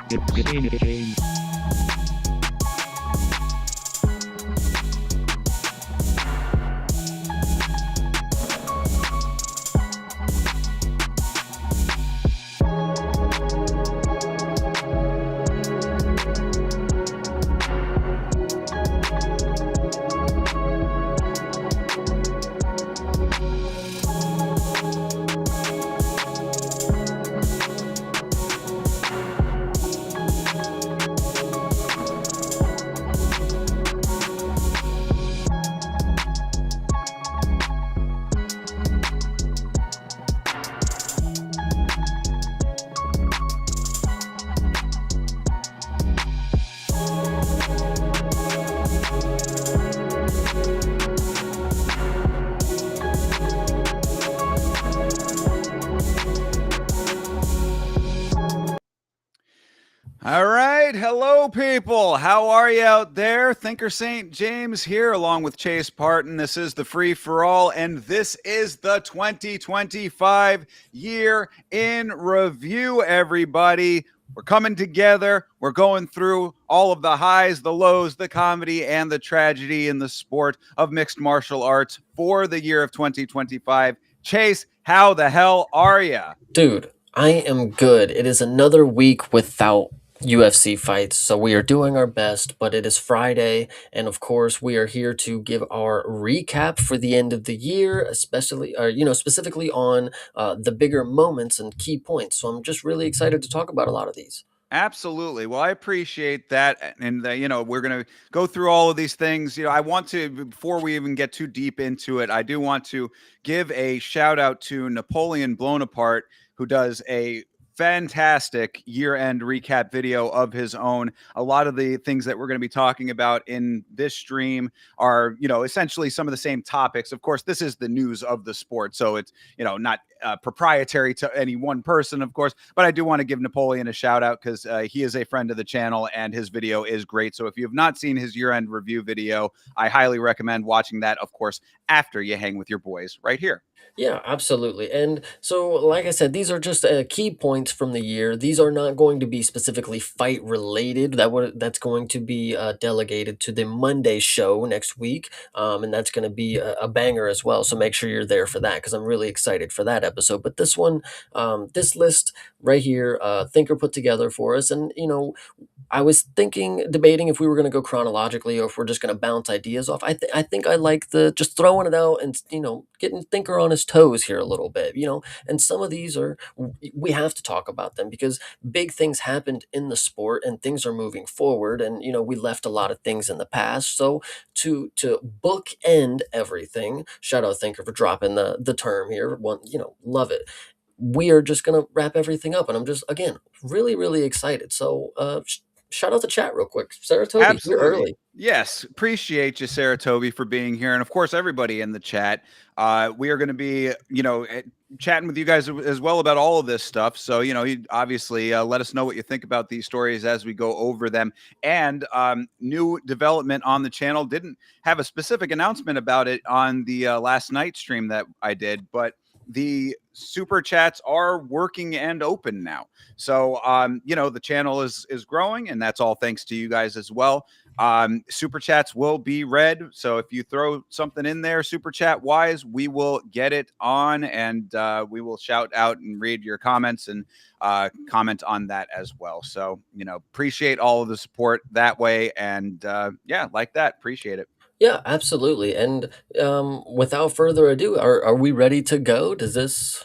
It's All right. Hello, people. How are you out there? Thinker St. James here, along with Chase Parton. This is the Free for All, and this is the 2025 year in review, everybody. We're coming together. We're going through all of the highs, the lows, the comedy, and the tragedy in the sport of mixed martial arts for the year of 2025. Chase, how the hell are you? Dude, I am good. It is another week without UFC fights, so we are doing our best, but it is Friday, and of course, we are here to give our recap for the end of the year, especially, specifically on the bigger moments and key points. So I'm just really excited to talk about a lot of these. Absolutely. Well, I appreciate that. And, we're going to go through all of these things. I want to, before we even get too deep into it, I do want to give a shout out to Napoleon Bonaparte, who does a fantastic year-end recap video of his own. A lot of the things that we're going to be talking about in this stream are, essentially some of the same topics. Of course, this is the news of the sport, so it's, not proprietary to any one person, of course, but I do want to give Napoleon a shout out because he is a friend of the channel and his video is great. So if you have not seen his year-end review video, I highly recommend watching that, of course, after you hang with your boys right here. Yeah, absolutely. And so, like I said, these are just key points from the year. These are not going to be specifically fight related. That's going to be delegated to the Monday show next week, and that's going to be a banger as well. So make sure you're there for that because I'm really excited for that episode. But this one, this list right here, Thinker put together for us, and I was debating if we were going to go chronologically or if we're just going to bounce ideas off. I think I like the just throwing it out and getting Thinker on his toes here a little bit. And some of these we have to talk about them because big things happened in the sport and things are moving forward, and we left a lot of things in the past. So to bookend everything, shout out Thinker for dropping the term here. One, love it. We are just gonna wrap everything up, and I'm just again really really excited. So shout out the chat real quick. Sarah Toby, you're Absolutely. early. Yes. Appreciate you, Sarah Toby, for being here. And of course, everybody in the chat. We are going to be, chatting with you guys as well about all of this stuff. So, you obviously let us know what you think about these stories as we go over them. And new development on the channel. Didn't have a specific announcement about it on the last night stream that I did, but the super chats are working and open now. So, the channel is growing, and that's all thanks to you guys as well. Super chats will be read. So if you throw something in there, super chat wise, we will get it on, and we will shout out and read your comments and comment on that as well. So, appreciate all of the support that way. And yeah, like that. Appreciate it. Yeah, absolutely. And without further ado, are we ready to go? Does this?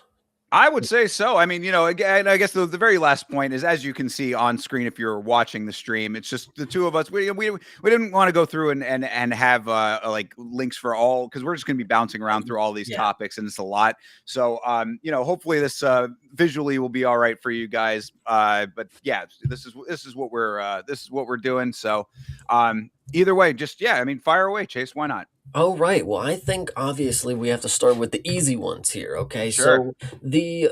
I would say so. I mean, again, I guess the very last point is, as you can see on screen, if you're watching the stream, it's just the two of us. We didn't want to go through and have like links for all, because we're just going to be bouncing around through all these Yeah. topics, and it's a lot. So, hopefully this visually will be all right for you guys. But yeah, this is what we're doing. So, either way, just yeah, I mean, fire away, Chase. Why not? Oh, right. Well, I think obviously we have to start with the easy ones here. Okay, Sure. so the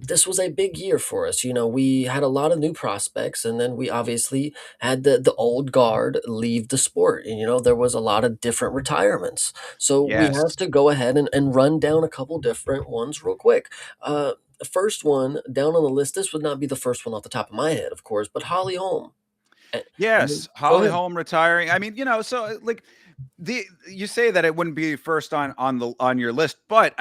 this was a big year for us. We had a lot of new prospects, and then we obviously had the old guard leave the sport. And there was a lot of different retirements. So we have Yes. to go ahead and run down a couple different ones real quick. the first one down on the list, this would not be the first one off the top of my head, of course, but Holly Holm. And then Yes, go Holly ahead. Holm retiring. I mean, so like the you say that it wouldn't be first on your list, but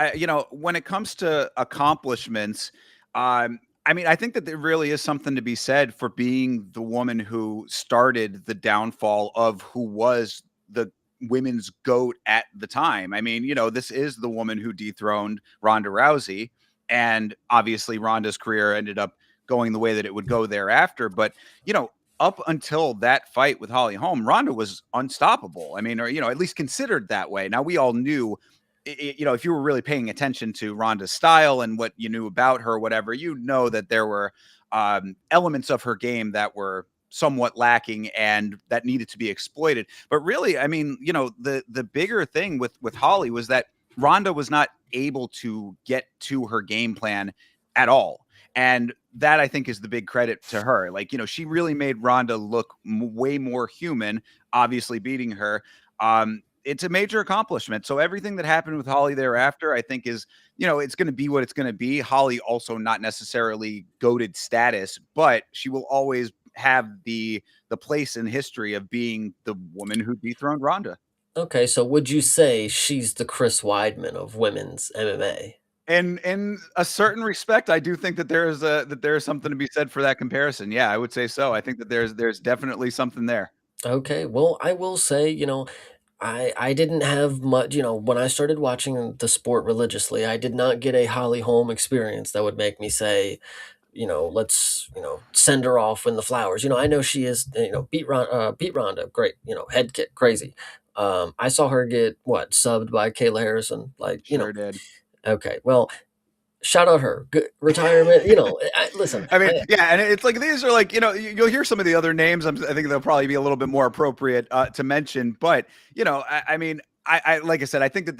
when it comes to accomplishments, I mean, I think that there really is something to be said for being the woman who started the downfall of who was the women's goat at the time. I mean, this is the woman who dethroned Ronda Rousey, and obviously Ronda's career ended up going the way that it would go thereafter. But you know, up until that fight with Holly Holm, Ronda was unstoppable. I mean, or at least considered that way. Now we all knew, if you were really paying attention to Ronda's style and what you knew about her, or whatever, you know that there were elements of her game that were somewhat lacking and that needed to be exploited. But really, I mean, the bigger thing with Holly was that Ronda was not able to get to her game plan at all. And that I think is the big credit to her. Like, she really made Ronda look way more human, obviously beating her. It's a major accomplishment. So everything that happened with Holly thereafter, I think is, it's going to be what it's going to be. Holly also not necessarily goated status, but she will always have the place in history of being the woman who dethroned Ronda. Okay, so would you say she's the Chris Weidman of women's MMA? And in a certain respect, I do think that there's something to be said for that comparison. Yeah, I would say so. I think that there's definitely something there. Okay, well, I will say, I didn't have much, when I started watching the sport religiously, I did not get a Holly Holm experience that would make me say, let's, send her off in the flowers. I know she is, beat Ronda, great, head kick, crazy. I saw her get what subbed by Kayla Harrison, like, Sure did. okay, well, shout out her good retirement. Listen, I mean, yeah, and it's like these are like you'll hear some of the other names. I think they'll probably be a little bit more appropriate to mention. But I mean, I like I said, I think that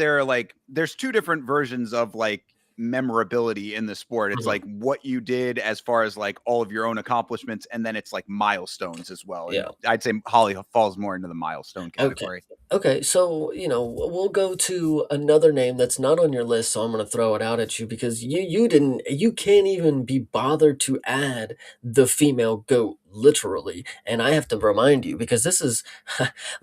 there's two different versions of like memorability in the sport. It's Mhm, like what you did as far as like all of your own accomplishments, and then it's like milestones as well. And yeah. I'd say Holly falls more into the milestone Okay. category. Okay. So, we'll go to another name that's not on your list. So I'm going to throw it out at you because you can't even be bothered to add the female goat literally. And I have to remind you because this is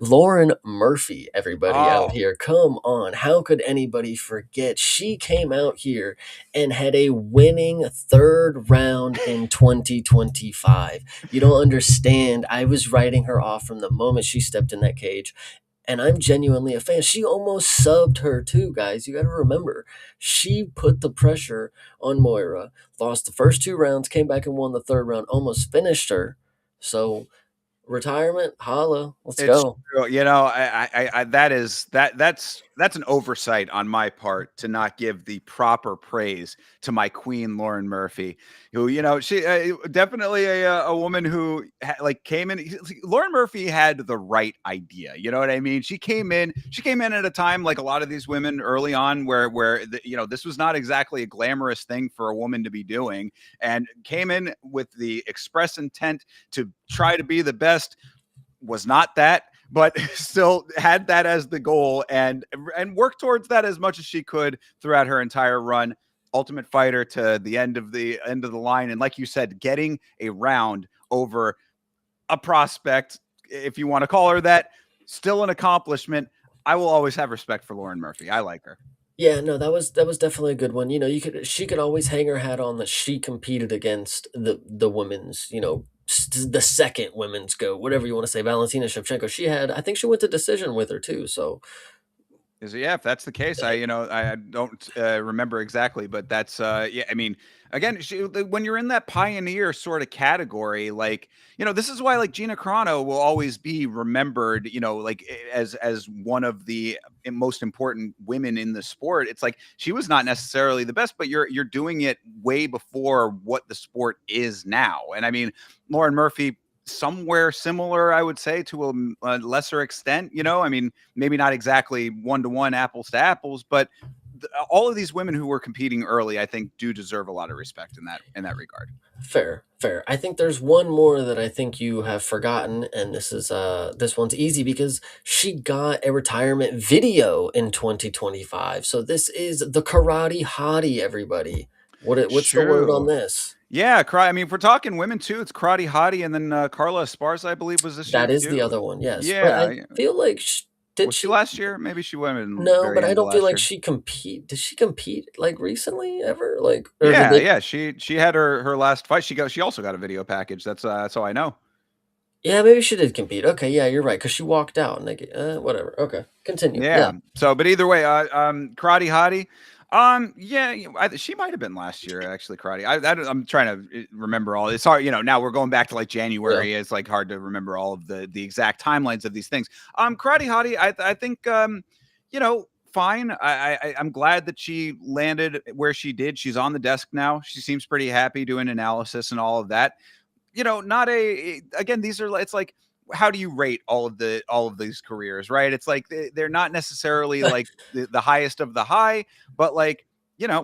Lauren Murphy, everybody out Oh, here. Come on. How could anybody forget? She came out here and had a winning third round in 2025. You don't understand. I was writing her off from the moment she stepped in that cage. And I'm genuinely a fan. She almost subbed her too, guys. You got to remember, she put the pressure on Moira, lost the first two rounds, came back and won the third round, almost finished her. So, retirement, holla, let's it's go. true. That's an oversight on my part to not give the proper praise to my queen Lauren Murphy, who she definitely a woman who like came in. Lauren Murphy had the right idea. You know what I mean? She came in at a time like a lot of these women early on, where this was not exactly a glamorous thing for a woman to be doing, and came in with the express intent to try to be the best. Was not that, but still had that as the goal and worked towards that as much as she could throughout her entire run. Ultimate Fighter to the end of the line, and like you said, getting a round over a prospect, if you want to call her that, still an accomplishment. I will always have respect for Lauren Murphy. I like her. Yeah, no, that was definitely a good one. She could always hang her hat on that she competed against the women's, the second women's go, whatever you want to say, Valentina Shevchenko. I think she went to decision with her too. So Is it, yeah, if that's the case, I don't remember exactly, but that's yeah. I mean, again, when you're in that pioneer sort of category, like this is why like Gina Carano will always be remembered, like as one of the most important women in the sport. It's like she was not necessarily the best, but you're doing it way before what the sport is now. And I mean, Lauren Murphy somewhere similar, I would say, to a lesser extent. I mean, maybe not exactly one to one, apples to apples, but all of these women who were competing early, I think, do deserve a lot of respect in that regard. fair, fair. I think there's one more that I think you have forgotten, and this one's easy because she got a retirement video in 2025. So this is the Karate Hottie, everybody. What's the word on True. this? Yeah, I mean, if we're talking women too, it's Karate Hottie, and then Carla Esparza, I believe, was this year That is the too. other one, yes, but Yeah, I feel like did was she she? last year? Maybe she went in No, very but I end of don't feel last like year. she compete did she compete, like, recently ever? Like, or did Yeah, they? yeah, she had her last fight. She also got a video package. That's how I know. Yeah, maybe she did compete. Okay, yeah, you're right, because she walked out and like, whatever. Okay, continue. Yeah. Yeah. So, but either way, Karate Hottie, yeah, she might have been last year actually. Karate. I'm trying to remember all. It's hard, now we're going back to like Yeah. January. It's like hard to remember all of the exact timelines of these things. Karate Hottie, I think, fine. I'm glad that she landed where she did. She's on the desk now. She seems pretty happy doing analysis and all of that. Not again, these are it's like how do you rate all of these careers, right? It's like they're not necessarily like the highest of the high, but like,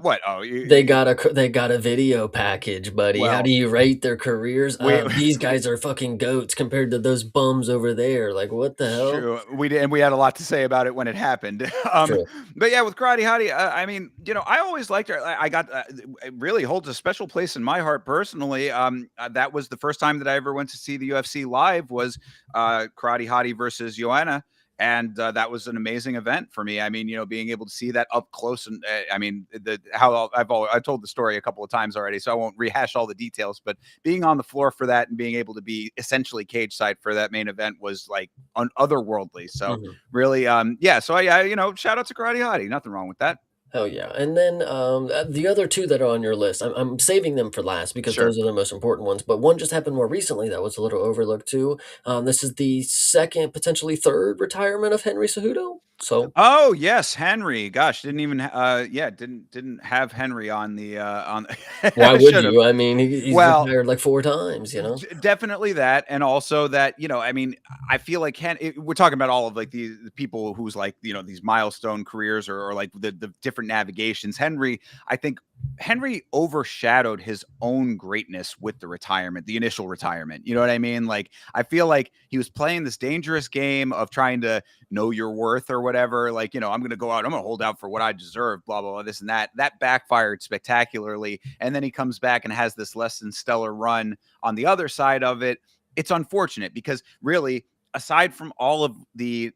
what? Oh, They got a video package, buddy. How do well, you rate their careers? we These guys are fucking goats compared to those bums over there. Like, what the hell? true. We did, and we had a lot to say about it when it happened. True. But yeah, with Karate Hottie, I mean, I always liked her. I got it really holds a special place in my heart personally. That was the first time that I ever went to see the UFC live was Karate Hottie versus Joanna. And that was an amazing event for me. I mean, being able to see that up close, and I mean, I told the story a couple of times already, so I won't rehash all the details. But being on the floor for that and being able to be essentially cage side for that main event was like otherworldly. So Mhm. really, yeah. So I, shout out to Karate Hottie. Nothing wrong with that. Hell yeah. And then the other two that are on your list, I'm saving them for last because Sure. those are the most important ones. But one just happened more recently that was a little overlooked too. This is the second, potentially third retirement of Henry Cejudo. So Oh yes, Henry. Gosh, didn't even. Yeah, didn't have Henry on the on. why would Should have. you? I mean, he's Well, retired like four times, you know? Definitely that, and also that I mean, I feel like we're talking about all of like the people who's like these milestone careers or like the different navigations. I think Henry overshadowed his own greatness with the retirement, the initial retirement. You know what I mean? Like I feel like he was playing this dangerous game of trying to know your worth or whatever. Like I'm going to go out, I'm going to hold out for what I deserve, blah blah blah, this and that. That backfired spectacularly, and then he comes back and has this less than stellar run on the other side of it. It's unfortunate because really, aside from all of the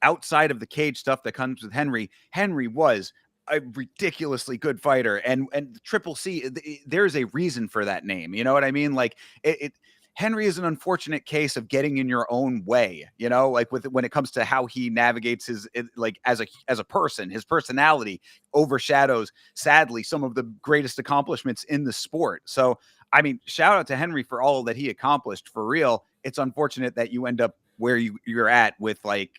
outside of the cage stuff that comes with Henry was a ridiculously good fighter, and Triple C. There's a reason for that name. You know what I mean? Like it Henry is an unfortunate case of getting in your own way, like when it comes to how he navigates like as a person, his personality overshadows sadly some of the greatest accomplishments in the sport. So, I mean, shout out to Henry for all that he accomplished for real. It's unfortunate that you end up where you're at with like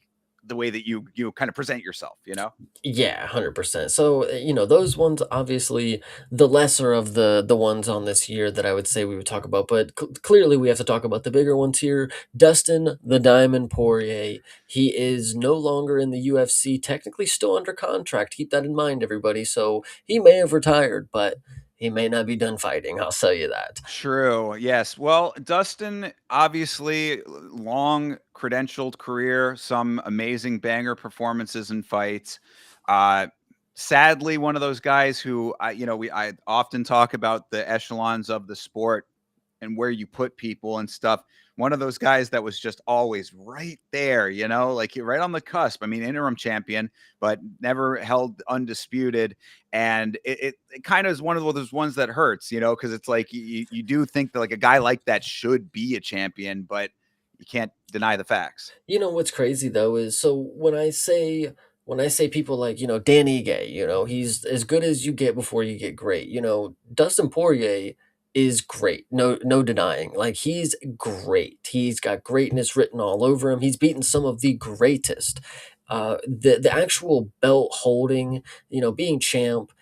the way that you kind of present yourself. Yeah, 100%. So, those ones obviously the lesser of the ones on this year that I would say we would talk about, but clearly we have to talk about the bigger ones here. Dustin the Diamond Poirier. He is no longer in the UFC, technically still under contract. Keep that in mind, everybody. So, he may have retired, but he may not be done fighting. I'll tell you that. True. Yes. Well, Dustin, obviously, long credentialed career, some amazing banger performances and fights. Uh, Sadly, one of those guys who I often talk about the echelons of the sport and where you put people and stuff. One of those guys that was just always right there, like right on the cusp. I mean, interim champion, but never held undisputed. And it kind of is one of those ones that hurts, because it's like you do think that like a guy like that should be a champion, but you can't deny the facts. You know what's crazy though is so when I say people like, Danny Gay, he's as good as you get before you get great. Dustin Poirier is great. No denying. Like he's great. He's got greatness written all over him. He's beaten some of the greatest. The actual belt holding, being champ,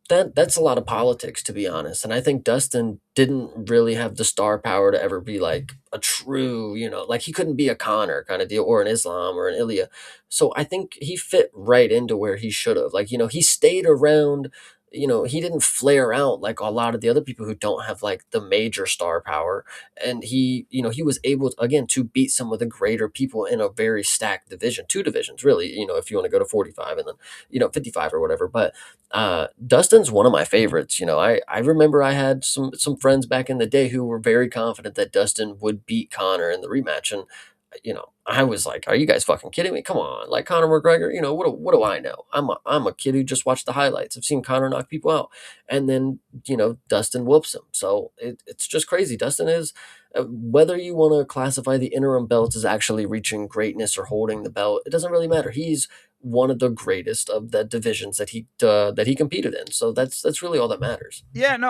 that's a lot of politics, to be honest, and I think Dustin didn't really have the star power to ever be, like, a true, like, he couldn't be a Connor kinda deal or an Islam or an Ilya, so I think he fit right into where he should've, like, he stayed around, he didn't flare out like a lot of the other people who don't have like the major star power. And he was able to, again, to beat some of the greater people in a very stacked division, two divisions, really, if you want to go to 45 and then, 55 or whatever. But Dustin's one of my favorites. I remember I had some friends back in the day who were very confident that Dustin would beat Connor in the rematch. And I was like, "Are you guys fucking kidding me? Come on!" Like Conor McGregor, what do I know? I'm a kid who just watched the highlights. I've seen Conor knock people out, and then Dustin whoops him. So it's just crazy. Dustin is, whether you want to classify the interim belt as actually reaching greatness or holding the belt, it doesn't really matter. He's one of the greatest of the divisions that he competed in. So that's really all that matters. Yeah, no,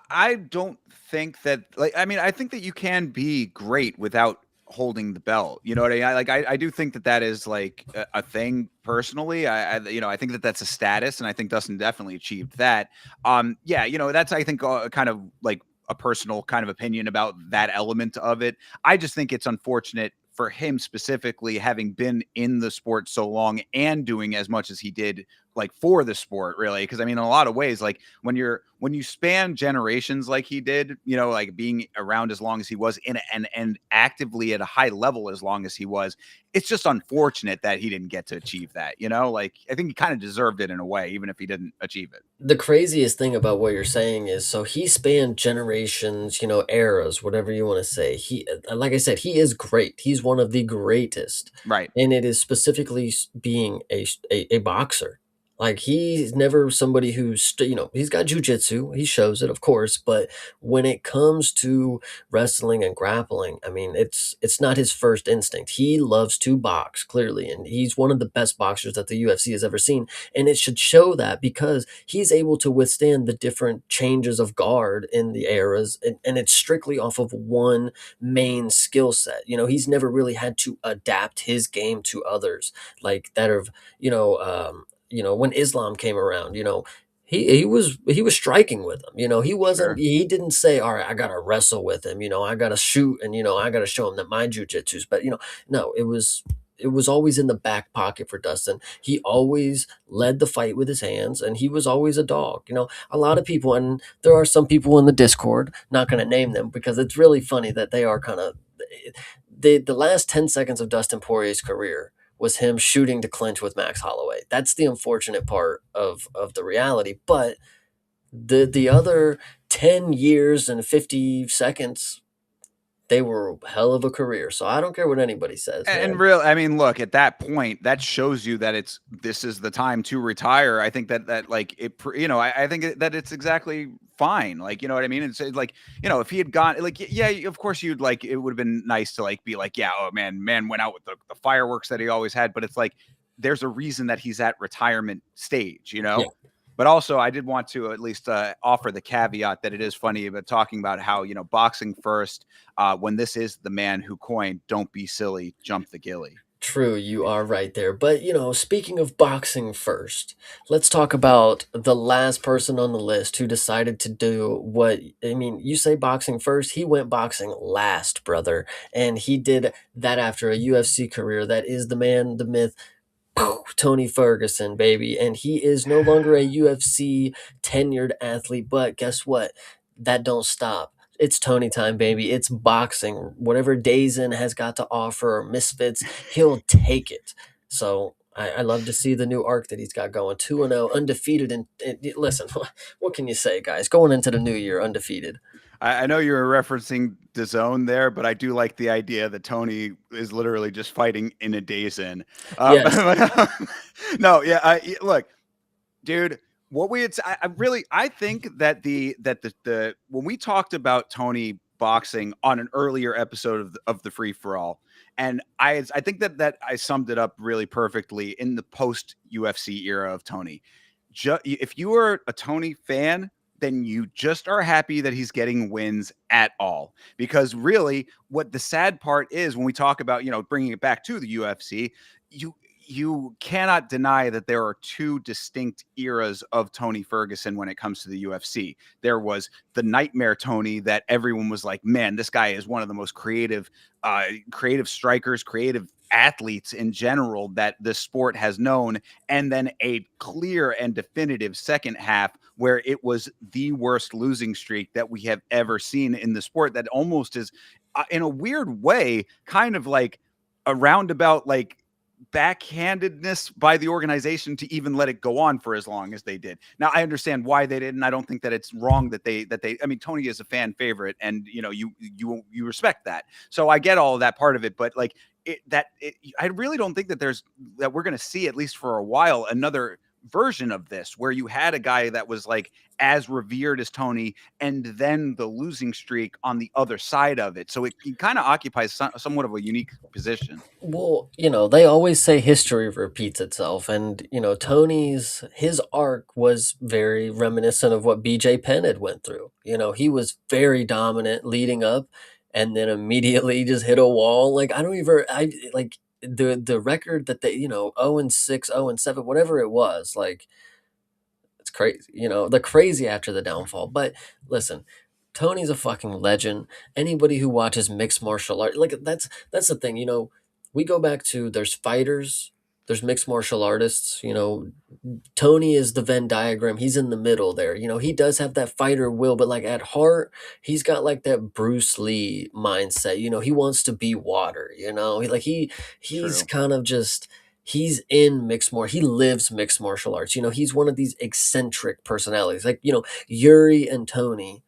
I don't think that, like, I mean, I think that you can be great without holding the belt. You know what I mean? I do think that that is like a thing personally. I think that that's a status, and I think Dustin definitely achieved that. Yeah, that's, I think, kind of like a personal kind of opinion about that element of it. I just think it's unfortunate for him specifically, having been in the sport so long and doing as much as he did, like, for the sport, really. Because I mean, in a lot of ways, like, when you span generations like he did, like being around as long as he was, and actively at a high level as long as he was, it's just unfortunate that he didn't get to achieve that. Like, I think he kind of deserved it in a way, even if he didn't achieve it. The craziest thing about what you're saying is, so he spanned generations, eras, whatever you want to say. Like I said, he is great. He's one of the greatest. Right. And it is specifically being a boxer. Like he's never somebody who's, he's got jujitsu. He shows it, of course. But when it comes to wrestling and grappling, I mean, it's not his first instinct. He loves to box, clearly. And he's one of the best boxers that the UFC has ever seen. And it should show that because he's able to withstand the different changes of guard in the eras, and it's strictly off of one main skill set. He's never really had to adapt his game to others like that of when Islam came around. He was striking with him. Sure. He didn't say, all right, I gotta wrestle with him, I gotta shoot, and I gotta show him that my jujitsu's, but no, it was always in the back pocket for Dustin. He always led the fight with his hands, and he was always a dog. A lot of people, and there are some people in the Discord, not going to name them because it's really funny that they are kind of the last 10 seconds of Dustin Poirier's career was him shooting to clinch with Max Holloway. That's the unfortunate part of the reality. But the other 10 years and 50 seconds, they were a hell of a career. So I don't care what anybody says, And man. real, I mean, look, at that point, that shows you that this is the time to retire. I think that like I think that it's exactly fine. Like, you know what I mean? It's like, if he had gone, like, yeah, of course you'd, like, it would have been nice to, like, be like, yeah, oh man went out with the fireworks that he always had. But it's like, there's a reason that he's at retirement stage. Yeah. But also, I did want to at least offer the caveat that it is funny about talking about how, boxing first, when this is the man who coined "Don't be silly, jump the gilly." True, you are right there. But, speaking of boxing first, let's talk about the last person on the list who decided to do what, I mean, you say boxing first, he went boxing last, brother. And he did that after a UFC career. That is the man, the myth, Tony Ferguson, baby. And he is no longer a UFC tenured athlete, but guess what? That don't stop. It's Tony time, baby. It's boxing. Whatever Dazen has got to offer or Misfits, he'll take it. So I love to see the new arc that he's got going. 2-0, undefeated. And listen, what can you say, guys? Going into the new year, undefeated. I know you were referencing the zone there, but I do like the idea that Tony is literally just fighting in a days in. Yes. No, yeah. Look, dude, what we had, I really, I think that the when we talked about Tony boxing on an earlier episode of the free for all, and I think that I summed it up really perfectly in the post UFC era of Tony. If you are a Tony fan, then you just are happy that he's getting wins at all. Because really, what the sad part is when we talk about, bringing it back to the UFC, you you cannot deny that there are two distinct eras of Tony Ferguson when it comes to the UFC. There was the nightmare Tony that everyone was like, man, this guy is one of the most creative strikers, creative athletes in general that the sport has known. And then a clear and definitive second half where it was the worst losing streak that we have ever seen in the sport, that almost is, in a weird way, kind of like a roundabout, like, backhandedness by the organization to even let it go on for as long as they did. Now I understand why they did, and I don't think that it's wrong that they I mean, Tony is a fan favorite, and you respect that. So I get all of that part of it, but like I really don't think that we're going to see, at least for a while, another version of this where you had a guy that was like as revered as Tony, and then the losing streak on the other side of it. So it kind of occupies somewhat of a unique position. Well, they always say history repeats itself, and Tony's his arc was very reminiscent of what BJ Penn had went through. He was very dominant leading up, and then immediately just hit a wall. Like I don't even I like the record that they 0-6, 0-7, whatever it was. Like it's crazy. The crazy after the downfall. But listen, Tony's a fucking legend. Anybody who watches mixed martial art, like that's the thing. We go back to there's fighters, there's mixed martial artists. Tony is the Venn diagram. He's in the middle there. He does have that fighter will, but like at heart, he's got like that Bruce Lee mindset. He wants to be water. He's True. kind of just he's in he lives mixed martial arts. He's one of these eccentric personalities. Like, Yuri and Tony,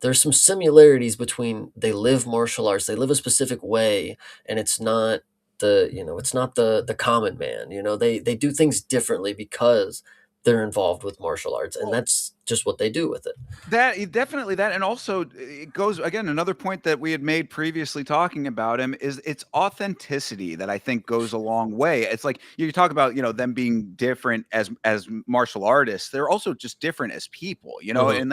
there's some similarities between they live martial arts, they live a specific way, and it's not the common man. They do things differently because they're involved with martial arts, and Well, that's just what they do with it. that definitely that, and also it goes again. Another point that we had made previously talking about him is its authenticity that I think goes a long way. It's like you talk about them being different as martial artists. They're also just different as people, Mhm. and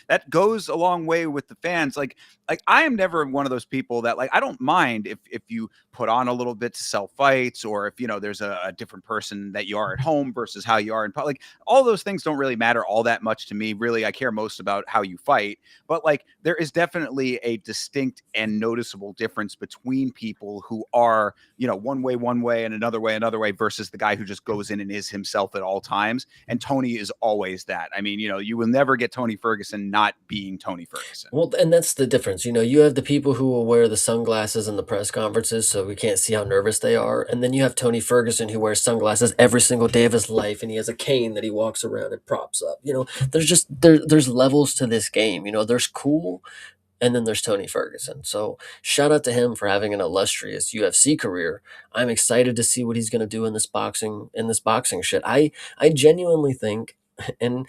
that goes a long way with the fans. Like I am never one of those people that, like, I don't mind if you put on a little bit to sell fights, or if there's a different person that you are at home versus how you are in public. All those things don't really matter all that much to me. Really, I care most about how you fight. But like, there is definitely a distinct and noticeable difference between people who are, one way and another way versus the guy who just goes in and is himself at all times. And Tony is always that. I mean, you will never get Tony Ferguson not being Tony Ferguson. Well, and that's the difference. You have the people who will wear the sunglasses in the press conferences so we can't see how nervous they are. And then you have Tony Ferguson who wears sunglasses every single day of his life, and he has a cane that he walks around and props up. There's levels to this game. There's cool, and then there's Tony Ferguson. So shout out to him for having an illustrious UFC career. I'm excited to see what he's going to do in this boxing shit. I genuinely think, and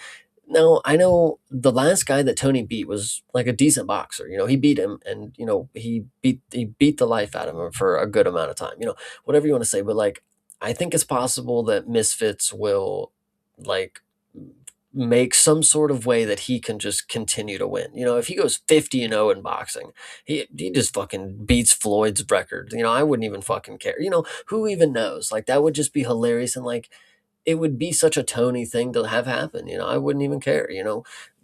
now I know the last guy that Tony beat was like a decent boxer. He beat him, and he beat the life out of him for a good amount of time. Whatever you want to say, but like I think it's possible that Misfits will like make some sort of way that he can just continue to win. If he goes 50-0 in boxing, he just fucking beats Floyd's record. I wouldn't even fucking care. Who even knows? Like that would just be hilarious, and like it would be such a Tony thing to have happen. I wouldn't even care.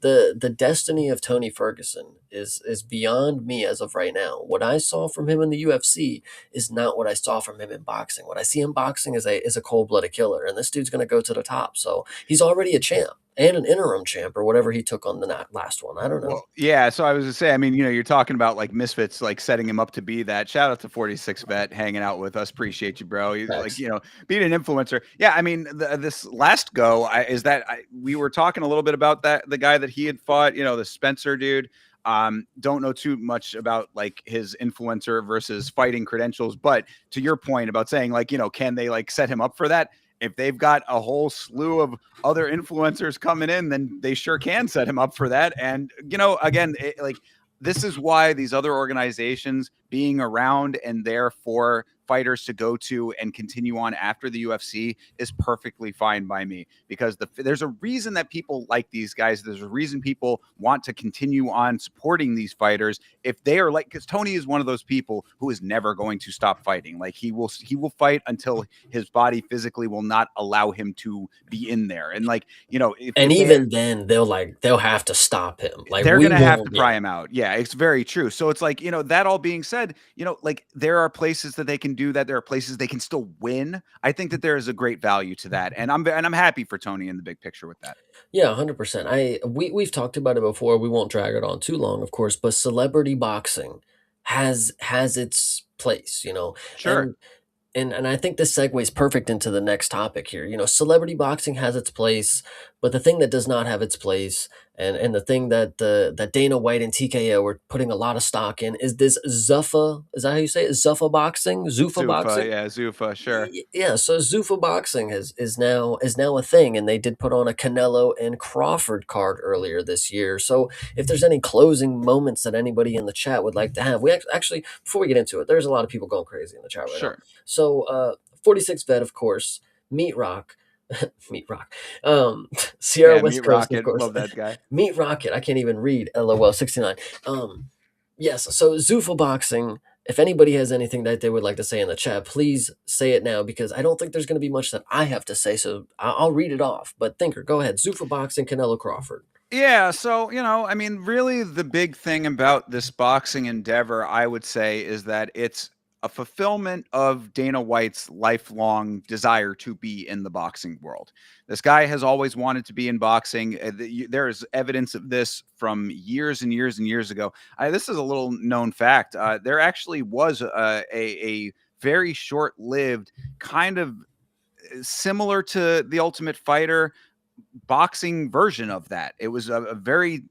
The destiny of Tony Ferguson is beyond me as of right now. What I saw from him in the UFC is not what I saw from him in boxing. What I see in boxing is a cold blooded killer, and this dude's gonna go to the top. So he's already a champ and an interim champ or whatever he took on the last one. I don't know. Well, yeah. So I was to say, I mean, you're talking about like Misfits, like setting him up to be that. Shout out to 46 Vet hanging out with us. Appreciate you, bro. Like, Facts. being an influencer. Yeah. I mean, this last go we were talking a little bit about that, the guy that he had fought, the Spencer dude. Don't know too much about like his influencer versus fighting credentials, but to your point about saying like, can they like set him up for that? If they've got a whole slew of other influencers coming in, then they sure can set him up for that. And again, like, this is why these other organizations being around and there for fighters to go to and continue on after the UFC is perfectly fine by me, because there's a reason that people like these guys. There's a reason people want to continue on supporting these fighters. If they are like, because Tony is one of those people who is never going to stop fighting. Like he will fight until his body physically will not allow him to be in there. And like, And if they even then, they'll have to stop him. Like, they're we gonna have to won't. pry Yeah. him out. Yeah, it's very true. So it's like, that all being said, like there are places that they can do that. There are places they can still win. I think that there is a great value to that, and I'm happy for Tony in the big picture with that. Yeah, 100%. We've talked about it before. We won't drag it on too long, of course, but celebrity boxing has its place, Sure, and and I think this segues perfect into the next topic here. Celebrity boxing has its place, but the thing that does not have its place, and the thing that Dana White and TKO are putting a lot of stock in, is this Zuffa. Is that how you say it? Zuffa boxing? Zuffa Zuffa, boxing? yeah, Zuffa, sure, Yeah, so Zuffa boxing is now a thing, and they did put on a Canelo and Crawford card earlier this year. So if there's any closing moments that anybody in the chat would like to have, actually, before we get into it, there's a lot of people going crazy in the chat right now. sure. So 46 vet, of course, Meat Rock, Meat Rock, Sierra Yeah, West Meat Coast, of Rocket, course, love that guy. Meat Rocket. I can't even read. LOL 69. Yes, so Zuffa boxing. If anybody has anything that they would like to say in the chat, please say it now, because I don't think there's going to be much that I have to say. So I'll read it off. But Thinker, go ahead. Zuffa boxing, Canelo Crawford. Yeah, so, I mean, really the big thing about this boxing endeavor, I would say, is that it's a fulfillment of Dana White's lifelong desire to be in the boxing world. This guy has always wanted to be in boxing. There is evidence of this from years and years and years ago. This is a little known fact. There actually was a very short-lived, kind of similar to The Ultimate Fighter, boxing version of that. It was a very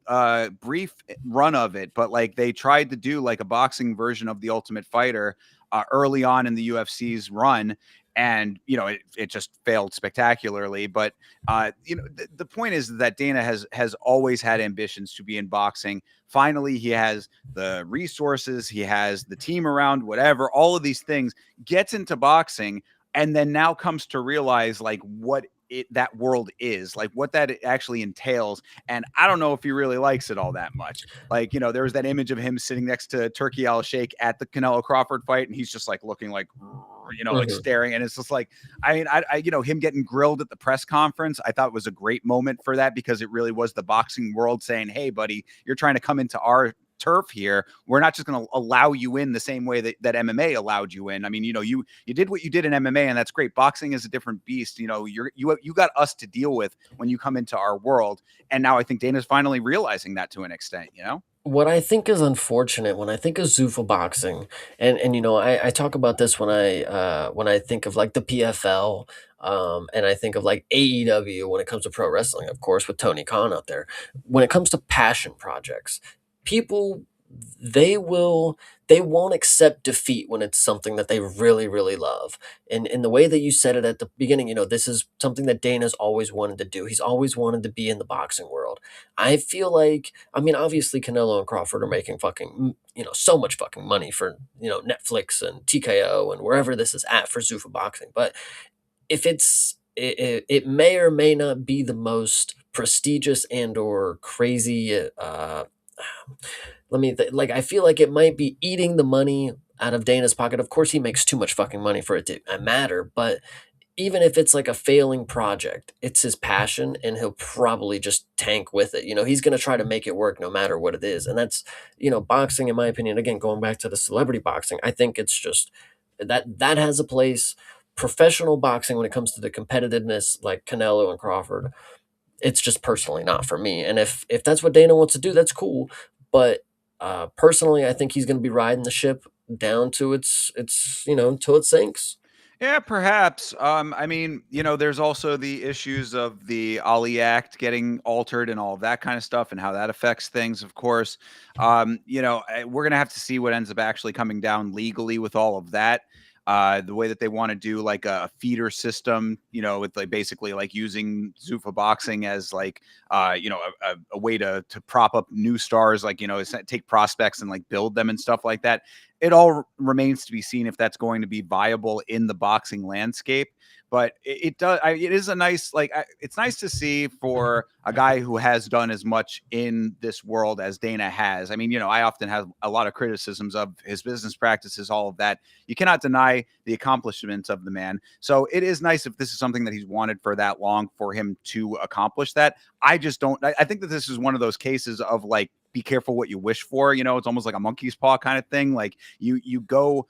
brief run of it, but like they tried to do like a boxing version of the Ultimate Fighter early on in the UFC's run, and it just failed spectacularly. But the point is that Dana has always had ambitions to be in boxing. Finally, he has the resources, he has the team around, whatever, all of these things, gets into boxing, and then now comes to realize like what that world is, like what that actually entails. And I don't know if he really likes it all that much. Like, there was that image of him sitting next to Turkey Al Sheikh at the Canelo Crawford fight, and he's just like looking like, like Mhm. staring. And it's just like, I mean, him getting grilled at the press conference, I thought was a great moment for that, because it really was the boxing world saying, hey, buddy, you're trying to come into our turf here. We're not just going to allow you in the same way that MMA allowed you in. I mean, you did what you did in MMA, and that's great. Boxing is a different beast. You got us to deal with when you come into our world, and now I think Dana's finally realizing that to an extent. What I think is unfortunate when I think of Zuffa boxing, and I talk about this when I think of like the PFL, and I think of like AEW when it comes to pro wrestling, of course, with Tony Khan out there. When it comes to passion projects, people they will they won't accept defeat when it's something that they really really love. And in the way that you said it at the beginning, this is something that Dana's always wanted to do. He's always wanted to be in the boxing world. I feel like, I mean, obviously Canelo and Crawford are making fucking, so much fucking money for, Netflix and TKO and wherever this is at for Zuffa boxing. But if it may or may not be the most prestigious and or crazy, like, I feel like it might be eating the money out of Dana's pocket. Of course, he makes too much fucking money for it to matter, but even if it's like a failing project, it's his passion, and he'll probably just tank with it. He's going to try to make it work no matter what it is. And that's, boxing, in my opinion, again, going back to the celebrity boxing, I think it's just that has a place. Professional boxing, when it comes to the competitiveness, like Canelo and Crawford, it's just personally not for me. And if that's what Dana wants to do, that's cool. But personally, I think he's going to be riding the ship down to till it sinks. Yeah, perhaps. I mean, there's also the issues of the Ali Act getting altered and all of that kind of stuff, and how that affects things, of course. We're gonna have to see what ends up actually coming down legally with all of that. The way that they want to do like a feeder system, with like basically like using Zuffa boxing as like a way to prop up new stars, like take prospects and like build them and stuff like that. it all remains to be seen if that's going to be viable in the boxing landscape. But it does. It is a nice, like, it's nice to see for a guy who has done as much in this world as Dana has. I mean, I often have a lot of criticisms of his business practices, all of that. You cannot deny the accomplishments of the man. So it is nice if this is something that he's wanted for that long for him to accomplish that. I just don't. I think that this is one of those cases of, like, be careful what you wish for. It's almost like a monkey's paw kind of thing. Like you go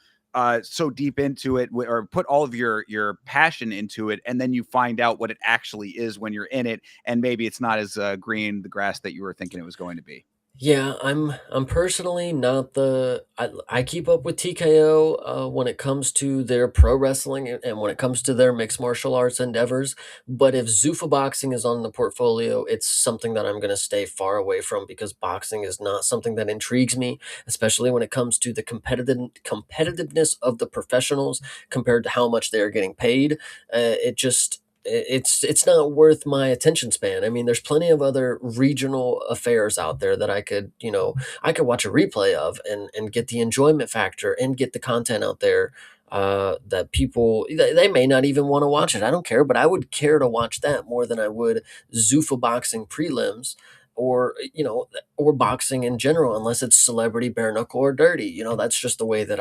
so deep into it, or put all of your passion into it, and then you find out what it actually is when you're in it, and maybe it's not as green the grass that you were thinking it was going to be. Yeah, I'm personally not I keep up with TKO when it comes to their pro wrestling and when it comes to their mixed martial arts endeavors. But if Zuffa boxing is on the portfolio, it's something that I'm going to stay far away from because boxing is not something that intrigues me, especially when it comes to the competitiveness of the professionals compared to how much they are getting paid. It just it's not worth my attention span. I mean, there's plenty of other regional affairs out there that I could watch a replay of and get the enjoyment factor and get the content out there that people they may not even want to watch it. I don't care, but I would care to watch that more than I would Zuffa boxing prelims or or boxing in general, unless it's celebrity bare knuckle or dirty. That's just the way that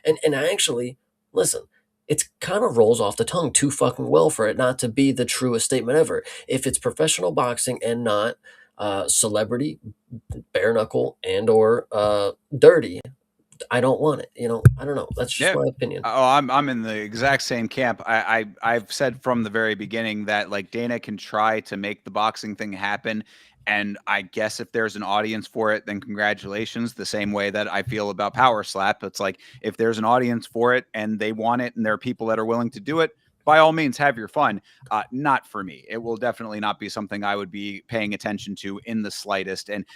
and I actually listen, it's kind of rolls off the tongue too fucking well for it not to be the truest statement ever. If it's professional boxing and not celebrity, bare knuckle, and or dirty, I don't want it. I don't know. That's just Yeah. my opinion. Oh, I'm in the exact same camp. I've said from the very beginning that, like, Dana can try to make the boxing thing happen, and I guess if there's an audience for it, then congratulations. The same way that I feel about Power Slap, it's like if there's an audience for it and they want it, and there are people that are willing to do it, by all means, have your fun. Not for me. It will definitely not be something I would be paying attention to in the slightest. And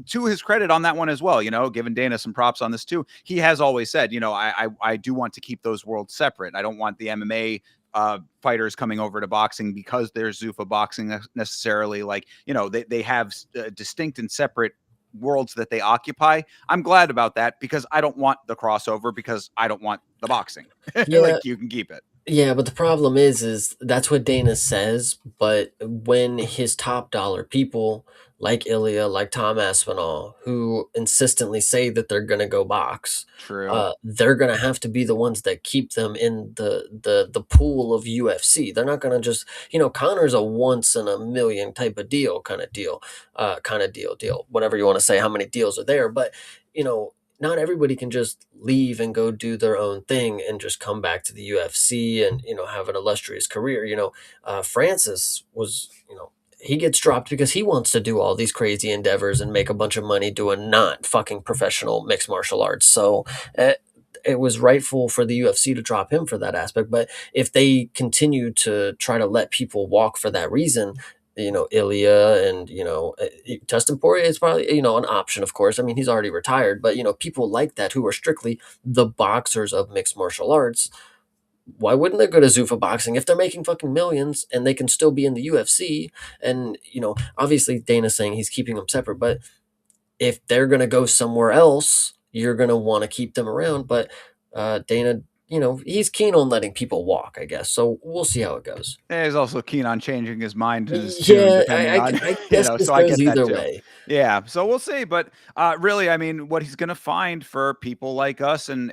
to his credit on that one as well, giving Dana some props on this too. He has always said, I do want to keep those worlds separate. I don't want the MMA fighters coming over to boxing because there's Zuffa boxing necessarily. Like, they have distinct and separate worlds that they occupy. I'm glad about that because I don't want the crossover because I don't want the boxing. Yeah, Like, you can keep it. yeah, but the problem is that's what Dana says. But when his top dollar people, like Ilya, like Tom Aspinall, who insistently say that they're going to go box, True. they're going to have to be the ones that keep them in the pool of UFC. They're not going to just, Connor's a once in a million type of deal, deal, whatever you want to say. How many deals are there? But not everybody can just leave and go do their own thing and just come back to the UFC and have an illustrious career. Francis was he gets dropped because he wants to do all these crazy endeavors and make a bunch of money doing not fucking professional mixed martial arts. So it was rightful for the UFC to drop him for that aspect. But if they continue to try to let people walk for that reason, Ilya and Dustin Poirier is probably an option, of course. I mean, he's already retired, but people like that who are strictly the boxers of mixed martial arts. Why wouldn't they go to Zuffa boxing if they're making fucking millions and they can still be in the UFC? And obviously Dana's saying he's keeping them separate, but if they're gonna go somewhere else, you're gonna want to keep them around. But Dana, he's keen on letting people walk, I guess. So we'll see how it goes. He's also keen on changing his mind as soon, Yeah, depending on, I guess this so I goes get that either too. way. Yeah, so we'll see. But really, I mean, what he's going to find for people like us, and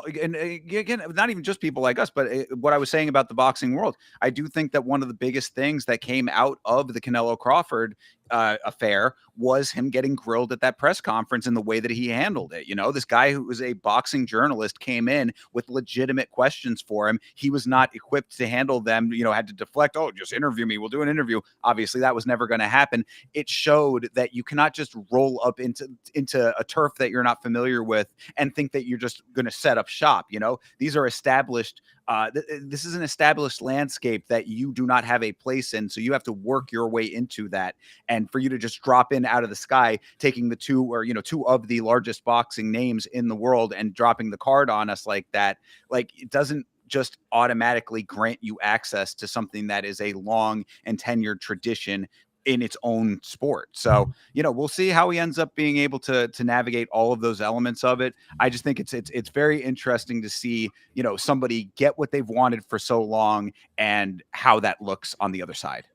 again, not even just people like us, but what I was saying about the boxing world, I do think that one of the biggest things that came out of the Canelo Crawford affair was him getting grilled at that press conference and the way that he handled it. This guy who was a boxing journalist came in with legitimate questions for him. He was not equipped to handle them, had to deflect. Oh, just interview me. We'll do an interview. Obviously, that was never going to happen. It showed that you cannot just roll up into a turf that you're not familiar with and think that you're just going to set up shop. These are established. This is an established landscape that you do not have a place in. So you have to work your way into that. And for you to just drop in out of the sky, taking the two of the largest boxing names in the world and dropping the card on us like that, like, it doesn't just automatically grant you access to something that is a long and tenured tradition in its own sport. So, we'll see how he ends up being able to navigate all of those elements of it. I just think it's very interesting to see, somebody get what they've wanted for so long and how that looks on the other side.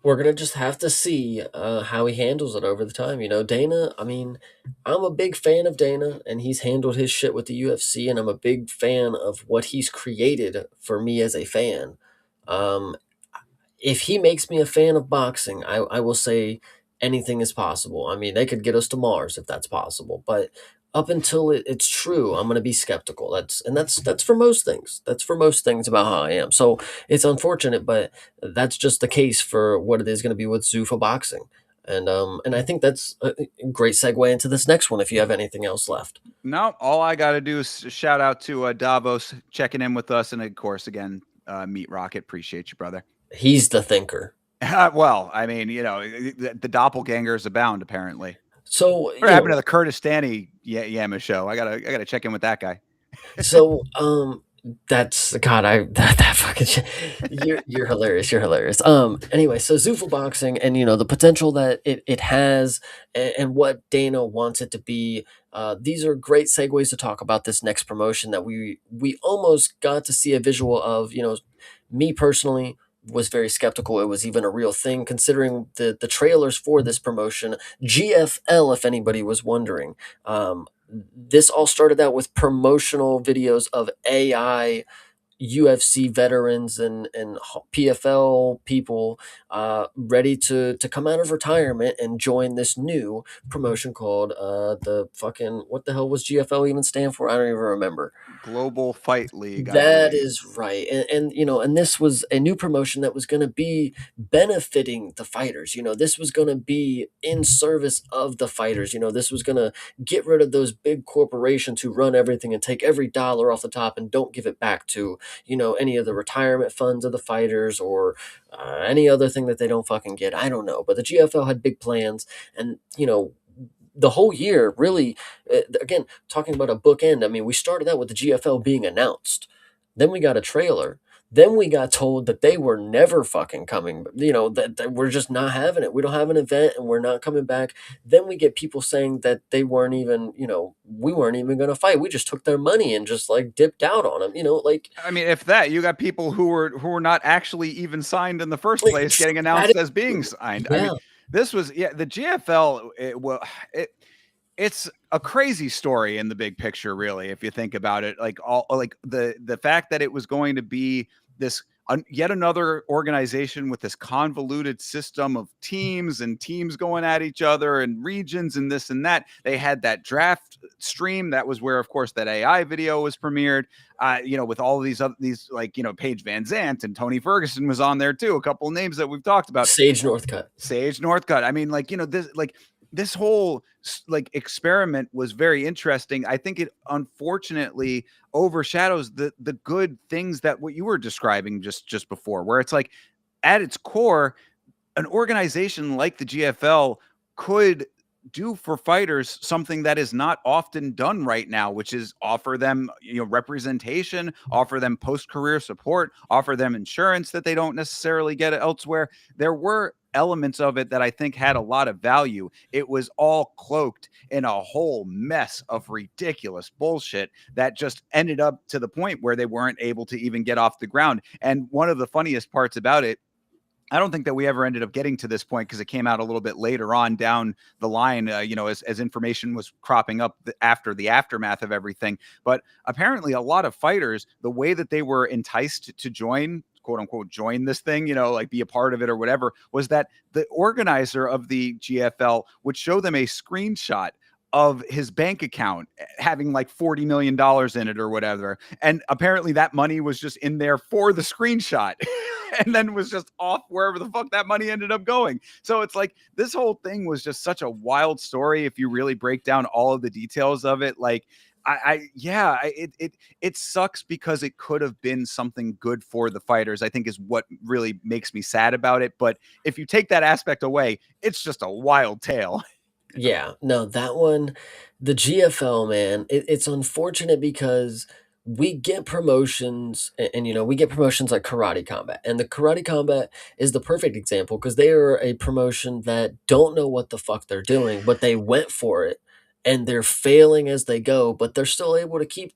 We're gonna just have to see how he handles it over the time. Dana. I mean, I'm a big fan of Dana, and he's handled his shit with the UFC, and I'm a big fan of what he's created for me as a fan. Um, if he makes me a fan of boxing, I will say anything is possible. I mean, they could get us to Mars if that's possible, but up until it's true, I'm going to be skeptical. That's for most things. That's for most things about how I am. So it's unfortunate, but that's just the case for what it is going to be with Zuffa boxing. And I think that's a great segue into this next one. If you have anything else left, No, all I got to do is shout out to Davos checking in with us. And of course, again, Meat Rocket. Appreciate you, brother. he's the thinker. Well, I mean, the doppelgangers abound, apparently. So What happened to the Curtis Stanley Yama show? I gotta check in with that guy. So, that's God, I that fucking shit. You're hilarious. You're hilarious. Anyway, so Zuffa boxing and the potential that it has and what Dana wants it to be. These are great segues to talk about this next promotion that we almost got to see a visual of. Me personally was very skeptical it was even a real thing considering the trailers for this promotion, GFL, if anybody was wondering. This all started out with promotional videos of AI UFC veterans and PFL people ready to come out of retirement and join this new promotion called the fucking what the hell was GFL even stand for? I don't even remember. Global Fight League, I That believe. is right. And this was a new promotion that was going to be benefiting the fighters. This was going to be in service of the fighters. This was going to get rid of those big corporations who run everything and take every dollar off the top and don't give it back to, any of the retirement funds of the fighters or any other thing that they don't fucking get. I don't know. But the GFL had big plans and, the whole year really again talking about a bookend. I mean, we started out with the GFL being announced, then we got a trailer, then we got told that they were never fucking coming, that we're just not having it, we don't have an event and we're not coming back. Then we get people saying that they weren't even, we weren't even going to fight, we just took their money and just like dipped out on them, like I mean, if that, you got people who were not actually even signed in the first place getting that is announced as being true. signed. I mean, Yeah. this was the GFL. It it's a crazy story in the big picture, really, if you think about it. Like the fact that it was going to be this yet another organization with this convoluted system of teams and teams going at each other and regions and this and that. They had that draft stream. That was where, of course, that AI video was premiered. With all of these like Paige Van Zant and Tony Ferguson was on there too. A couple of names that we've talked about. Sage Northcutt. Sage Northcutt. I mean, this whole experiment was very interesting. I think it unfortunately overshadows the good things that what you were describing just before, where it's like at its core, an organization like the GFL could do for fighters something that is not often done right now, which is offer them representation, offer them post-career support, offer them insurance that they don't necessarily get elsewhere. There were elements of it that I think had a lot of value. It was all cloaked in a whole mess of ridiculous bullshit that just ended up to the point where they weren't able to even get off the ground. And one of the funniest parts about it, I don't think that we ever ended up getting to this point because it came out a little bit later on down the line, as information was cropping up after the aftermath of everything. But apparently, a lot of fighters, the way that they were enticed to join, quote unquote, join this thing, like be a part of it or whatever, was that the organizer of the GFL would show them a screenshot of his bank account having like $40 million in it or whatever. And apparently that money was just in there for the screenshot and then was just off wherever the fuck that money ended up going. So it's like this whole thing was just such a wild story if you really break down all of the details of it. Like it sucks because it could have been something good for the fighters, I think is what really makes me sad about it. But if you take that aspect away, it's just a wild tale. Yeah, no, that one, the GFL, man, it's unfortunate because we get promotions, and we get promotions like Karate Combat, and the Karate Combat is the perfect example because they are a promotion that don't know what the fuck they're doing, but they went for it, and they're failing as they go, but they're still able to keep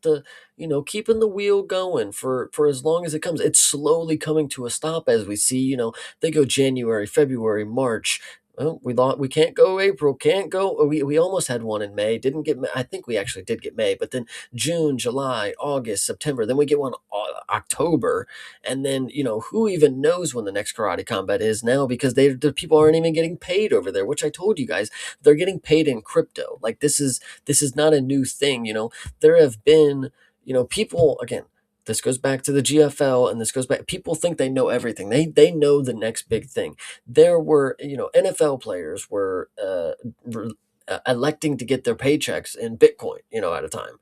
keeping the wheel going for as long as it comes. It's slowly coming to a stop as we see. They go January, February, March. Well, we thought we can't go April, can't go. We almost had one in May, didn't get May. I think we actually did get May, but then June, July, August, September. Then we get one October, and then who even knows when the next Karate Combat is now because the people aren't even getting paid over there. Which I told you guys, they're getting paid in crypto. Like this is not a new thing. There have been people again. This goes back to the GFL, and this goes back. People think they know everything. They know the next big thing. There were NFL players were electing to get their paychecks in Bitcoin, at a time.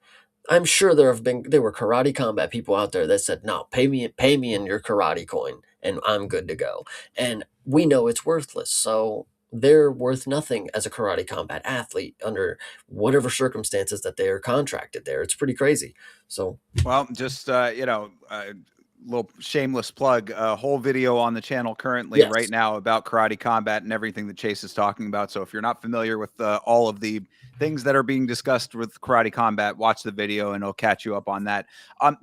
I'm sure there were Karate Combat people out there that said, "No, pay me in your karate coin, and I'm good to go." And we know it's worthless, so they're worth nothing as a Karate Combat athlete under whatever circumstances that they are contracted there. It's pretty crazy. So Well, just little shameless plug, a whole video on the channel currently right yes, now about Karate Combat and everything that Chase is talking about. So if you're not familiar with all of the things that are being discussed with Karate Combat, watch the video and it'll catch you up on that.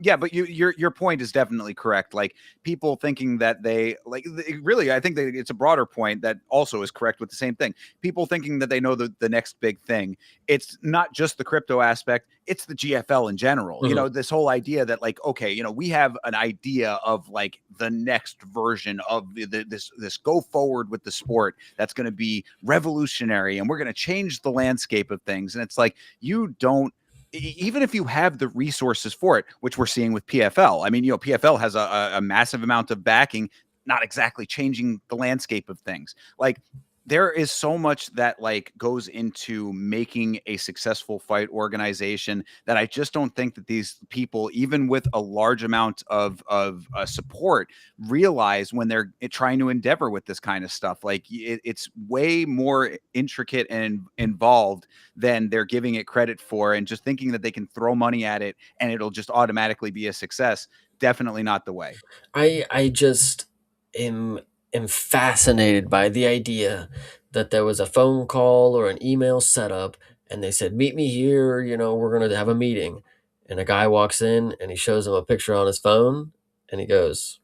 Yeah, but your point is definitely correct. Like people thinking that they like really, I think that it's a broader point that also is correct with the same thing. People thinking that they know the next big thing. It's not just the crypto aspect, it's the GFL in general. mhm. This whole idea that like, okay, we have an idea of like the next version of this go forward with the sport that's going to be revolutionary and we're going to change the landscape of things. And it's like, you don't even if you have the resources for it, which we're seeing with PFL. I mean, PFL has a massive amount of backing, not exactly changing the landscape of things. Like there is so much that like goes into making a successful fight organization that I just don't think that these people, even with a large amount of support, realize when they're trying to endeavor with this kind of stuff. Like it's way more intricate and involved than they're giving it credit for, and just thinking that they can throw money at it and it'll just automatically be a success. Definitely not the way. I just am am fascinated by the idea that there was a phone call or an email set up and they said, "Meet me here, we're going to have a meeting." And a guy walks in and he shows him a picture on his phone and he goes,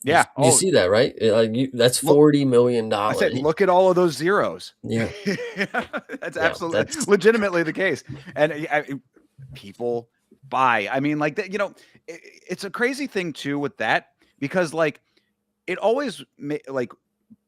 Yeah. You Oh, see that, right? That's look, I said, $40 million. look at all of those zeros. Yeah. That's Yeah. absolutely That's legitimately the case. And people buy. I mean, like that, it's a crazy thing too with that because like it always like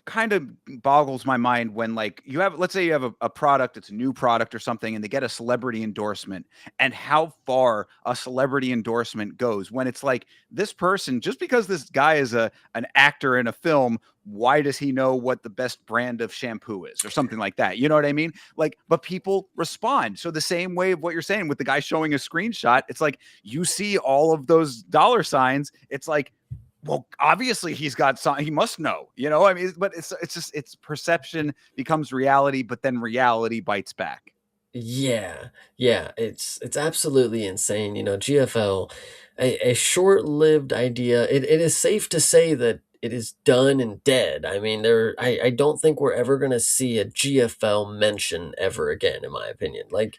kind of boggles my mind when like you have, let's say you have a product, it's a new product or something, and they get a celebrity endorsement, and how far a celebrity endorsement goes when it's like this person, just because this guy is an actor in a film, why does he know what the best brand of shampoo is or something like that? You know what I mean? Like, but people respond. So the same way of what you're saying with the guy showing a screenshot, it's like you see all of those dollar signs. It's like, well, obviously he's got some, he must know, I mean, but it's just, it's perception becomes reality, but then reality bites back. Yeah, yeah, it's absolutely insane. GFL, a short-lived idea. It is safe to say that it is done and dead. I mean, I don't think we're ever gonna see a GFL mention ever again, in my opinion. Like,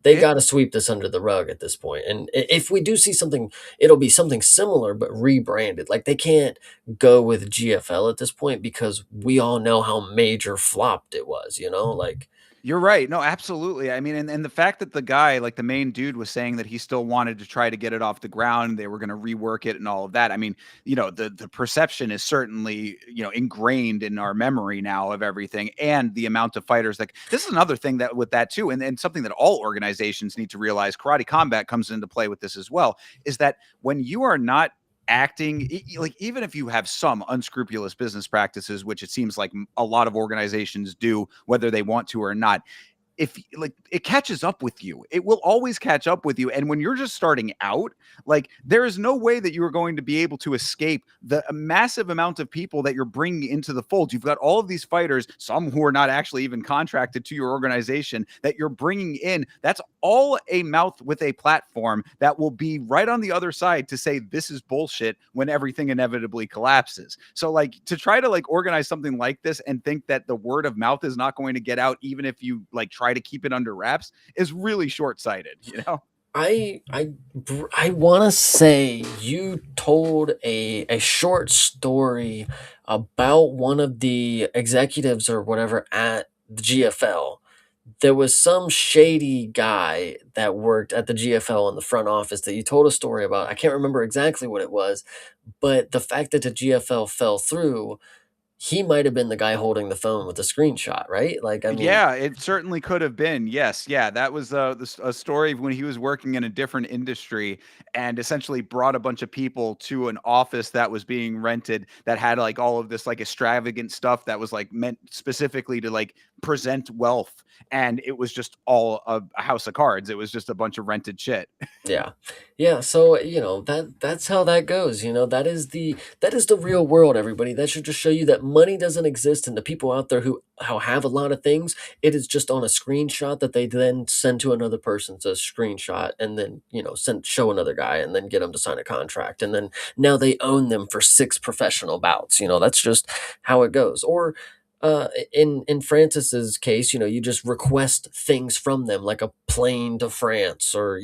they It gotta sweep this under the rug at this point. And if we do see something, it'll be something similar but rebranded. Like, they can't go with GFL at this point because we all know how major flopped it was. Like, You're right. No, absolutely. I mean, and the fact that the guy, like the main dude, was saying that he still wanted to try to get it off the ground, they were going to rework it and all of that. I mean, the perception is certainly, ingrained in our memory now of everything, and the amount of fighters. Like this is another thing that with that too, and something that all organizations need to realize. Karate Combat comes into play with this as well. Is that when you are not acting like, even if you have some unscrupulous business practices, which it seems like a lot of organizations do, whether they want to or not, if like it catches up with you, it will always catch up with you. And when you're just starting out, like there is no way that you are going to be able to escape the massive amount of people that you're bringing into the fold. You've got all of these fighters, some who are not actually even contracted to your organization, that you're bringing in. That's all a mouth with a platform that will be right on the other side to say this is bullshit when everything inevitably collapses. So like to try to like organize something like this and think that the word of mouth is not going to get out even if you like try to keep it under wraps is really short-sighted, you know? I want to say you told a short story about one of the executives or whatever at the GFL. There was some shady guy that worked at the GFL in the front office that you told a story about. I can't remember exactly what it was, but the fact that the GFL fell through, he might have been the guy holding the phone with the screenshot, right? Like, I mean, Yeah, it certainly could have been. Yes, yeah, that was a story of when he was working in a different industry and essentially brought a bunch of people to an office that was being rented that had like all of this like extravagant stuff that was like meant specifically to like present wealth, and it was just all a house of cards. It was just a bunch of rented shit. yeah. Yeah, so, that's how that goes, that is the real world, everybody. That should just show you that money doesn't exist, and the people out there who have a lot of things, it is just on a screenshot that they then send to another person to screenshot and then, send show another guy and then get them to sign a contract, and then now they own them for 6 professional bouts, that's just how it goes. Or in Francis's case, you just request things from them, like a plane to France, or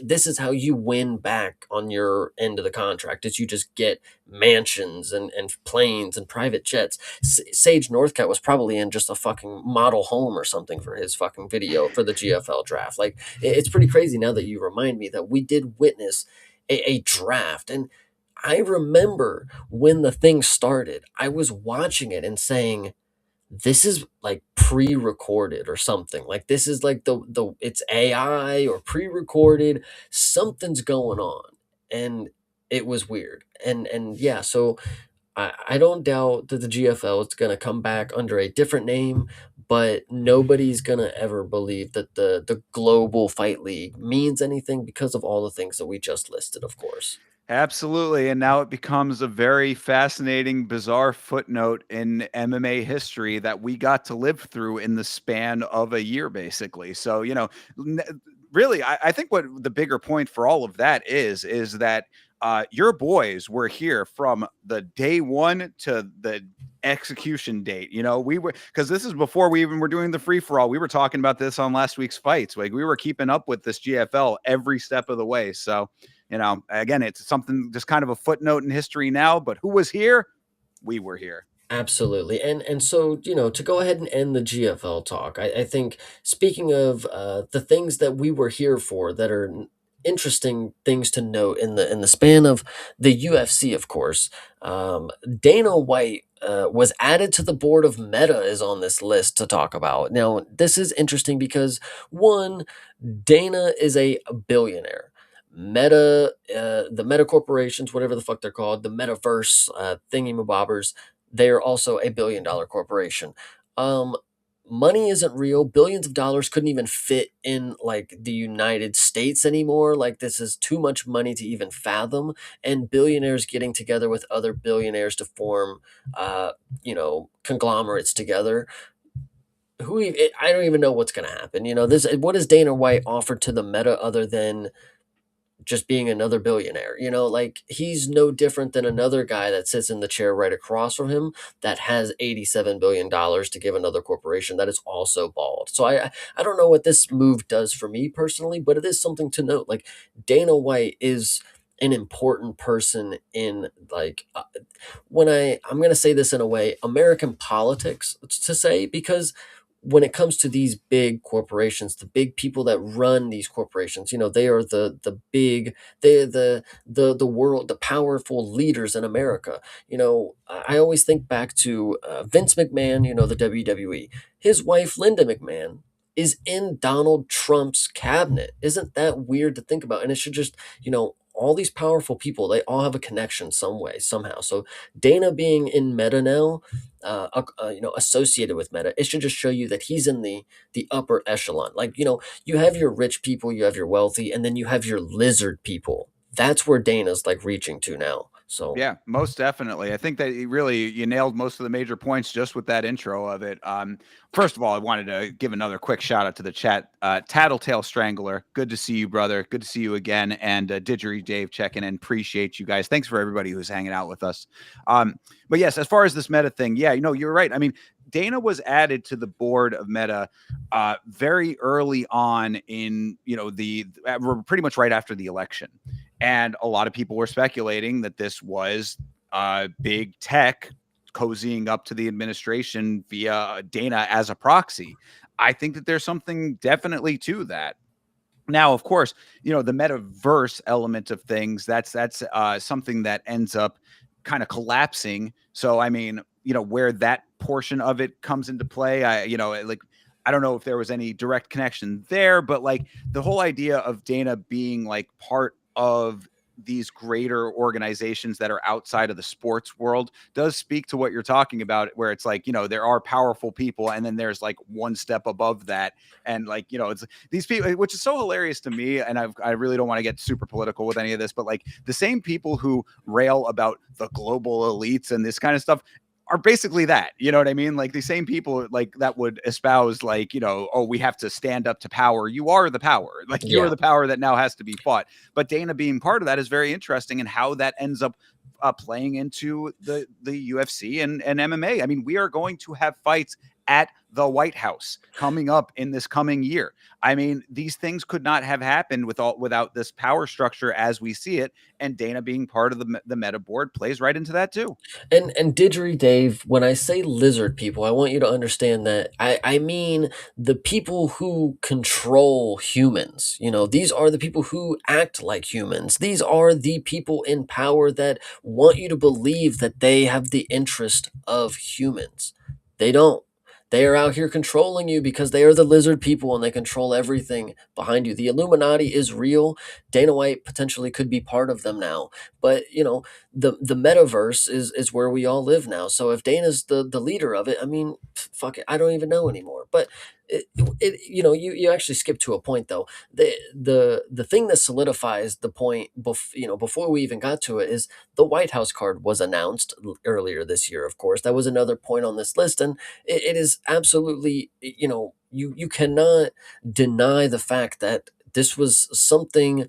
this is how you win back on your end of the contract. Is you just get mansions and planes and private jets. Sage Northcutt was probably in just a fucking model home or something for his fucking video for the GFL draft. Like it's pretty crazy now that you remind me that we did witness a draft. And I remember when the thing started, I was watching it and saying, this is like pre-recorded or something. Like this is like the it's AI or pre-recorded. Something's going on. And it was weird. And yeah, so I don't doubt that the GFL is gonna come back under a different name, but nobody's gonna ever believe that the global fight league means anything because of all the things that we just listed, of course. Absolutely. And now it becomes a very fascinating, bizarre footnote in MMA history that we got to live through in the span of a year, basically. So, n- really, I think what the bigger point for all of that is that your boys were here from the day one to the execution date. We were, because this is before we even were doing the free for all. We were talking about this on last week's fights. Like we were keeping up with this GFL every step of the way. So, again, it's something just kind of a footnote in history now, but who was here? We were here. Absolutely. And so, to go ahead and end the GFL talk, I think speaking of the things that we were here for that are interesting things to note in the span of the UFC, of course, Dana White was added to the board of Meta is on this list to talk about. Now, this is interesting because one, Dana is a billionaire. Meta, the Meta corporations, whatever the fuck they're called, the metaverse thingy-mabobbers, they're also a billion-dollar corporation. Um, Money isn't real. Billions of dollars couldn't even fit in like the United States anymore. Like this is too much money to even fathom. And billionaires getting together with other billionaires to form, conglomerates together. I don't even know what's going to happen. This. What has Dana White offered to the Meta other than just being another billionaire? Like he's no different than another guy that sits in the chair right across from him that has $87 billion to give another corporation that is also bald. So I don't know what this move does for me personally, but it is something to note. Like Dana White is an important person in like when I'm going to say this in a way, American politics to say, because when it comes to these big corporations, the big people that run these corporations, they are the big, they're the world, the powerful leaders in America. I always think back to Vince McMahon, the WWE. His wife Linda McMahon is in Donald Trump's cabinet. Isn't that weird to think about? And it should just, all these powerful people, they all have a connection some way, somehow. So Dana being in Meta now, associated with Meta. It should just show you that he's in the upper echelon. Like, you have your rich people, you have your wealthy, and then you have your lizard people. That's where Dana's like reaching to now. So Yeah, most definitely. I think that you nailed most of the major points just with that intro of it. First of all, I wanted to give another quick shout out to the chat. Tattletale Strangler, good to see you, brother. Good to see you again. And Didgery Dave checking in. Appreciate you guys. Thanks for everybody who's hanging out with us. But yes, as far as this Meta thing, yeah, you're right. I mean, Dana was added to the board of Meta very early on in pretty much right after the election. And a lot of people were speculating that this was big tech cozying up to the administration via Dana as a proxy. I think that there's something definitely to that. Now, of course, the metaverse element of things, that's something that ends up kind of collapsing. So, I mean, where that portion of it comes into play, I don't know if there was any direct connection there, but like the whole idea of Dana being like part of these greater organizations that are outside of the sports world does speak to what you're talking about, where it's like, there are powerful people and then there's like one step above that. And like, it's these people, which is so hilarious to me. And I really don't want to get super political with any of this, but like the same people who rail about the global elites and this kind of stuff are basically that, you know what I mean? Like the same people like that would espouse like, oh, we have to stand up to power. You are the power. Like you are yeah. the power that now has to be fought. But Dana being part of that is very interesting, and how that ends up playing into the UFC and MMA. I mean, we are going to have fights at the White House coming up in this coming year. I mean, these things could not have happened without this power structure as we see it, and Dana being part of the Meta board plays right into that too. And Didgery Dave, when I say lizard people, I want you to understand that I mean the people who control humans. These are the people who act like humans. These are the people in power that want you to believe that they have the interest of humans. They don't. They are out here controlling you because they are the lizard people and they control everything behind you. The Illuminati is real. Dana White potentially could be part of them now. But, the metaverse is where we all live now. So if Dana's the leader of it, I mean, fuck it, I don't even know anymore. But you actually skipped to a point though. The thing that solidifies the point, before we even got to it, is the White House card was announced earlier this year. Of course, that was another point on this list, and it is absolutely, you cannot deny the fact that this was something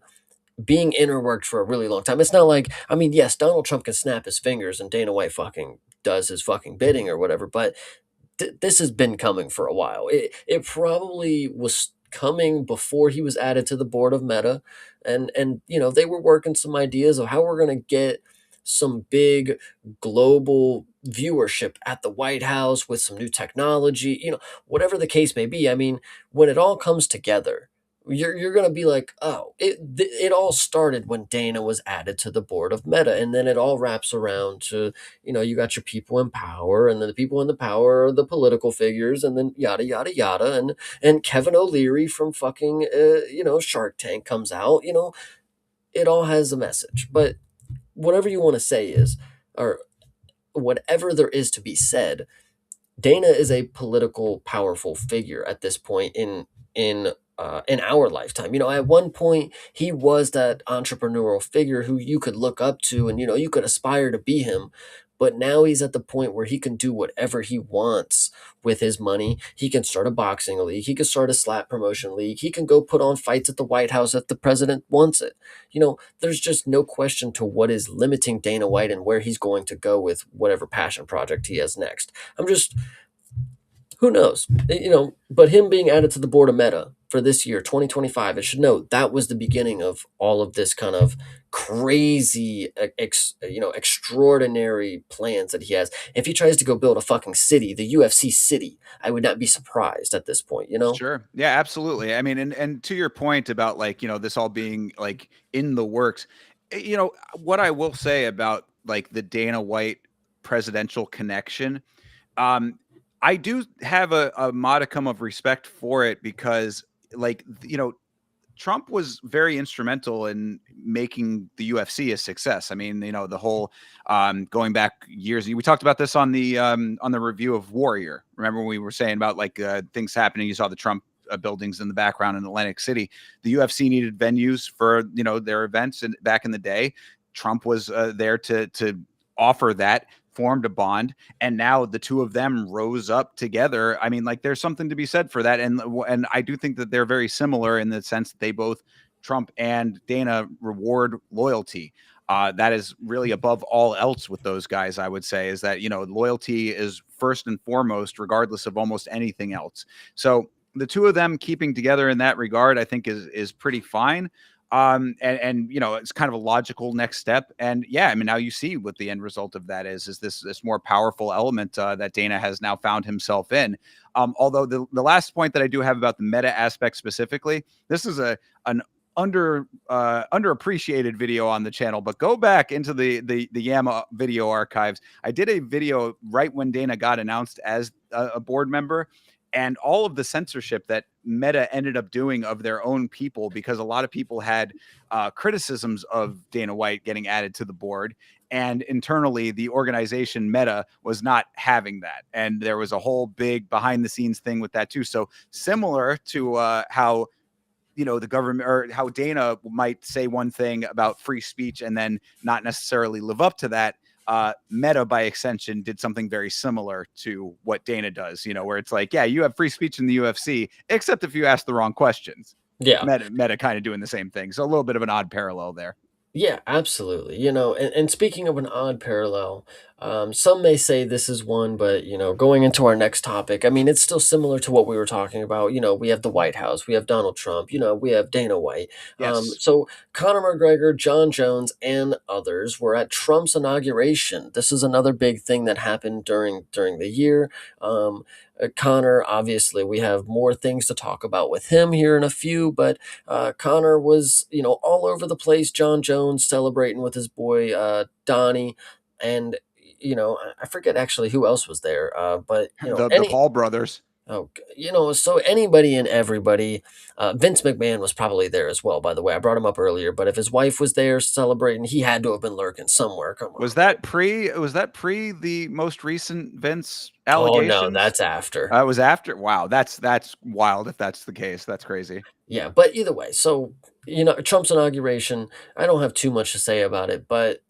being interworked for a really long time. It's not like, I mean, yes, Donald Trump can snap his fingers and Dana White fucking does his fucking bidding or whatever, but this has been coming for a while. It probably was coming before he was added to the board of Meta, and they were working some ideas of how we're going to get some big global viewership at the White House with some new technology, whatever the case may be. I mean, when it all comes together, you're gonna be like, oh, it all started when Dana was added to the board of Meta, and then it all wraps around to, you got your people in power, and then the people in the power are the political figures, and then yada yada yada, and Kevin O'Leary from fucking Shark Tank comes out. It all has a message, but whatever you want to say is, or whatever there is to be said, Dana is a political powerful figure at this point in our lifetime. At one point he was that entrepreneurial figure who you could look up to, and you could aspire to be him. But now he's at the point where he can do whatever he wants with his money. He can start a boxing league. He can start a slap promotion league. He can go put on fights at the White House if the president wants it. There's just no question to what is limiting Dana White and where he's going to go with whatever passion project he has next. I'm just Who knows? But him being added to the board of Meta for this year, 2025, it should note that was the beginning of all of this kind of crazy, extraordinary plans that he has. If he tries to go build a fucking city, the UFC city, I would not be surprised at this point. Sure. Yeah, absolutely. I mean, and to your point about like, this all being like in the works, what I will say about like the Dana White presidential connection, um, I do have a modicum of respect for it because like, Trump was very instrumental in making the UFC a success. I mean, the whole going back years. We talked about this on the review of Warrior. Remember when we were saying about like things happening? You saw the Trump buildings in the background in Atlantic City. The UFC needed venues for their events, and back in the day, Trump was there to offer that, formed a bond, and now the two of them rose up together. I mean, like, there's something to be said for that, and I do think that they're very similar in the sense that they both, Trump and Dana, reward loyalty. That is really above all else with those guys. I would say is that loyalty is first and foremost, regardless of almost anything else. So the two of them keeping together in that regard, I think is pretty fine. And it's kind of a logical next step. And yeah, I mean, now you see what the end result of that is this more powerful element that Dana has now found himself in. Although the last point that I do have about the meta aspect specifically, this is an underappreciated video on the channel, but go back into the Yama video archives. I did a video right when Dana got announced as a board member, and all of the censorship that Meta ended up doing of their own people, because a lot of people had criticisms of Dana White getting added to the board. And internally, the organization Meta was not having that. And there was a whole big behind the scenes thing with that, too. So similar to how the government, or how Dana might say one thing about free speech and then not necessarily live up to that. Meta, by extension, did something very similar to what Dana does, where it's like, yeah, you have free speech in the UFC, except if you ask the wrong questions. Yeah. Meta kind of doing the same thing. So a little bit of an odd parallel there. Yeah, absolutely. And speaking of an odd parallel, some may say this is one, but going into our next topic, I mean, it's still similar to what we were talking about. We have the White House, we have Donald Trump, we have Dana White. Yes. So Conor McGregor, John Jones, and others were at Trump's inauguration. This is another big thing that happened during the year. Connor, obviously, we have more things to talk about with him here in a few, but Connor was, all over the place. John Jones celebrating with his boy Donnie, and I forget actually who else was there. But The Paul brothers. oh, so anybody and everybody. Vince McMahon was probably there as well. By the way, I brought him up earlier, but if his wife was there celebrating, he had to have been lurking somewhere. Come on. Was that pre the most recent Vince Oh no, allegations? that's after. It was after. Wow, that's wild. If that's the case, that's crazy. Yeah, but either way, so Trump's inauguration. I don't have too much to say about it, but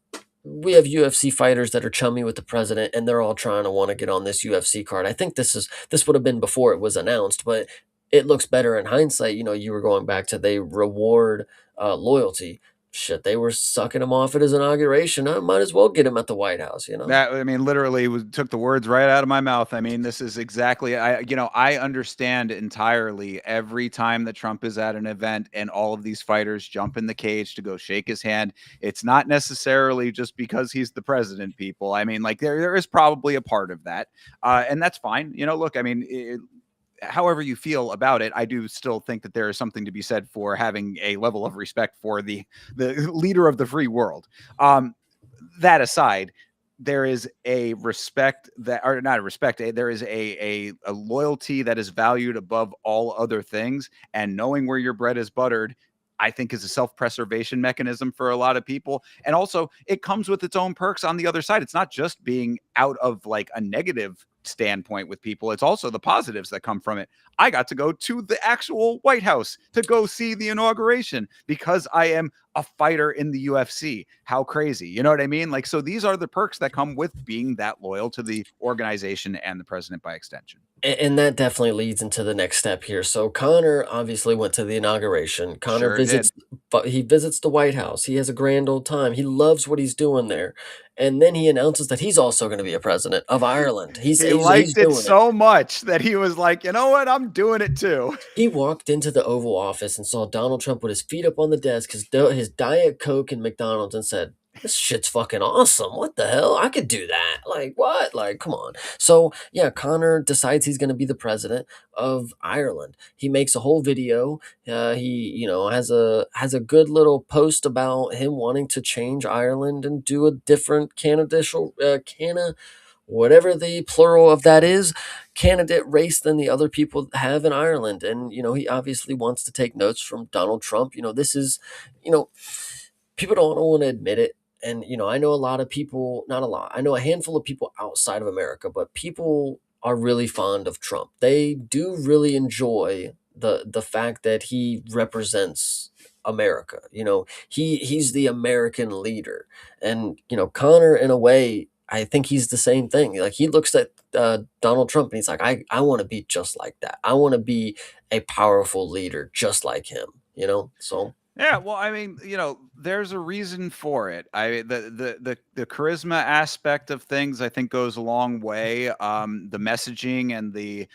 we have UFC fighters that are chummy with the president, and they're all trying to want to get on this UFC card. I think this would have been before it was announced, but it looks better in hindsight. You were going back to they reward loyalty. Shit, they were sucking him off at his inauguration. I might as well get him at the White House. That, I mean, literally took the words right out of my mouth. I mean, this is exactly, I understand entirely every time that Trump is at an event and all of these fighters jump in the cage to go shake his hand. It's not necessarily just because he's the president, people. I mean, like, there is probably a part of that. And that's fine. Look, I mean, however you feel about it, I do still think that there is something to be said for having a level of respect for the leader of the free world. That aside, there is a respect that, or not a respect, there is a loyalty that is valued above all other things. And knowing where your bread is buttered, I think, is a self-preservation mechanism for a lot of people. And also, it comes with its own perks on the other side. It's not just being out of like a negative standpoint with people, it's also the positives that come from it. I got to go to the actual White House to go see the inauguration because I am a fighter in the UFC. How crazy. You know what I mean? Like, so these are the perks that come with being that loyal to the organization and the president by extension. And that definitely leads into the next step here. So Connor obviously went to the inauguration. Connor Sure did. visits, but he visits the White House. He has a grand old time. He loves what he's doing there, and then he announces that he's also going to be a president of Ireland. He's He he's, he's liked it doing it. so much that he was like, you know what? I'm doing it too. He walked into the Oval Office and saw Donald Trump with his feet up on the desk, his Diet Coke and McDonald's, and said, "This shit's fucking awesome. What the hell? I could do that. Like, what? Like, come on." So, yeah, Connor decides he's going to be the president of Ireland. He makes a whole video. He has a good little post about him wanting to change Ireland and do a different whatever the plural of that is, candidate race than the other people have in Ireland. And, he obviously wants to take notes from Donald Trump. This is, you know, people don't want to admit it. And, I know a lot of people, not a lot, I know a handful of people outside of America, but people are really fond of Trump. They do really enjoy the fact that he represents America. He's the American leader. And, Connor, in a way, I think he's the same thing. Like, he looks at Donald Trump and he's like, I want to be just like that. I want to be a powerful leader just like him. So Yeah, well, I mean, there's a reason for it. The charisma aspect of things, I think, goes a long way. The messaging and the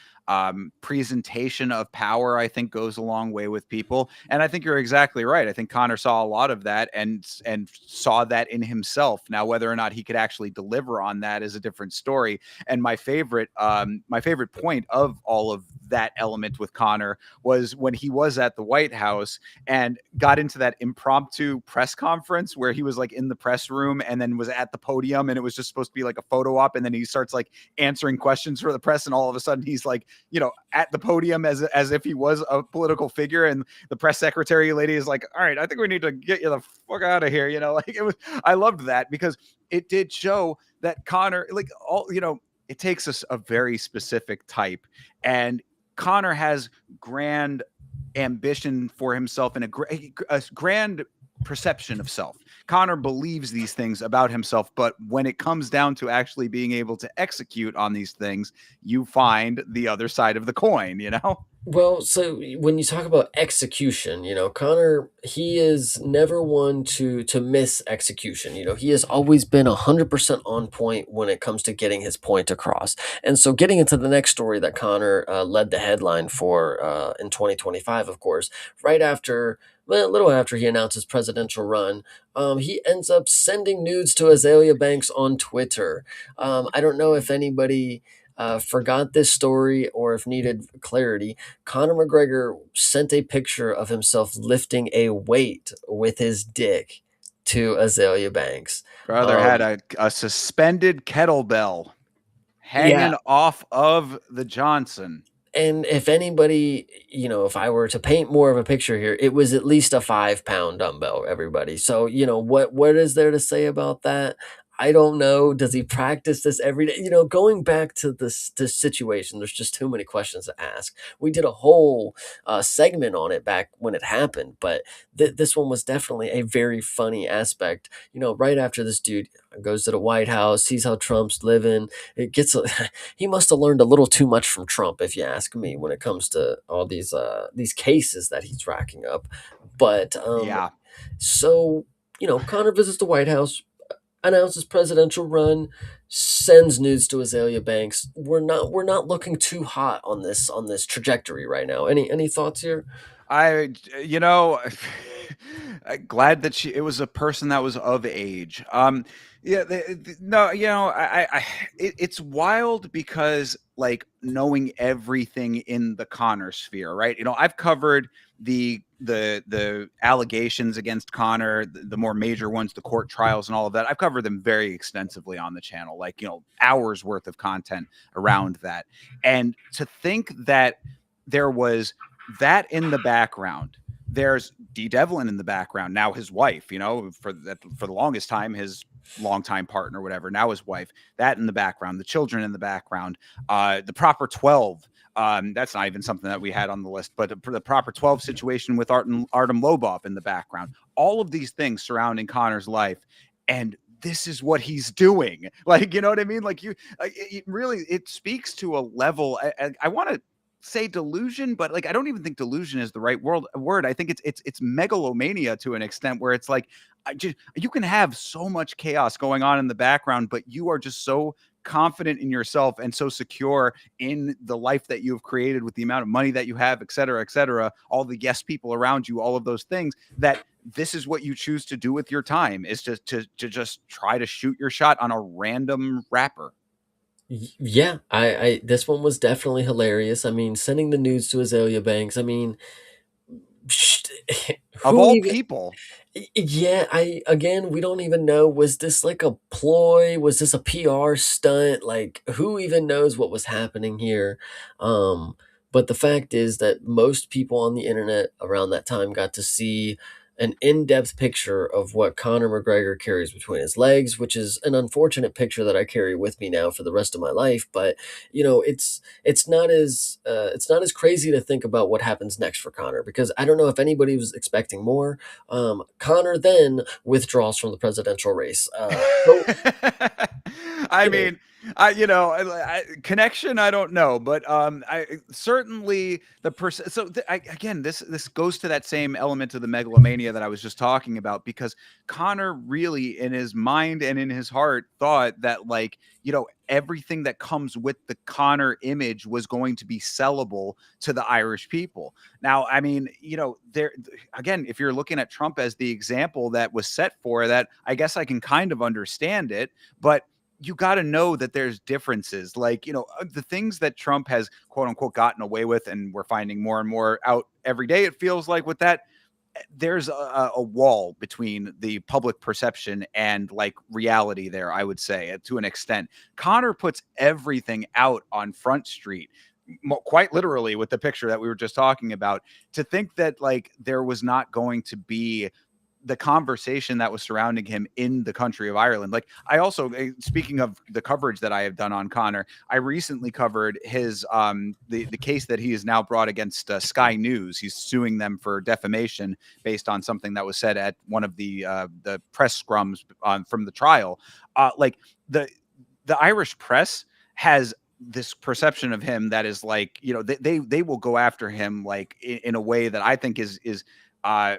presentation of power, I think, goes a long way with people. And I think you're exactly right. I think Connor saw a lot of that and saw that in himself. Now, whether or not he could actually deliver on that is a different story. And my favorite point of all of that element with Connor was when he was at the White House and got into that impromptu press conference where he was like in the press room and then was at the podium, and it was just supposed to be like a photo op, and then he starts like answering questions for the press, and all of a sudden he's like, at the podium as if he was a political figure, and the press secretary lady is like, all right, I think we need to get you the fuck out of here, like it was. I loved that because it did show that Connor, like, all, it takes a very specific type, and Connor has grand ambition for himself and a grand perception of self. Connor believes these things about himself, but when it comes down to actually being able to execute on these things, you find the other side of the coin. Well, so when you talk about execution, Connor, he is never one to miss execution. He has always been 100% on point when it comes to getting his point across. And so, getting into the next story that Connor led the headline for in 2025, of course, right after. Well, a little after he announced his presidential run, he ends up sending nudes to Azalea Banks on Twitter. I don't know if anybody forgot this story or if needed clarity. Conor McGregor sent a picture of himself lifting a weight with his dick to Azalea Banks. Brother had Um, a suspended kettlebell yeah, hanging off of the Johnson. and if anybody, if I were to paint more of a picture here, it was at least a 5 pound dumbbell, everybody. So, what is there to say about that? I don't know. Does he practice this every day? Going back to this situation, there's just too many questions to ask. We did a whole segment on it back when it happened, but this one was definitely a very funny aspect. Right after this dude goes to the White House, sees how Trump's living, it gets he must have learned a little too much from Trump, if you ask me, when it comes to all these cases that he's racking up. But Yeah. so Connor visits the White House, announces presidential run, sends news to Azalea Banks. We're not looking too hot on this trajectory right now. Any thoughts here? I, you know, glad that it was a person that was of age. Yeah, no, it's wild because like knowing everything in the Connor sphere, right? I've covered the allegations against Connor, the more major ones, the court trials and all of that. I've covered them very extensively on the channel, like, hours worth of content around that. And to think that there was that in the background. There's D. Devlin in the background, now his wife, for the longest time, his longtime partner, whatever, now his wife, that in the background, the children in the background, the proper 12. That's not even something that we had on the list, but the proper 12 situation with Artem Lobov in the background, all of these things surrounding Connor's life. And this is what he's doing. Like, you know what I mean? Like, it really, it speaks to a level. I want to say delusion, but like I don't even think delusion is the right word. I think it's megalomania to an extent where it's like you can have so much chaos going on in the background, but you are just so confident in yourself and so secure in the life that you've created with the amount of money that you have, et cetera, all the yes people around you, all of those things, that this is what you choose to do with your time, is to just try to shoot your shot on a random rapper. Yeah, I this one was definitely hilarious. I mean, sending the news to Azalea Banks. I mean, Of who all even people. Yeah, I again, we don't even know, was this like a ploy? Was this a PR stunt? Like, who even knows what was happening here? Um, but the fact is that most people on the internet around that time got to see an in-depth picture of what Conor McGregor carries between his legs, which is an unfortunate picture that I carry with me now for the rest of my life. But it's not as crazy to think about what happens next for Conor, because I don't know if anybody was expecting more. Connor then withdraws from the presidential race. I You know, mean, connection. I don't know, but I certainly the person. So again, this goes to that same element of the megalomania that I was just talking about, because Connor really, in his mind and in his heart, thought that, like, everything that comes with the Connor image was going to be sellable to the Irish people. Now, I mean, there again, if you're looking at Trump as the example that was set for that, I guess I can kind of understand it, but you got to know that there's differences. Like, the things that Trump has, quote unquote, gotten away with, and we're finding more and more out every day, it feels like, with that, there's a wall between the public perception and, like, reality there, I would say, to an extent. Connor puts everything out on Front Street, quite literally, with the picture that we were just talking about. To think that, like, there was not going to be the conversation that was surrounding him in the country of Ireland. Like, I also, speaking of the coverage that I have done on Connor, I recently covered his the case that he has now brought against Sky News. He's suing them for defamation based on something that was said at one of the press scrums from the trial. Like, the Irish press has this perception of him that is, like, they will go after him, like, in a way that I think is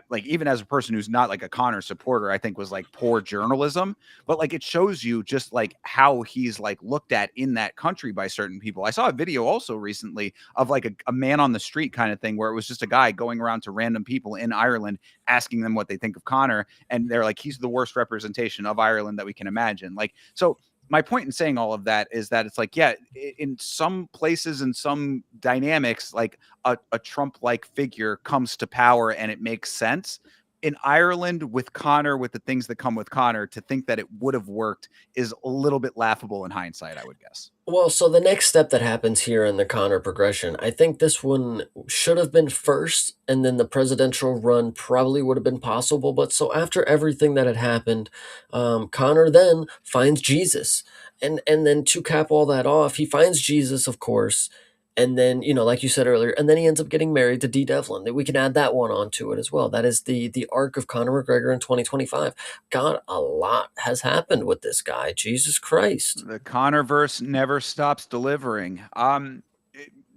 like, even as a person who's not like a Connor supporter, I think was, like, poor journalism. But, like, it shows you just, like, how he's, like, looked at in that country by certain people. I saw a video also recently of, like, a man on the street kind of thing, where it was just a guy going around to random people in Ireland asking them what they think of Connor, and they're like, he's the worst representation of Ireland that we can imagine. Like, so my point in saying all of that is that it's like, yeah, in some places, in some dynamics, like, a Trump-like figure comes to power and it makes sense. In Ireland, with Connor, with the things that come with Connor, to think that it would have worked is a little bit laughable in hindsight, I would guess. well, so the next step that happens here in the Connor progression, I think this one should have been first, and then the presidential run probably would have been possible. But so after everything that had happened, Connor then finds Jesus, and then to cap all that off, he finds Jesus, of course, and then like you said earlier, and then he ends up getting married to Dee Devlin. That we can add that one onto it as well. That is the arc of Conor McGregor in 2025. God, a lot has happened with this guy. Jesus Christ. The Connorverse never stops delivering.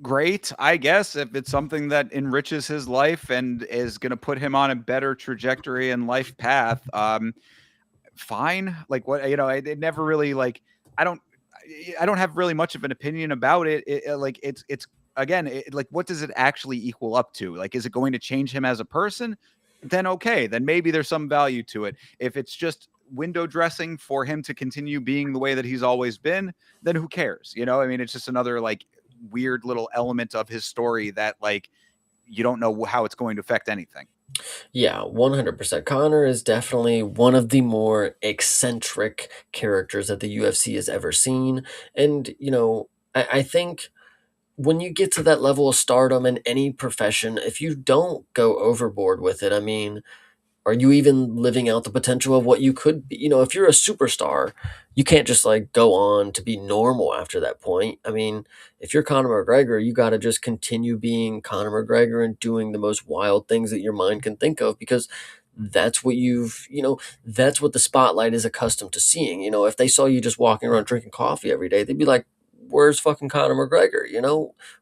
Great, I guess, if it's something that enriches his life and is going to put him on a better trajectory and life path. Fine. Like, what, it never really, like, I don't I don't have really much of an opinion about it. Like, it's again, like, what does it actually equal up to? Like, is it going to change him as a person? Then okay, then maybe there's some value to it. If it's just window dressing for him to continue being the way that he's always been, then who cares? I mean, it's just another, like, weird little element of his story that, like, you don't know how it's going to affect anything. Yeah, 100%. Connor is definitely one of the more eccentric characters that the UFC has ever seen. And, I think when you get to that level of stardom in any profession, if you don't go overboard with it, I mean, are you even living out the potential of what you could be? If you're a superstar, you can't just like go on to be normal after that point. I mean, if you're Conor McGregor, you got to just continue being Conor McGregor and doing the most wild things that your mind can think of, because that's what that's what the spotlight is accustomed to seeing. If they saw you just walking around drinking coffee every day, they'd be like, where's fucking Conor McGregor?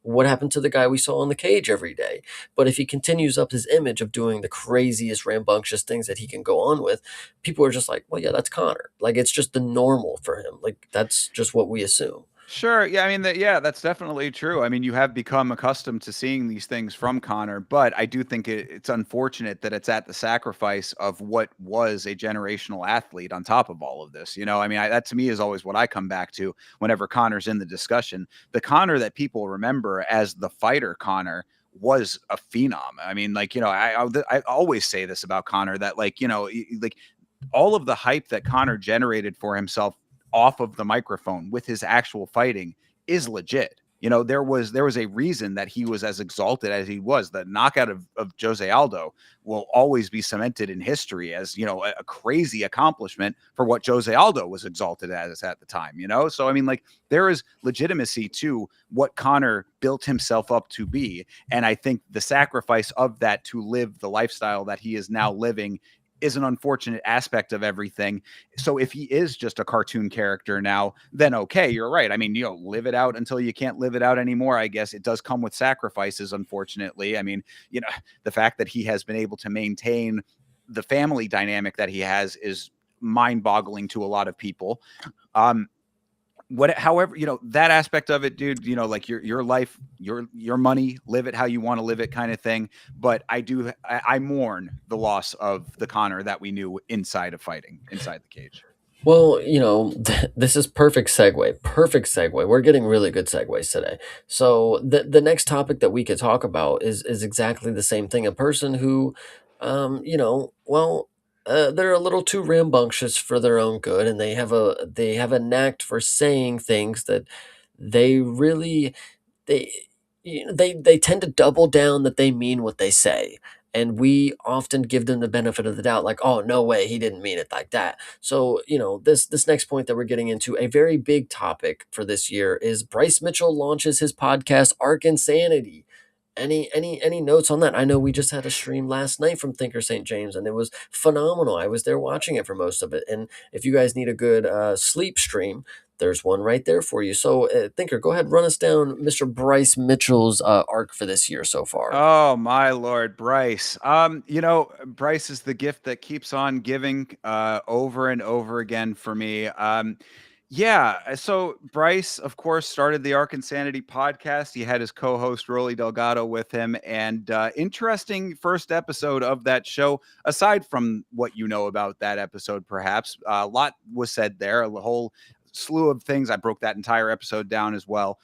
What happened to the guy we saw in the cage every day? But if he continues up his image of doing the craziest, rambunctious things that he can go on with, people are just like, well, yeah, that's Connor. Like, it's just the normal for him. Like, that's just what we assume. Sure. Yeah. I mean, yeah, that's definitely true. I mean, you have become accustomed to seeing these things from Connor, but I do think it's unfortunate that it's at the sacrifice of what was a generational athlete on top of all of this. I mean, that to me is always what I come back to whenever Connor's in the discussion. The Connor that people remember as the fighter Connor was a phenom. I mean, like, I always say this about Connor, that, like, like, all of the hype that Connor generated for himself off of the microphone with his actual fighting is legit. There was a reason that he was as exalted as he was. The knockout of Jose Aldo will always be cemented in history as, a crazy accomplishment for what Jose Aldo was exalted as at the time. So I mean, like, there is legitimacy to what Connor built himself up to be. And I think the sacrifice of that to live the lifestyle that he is now living is an unfortunate aspect of everything. So if he is just a cartoon character now, then okay, you're right. I mean, live it out until you can't live it out anymore. I guess it does come with sacrifices, unfortunately. I mean, the fact that he has been able to maintain the family dynamic that he has is mind-boggling to a lot of people. However, that aspect of it, dude, like, your life, your money, live it how you want to live it, kind of thing. But I mourn the loss of the Connor that we knew inside of fighting, inside the cage. Well, this is perfect segue. Perfect segue. We're getting really good segues today. So the next topic that we could talk about is exactly the same thing. A person who, well, they're a little too rambunctious for their own good, and they have a knack for saying things that they really they they tend to double down that they mean what they say, and we often give them the benefit of the doubt, like, oh, no way, he didn't mean it like that. So this next point that we're getting into, a very big topic for this year, is Bryce Mitchell launches his podcast Arc Insanity. Any notes on that? I know we just had a stream last night from Thinker St. James, and it was phenomenal. I was there watching it for most of it. And if you guys need a good sleep stream, there's one right there for you. So, Thinker, go ahead, run us down Mr. Bryce Mitchell's arc for this year so far. Oh my Lord, Bryce. Bryce is the gift that keeps on giving, over and over again for me. Yeah, so Bryce, of course, started the Arc Insanity podcast. He had his co-host Rolly Delgado with him, and interesting first episode of that show. Aside from what you know about that episode, perhaps a lot was said there. A whole slew of things. I broke that entire episode down as well.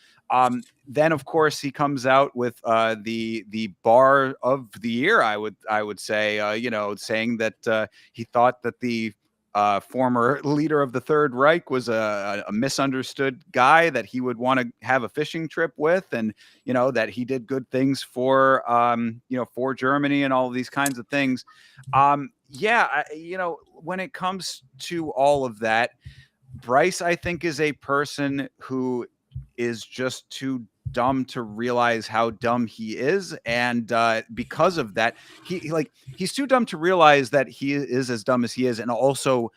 Then, of course, he comes out with the bar of the year. I would say, saying that he thought that the former leader of the Third Reich was a misunderstood guy that he would want to have a fishing trip with, and that he did good things for Germany and all of these kinds of things. Yeah, when it comes to all of that, Bryce, I think, is a person who is just too dumb to realize how dumb he is, and because of that, he's too dumb to realize that he is as dumb as he is, and also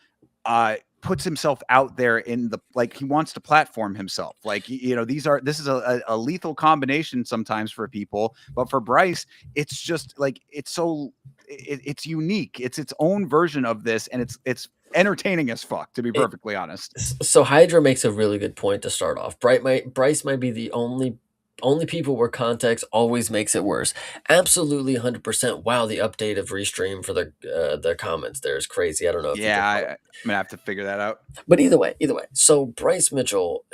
puts himself out there in the, like, he wants to platform himself. Like, this is a lethal combination sometimes for people, but for Bryce, it's just like, it's unique. It's its own version of this, and it's entertaining as fuck, to be It, perfectly honest. so Hydra makes a really good point to start off. Bryce might be the only people where context always makes it worse. Absolutely, 100%. Wow, the update of Restream for the comments there is crazy. I don't know if you Yeah, can. I'm gonna have to figure that out. But either way. So Bryce Mitchell,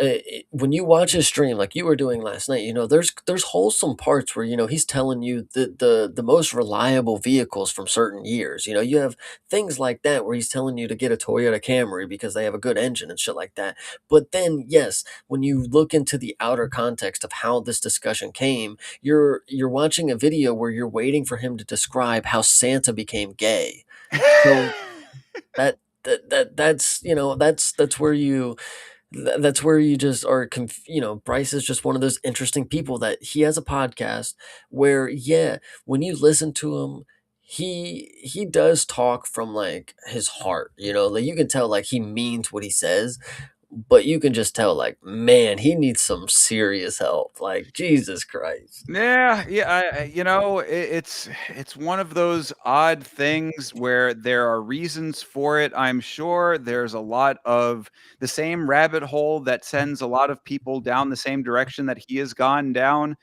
when you watch his stream like you were doing last night, there's wholesome parts where he's telling you the most reliable vehicles from certain years. You have things like that where he's telling you to get a Toyota Camry because they have a good engine and shit like that. But then, yes, when you look into the outer context of how this discussion came, you're watching a video where you're waiting for him to describe how Santa became gay. So that's where that's where you just are Bryce is just one of those interesting people that he has a podcast where, yeah, when you listen to him, he does talk from like his heart, like you can tell like he means what he says, but you can just tell like, man, he needs some serious help, like Jesus Christ. Yeah, yeah, it's one of those odd things where there are reasons for it. I'm sure there's a lot of the same rabbit hole that sends a lot of people down the same direction that he has gone down.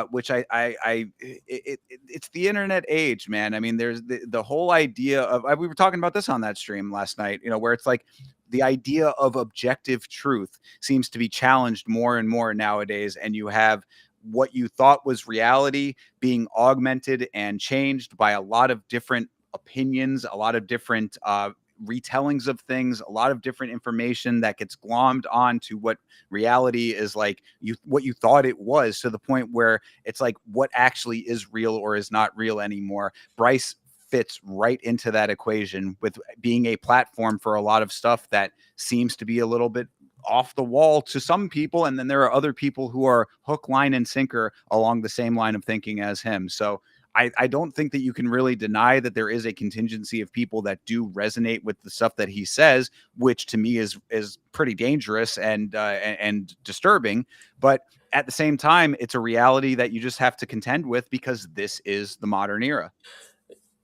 Which it's the internet age, man. I mean, there's the whole idea of, we were talking about this on that stream last night. Where it's like the idea of objective truth seems to be challenged more and more nowadays, and you have what you thought was reality being augmented and changed by a lot of different opinions, a lot of different retellings of things, a lot of different information that gets glommed onto what reality is like what you thought it was, to the point where it's like what actually is real or is not real anymore. Bryce fits right into that equation with being a platform for a lot of stuff that seems to be a little bit off the wall to some people, and then there are other people who are hook, line, and sinker along the same line of thinking as him. So I don't think that you can really deny that there is a contingency of people that do resonate with the stuff that he says, which to me is pretty dangerous and disturbing. But at the same time, it's a reality that you just have to contend with because this is the modern era.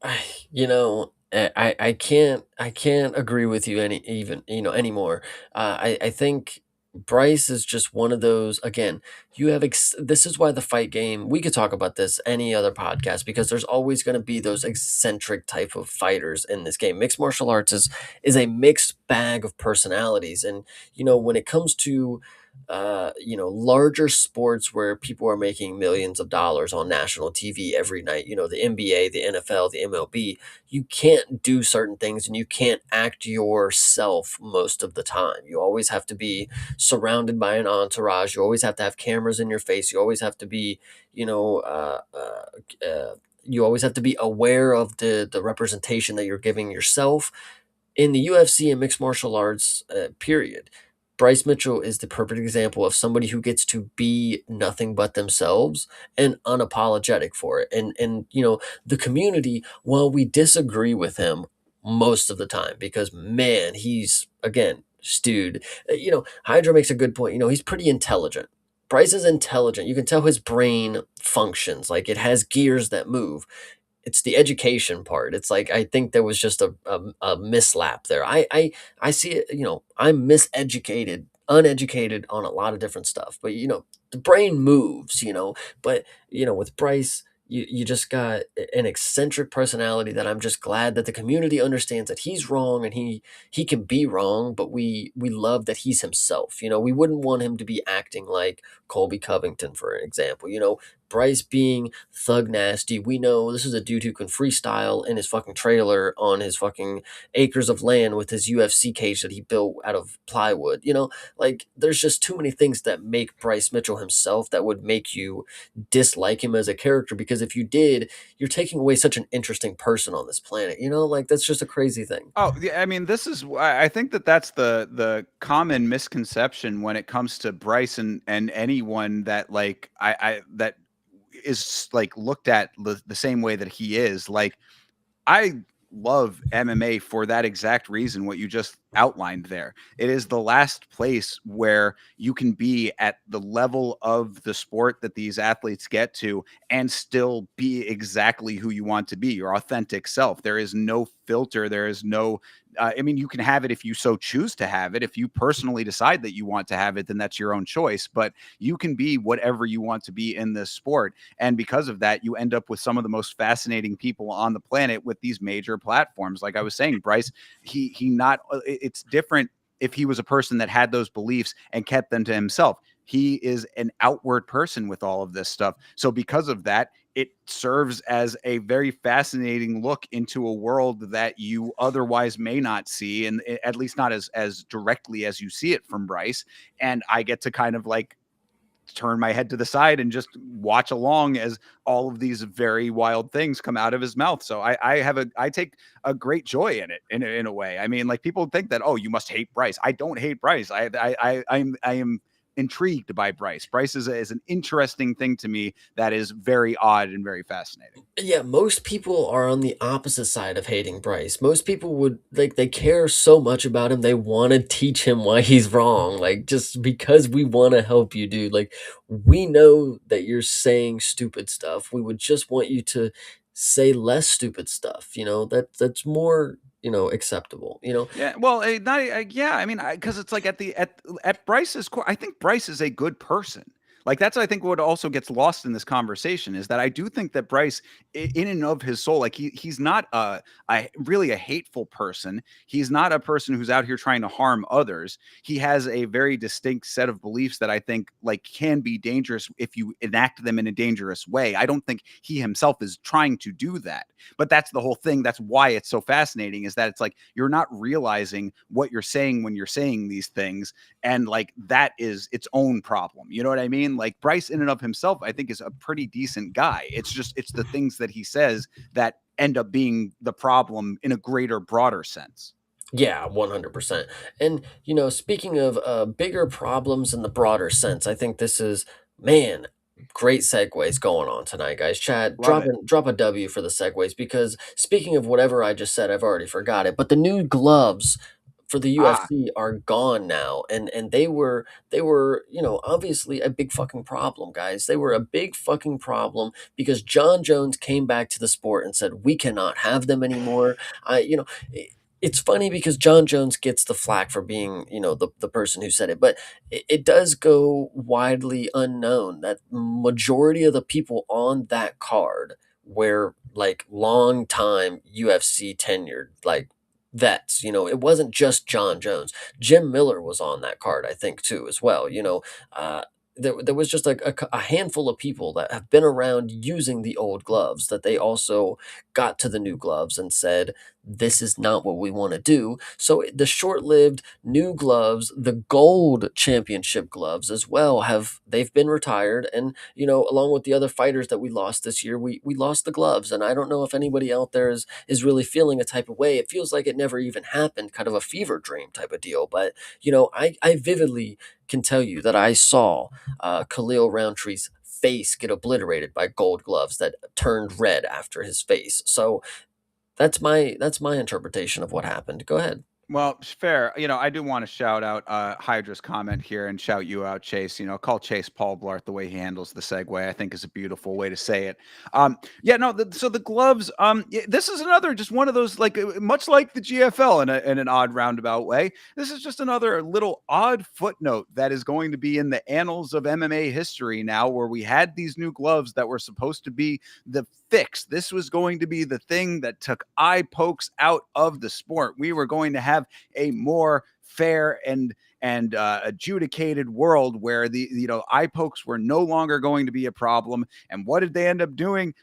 I can't agree with you anymore. I think Bryce is just one of those. Again, this is why the fight game. We could talk about this any other podcast because there's always going to be those eccentric type of fighters in this game. Mixed martial arts is a mixed bag of personalities, and when it comes to larger sports where people are making millions of dollars on national TV every night, the NBA, the NFL, the MLB, you can't do certain things and you can't act yourself most of the time. You always have to be surrounded by an entourage. You always have to have cameras in your face. You always have to be, you know, you always have to be aware of the representation that you're giving yourself in the UFC and mixed martial arts, period. Bryce Mitchell is the perfect example of somebody who gets to be nothing but themselves and unapologetic for it. And the community, while we disagree with him most of the time, because man, he's again, stewed. Hydra makes a good point. He's pretty intelligent. Bryce is intelligent. You can tell his brain functions like it has gears that move. It's the education part. It's like I think there was just a mislap there. I see it. I'm miseducated, uneducated on a lot of different stuff. But the brain moves. But with Bryce, you just got an eccentric personality that I'm just glad that the community understands that he's wrong and he can be wrong. But we love that he's himself. We wouldn't want him to be acting like Colby Covington, for example. Bryce being thug nasty. We know this is a dude who can freestyle in his fucking trailer on his fucking acres of land with his UFC cage that he built out of plywood. Like there's just too many things that make Bryce Mitchell himself that would make you dislike him as a character, because if you did, you're taking away such an interesting person on this planet. Like that's just a crazy thing. Oh, yeah, I mean, this is I think that that's the common misconception when it comes to Bryce and anyone that like I that is like looked at the same way that he is. Like I love MMA for that exact reason, what you just outlined there. It is the last place where you can be at the level of the sport that these athletes get to and still be exactly who you want to be, your authentic self. There is no filter. There is no, I mean, you can have it if you so choose to have it. If you personally decide that you want to have it, then that's your own choice. But you can be whatever you want to be in this sport. And because of that, you end up with some of the most fascinating people on the planet with these major platforms. Like I was saying, Bryce, he not, it's different if he was a person that had those beliefs and kept them to himself. He is an outward person with all of this stuff. So because of that, it serves as a very fascinating look into a world that you otherwise may not see, and at least not as directly as you see it from Bryce. And I get to kind of like turn my head to the side and just watch along as all of these very wild things come out of his mouth. So I take a great joy in it in a way. I mean, like people think that, oh, you must hate Bryce. I don't hate Bryce. I am intrigued by Bryce. Bryce is an interesting thing to me that is very odd and very fascinating. Yeah, most people are on the opposite side of hating Bryce. Most people would like they care so much about him, they want to teach him why he's wrong. Like just because we want to help you, dude. Like we know that you're saying stupid stuff. We would just want you to say less stupid stuff. That's more, acceptable. Yeah, well, not, yeah. I mean, because it's like at Bryce's core, I think Bryce is a good person. Like that's I think what also gets lost in this conversation is that I do think that Bryce, in and of his soul, like he's not a really a hateful person. He's not a person who's out here trying to harm others. He has a very distinct set of beliefs that I think like can be dangerous if you enact them in a dangerous way. I don't think he himself is trying to do that. But that's the whole thing. That's why it's so fascinating is that it's like you're not realizing what you're saying when you're saying these things, and like that is its own problem. You know what I mean? Like Bryce in and of himself I think is a pretty decent guy. It's just it's the things that he says that end up being the problem in a greater broader sense. Yeah, 100%. And, speaking of bigger problems in the broader sense, I think this is, man, great segues going on tonight, guys. Chad, Love it. drop a W for the segues because speaking of whatever I just said, I've already forgot it. But the new gloves for the Ah, UFC are gone now, and they were obviously a big fucking problem, guys. They were a big fucking problem because John Jones came back to the sport and said we cannot have them anymore. I you know it's funny because John Jones gets the flack for being, the person who said it, but it does go widely unknown that majority of the people on that card were like long time UFC tenured, like vets. It wasn't just John Jones. Jim Miller was on that card, I think, too, as well. There was just a handful of people that have been around using the old gloves that they also got to the new gloves and said, this is not what we want to do. So the short-lived new gloves, the gold championship gloves as well, they've been retired. And along with the other fighters that we lost this year, we lost the gloves. And I don't know if anybody out there is really feeling a type of way. It feels like it never even happened, kind of a fever dream type of deal. But I vividly can tell you that I saw Khalil Roundtree's face get obliterated by gold gloves that turned red after his face. So that's my interpretation of what happened. Go ahead. well, fair. I do want to shout out Hydra's comment here and shout you out, Chase. Call Chase Paul Blart the way he handles the segue. I think is a beautiful way to say it. Yeah, no. So the gloves. This is another just one of those like much like the GFL in an odd roundabout way. This is just another little odd footnote that is going to be in the annals of MMA history now, where we had these new gloves that were supposed to be the fix. This was going to be the thing that took eye pokes out of the sport. We were going to have a more fair and adjudicated world where the eye pokes were no longer going to be a problem. And what did they end up doing?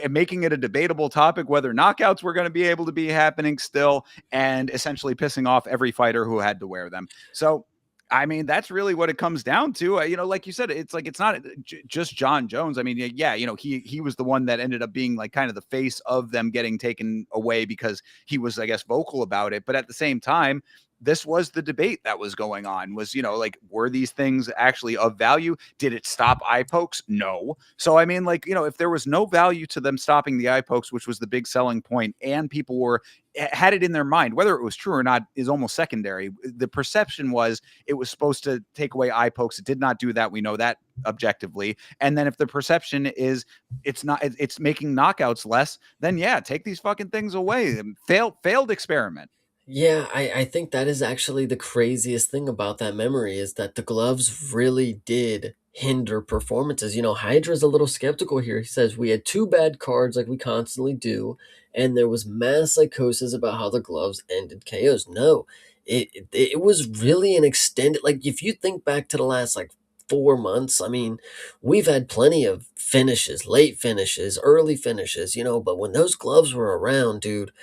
Making it a debatable topic whether knockouts were going to be able to be happening still, and essentially pissing off every fighter who had to wear them. So I mean, that's really what it comes down to. Like you said, it's like it's not just John Jones. I mean, yeah, he was the one that ended up being like kind of the face of them getting taken away because he was, I guess, vocal about it. But at the same time, this was the debate that was going on was, like, were these things actually of value? Did it stop eye pokes? No. So, I mean, like, if there was no value to them stopping the eye pokes, which was the big selling point, and people had it in their mind, whether it was true or not is almost secondary. The perception was it was supposed to take away eye pokes. It did not do that. We know that objectively. And then if the perception is it's not, it's making knockouts less, then yeah, take these fucking things away. Failed experiment. Yeah, I think that is actually the craziest thing about that memory is that the gloves really did hinder performances. Hydra's a little skeptical here. He says we had two bad cards like we constantly do, and there was mass psychosis about how the gloves ended KOs. No, it was really an extended, like if you think back to the last like 4 months, I mean, we've had plenty of finishes, late finishes, early finishes, but when those gloves were around, dude,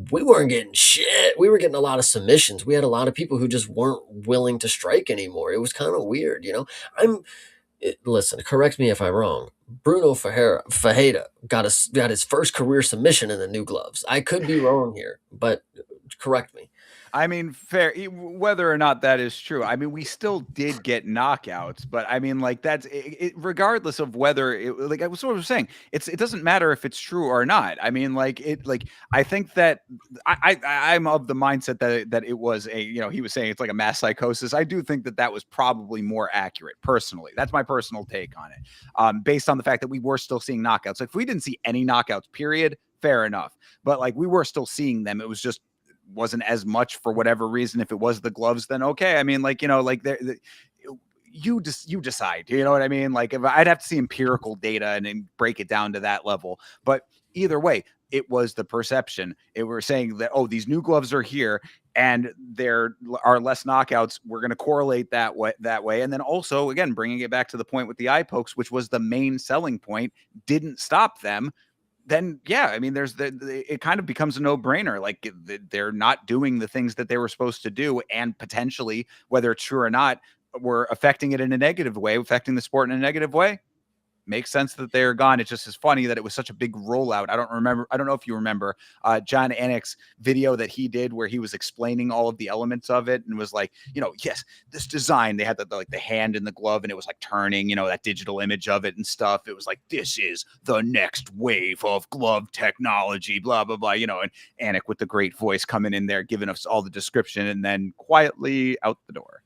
we weren't getting shit. We were getting a lot of submissions. We had a lot of people who just weren't willing to strike anymore. It was kind of weird. Listen, correct me if I'm wrong. Bruno Fajeda got his first career submission in the new gloves. I could be wrong here, but correct me. I mean, fair. Whether or not that is true, I mean, we still did get knockouts, but I mean, like that's regardless of whether it, like I was sort of saying, it doesn't matter if it's true or not. I mean, like I think that I'm of the mindset that it was a he was saying it's like a mass psychosis. I do think that was probably more accurate personally. That's my personal take on it, based on the fact that we were still seeing knockouts. Like, if we didn't see any knockouts, period, fair enough. But like we were still seeing them. It was just wasn't as much for whatever reason. If it was the gloves, then okay. I mean, like, like you decide. You know what I mean? Like if I'd have to see empirical data and break it down to that level. But either way, it was the perception. It were saying that, oh, these new gloves are here and there are less knockouts. We're going to correlate that way. And then also, again, bringing it back to the point with the eye pokes, which was the main selling point, didn't stop them. Then yeah, I mean, it kind of becomes a no-brainer. Like they're not doing the things that they were supposed to do, and potentially, whether it's true or not, were affecting it in a negative way, affecting the sport in a negative way. Makes sense that they are gone. It's just as funny that it was such a big rollout. I don't know if you remember John Anik's video that he did where he was explaining all of the elements of it and was like, yes, this design, they had like the hand in the glove and it was like turning, that digital image of it and stuff. It was like, this is the next wave of glove technology, blah, blah, blah, and Anik with the great voice coming in there, giving us all the description and then quietly out the door.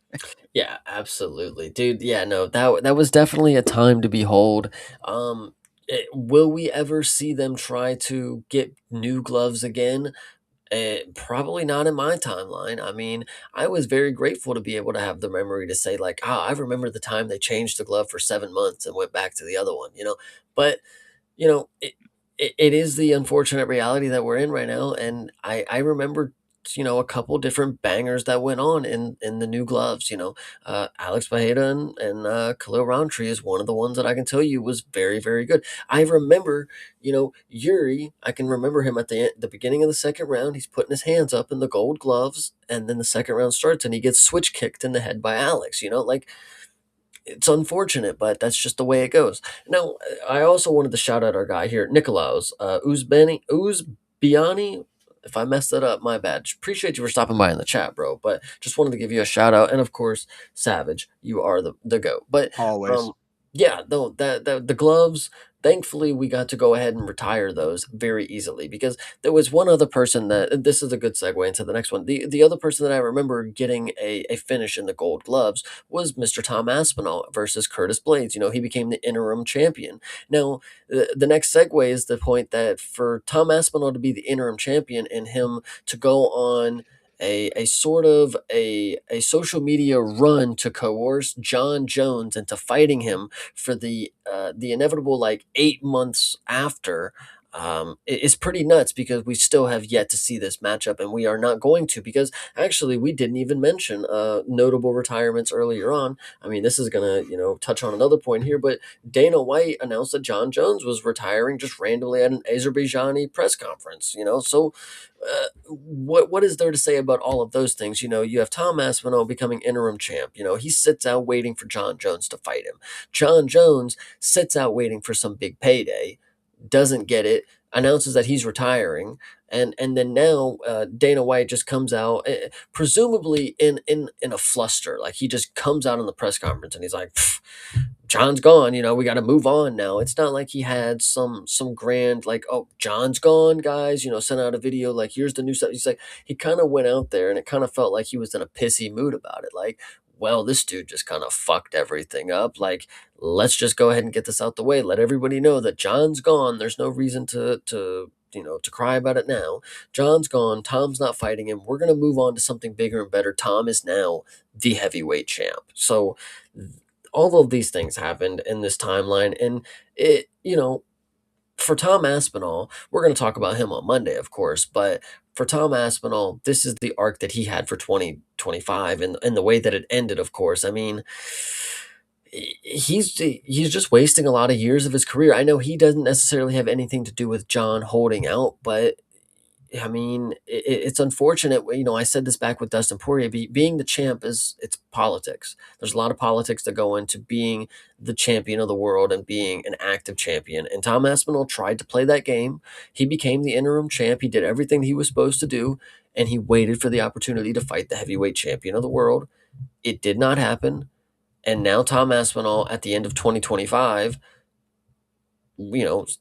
Yeah, absolutely, dude. Yeah, no, that was definitely a time to behold. Will we ever see them try to get new gloves again? Probably not in my timeline. I mean, I was very grateful to be able to have the memory to say, like, I remember the time they changed the glove for 7 months and went back to the other one. But it is the unfortunate reality that we're in right now, and I remember a couple different bangers that went on in the new gloves. Alex Bajeda and Khalil Roundtree is one of the ones that I can tell you was very, very good. I remember, Yuri. I can remember him at the beginning of the second round. He's putting his hands up in the gold gloves, and then the second round starts, and he gets switch kicked in the head by Alex. Like, it's unfortunate, but that's just the way it goes. Now, I also wanted to shout out our guy here, Nikolaus, Uzbiani. If I messed that up, my bad. Appreciate you for stopping by in the chat, bro. But just wanted to give you a shout out, and of course, Savage, you are the goat. But Always. um, yeah, no, that the gloves. Thankfully, we got to go ahead and retire those very easily because there was one other person that this is a good segue into the next one. The other person that I remember getting a finish in the gold gloves was Mr. Tom Aspinall versus Curtis Blades. He became the interim champion. Now, the next segue is the point that for Tom Aspinall to be the interim champion and him to go on a sort of a social media run to coerce John Jones into fighting him for the inevitable like 8 months after is pretty nuts because we still have yet to see this matchup and we are not going to because actually we didn't even mention notable retirements earlier on. I mean, this is gonna touch on another point here, but Dana White announced that John Jones was retiring just randomly at an Azerbaijani press conference. So what is there to say about all of those things? You have Tom Aspinall becoming interim champ. He sits out waiting for John Jones to fight him. John Jones sits out waiting for some big payday, doesn't get it, announces that he's retiring, and then now Dana White just comes out, presumably in a fluster, like he just comes out on the press conference and he's like, John's gone, we got to move on now. It's not like he had some grand like, oh, John's gone, guys, sent out a video like here's the new stuff. He's like he kind of went out there and it kind of felt like he was in a pissy mood about it. Like, well, this dude just kind of fucked everything up. Like, let's just go ahead and get this out the way. Let everybody know that John's gone. There's no reason to cry about it now. John's gone. Tom's not fighting him. We're going to move on to something bigger and better. Tom is now the heavyweight champ. So all of these things happened in this timeline. And for Tom Aspinall, we're going to talk about him on Monday, of course, but for Tom Aspinall, this is the arc that he had for 2025 and the way that it ended, of course. I mean, he's just wasting a lot of years of his career. I know he doesn't necessarily have anything to do with John holding out, but I mean, it's unfortunate. I said this back with Dustin Poirier. Being the champ it's politics. There's a lot of politics that go into being the champion of the world and being an active champion. And Tom Aspinall tried to play that game. He became the interim champ. He did everything he was supposed to do, and he waited for the opportunity to fight the heavyweight champion of the world. It did not happen. And now Tom Aspinall, at the end of 2025,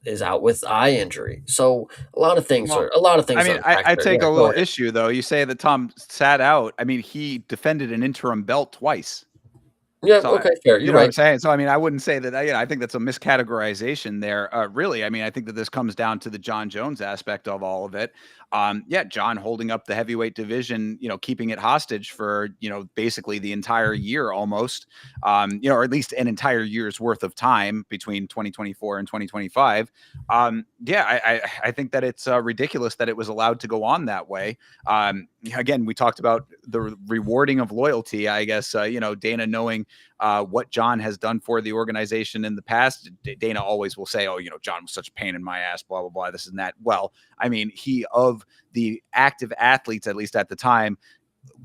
is out with eye injury. So a lot of things Well, are a lot of I things mean, unpacked I there. take Yeah, a go little ahead. issue though. You say that Tom sat out. I mean, he defended an interim belt twice. Yeah, So, okay, fair. you You're know what I'm right. saying? So, I mean, I wouldn't say that. I think that's a miscategorization there. Really, I mean, I think that this comes down to the John Jones aspect of all of it. Yeah, John holding up the heavyweight division, keeping it hostage for, basically the entire year almost, or at least an entire year's worth of time between 2024 and 2025. Yeah, I think that it's ridiculous that it was allowed to go on that way. Again, we talked about the rewarding of loyalty. I guess, Dana knowing what John has done for the organization in the past. Dana always will say, oh, John was such a pain in my ass, blah, blah, blah, this and that. Well, I mean, of the active athletes, at least at the time,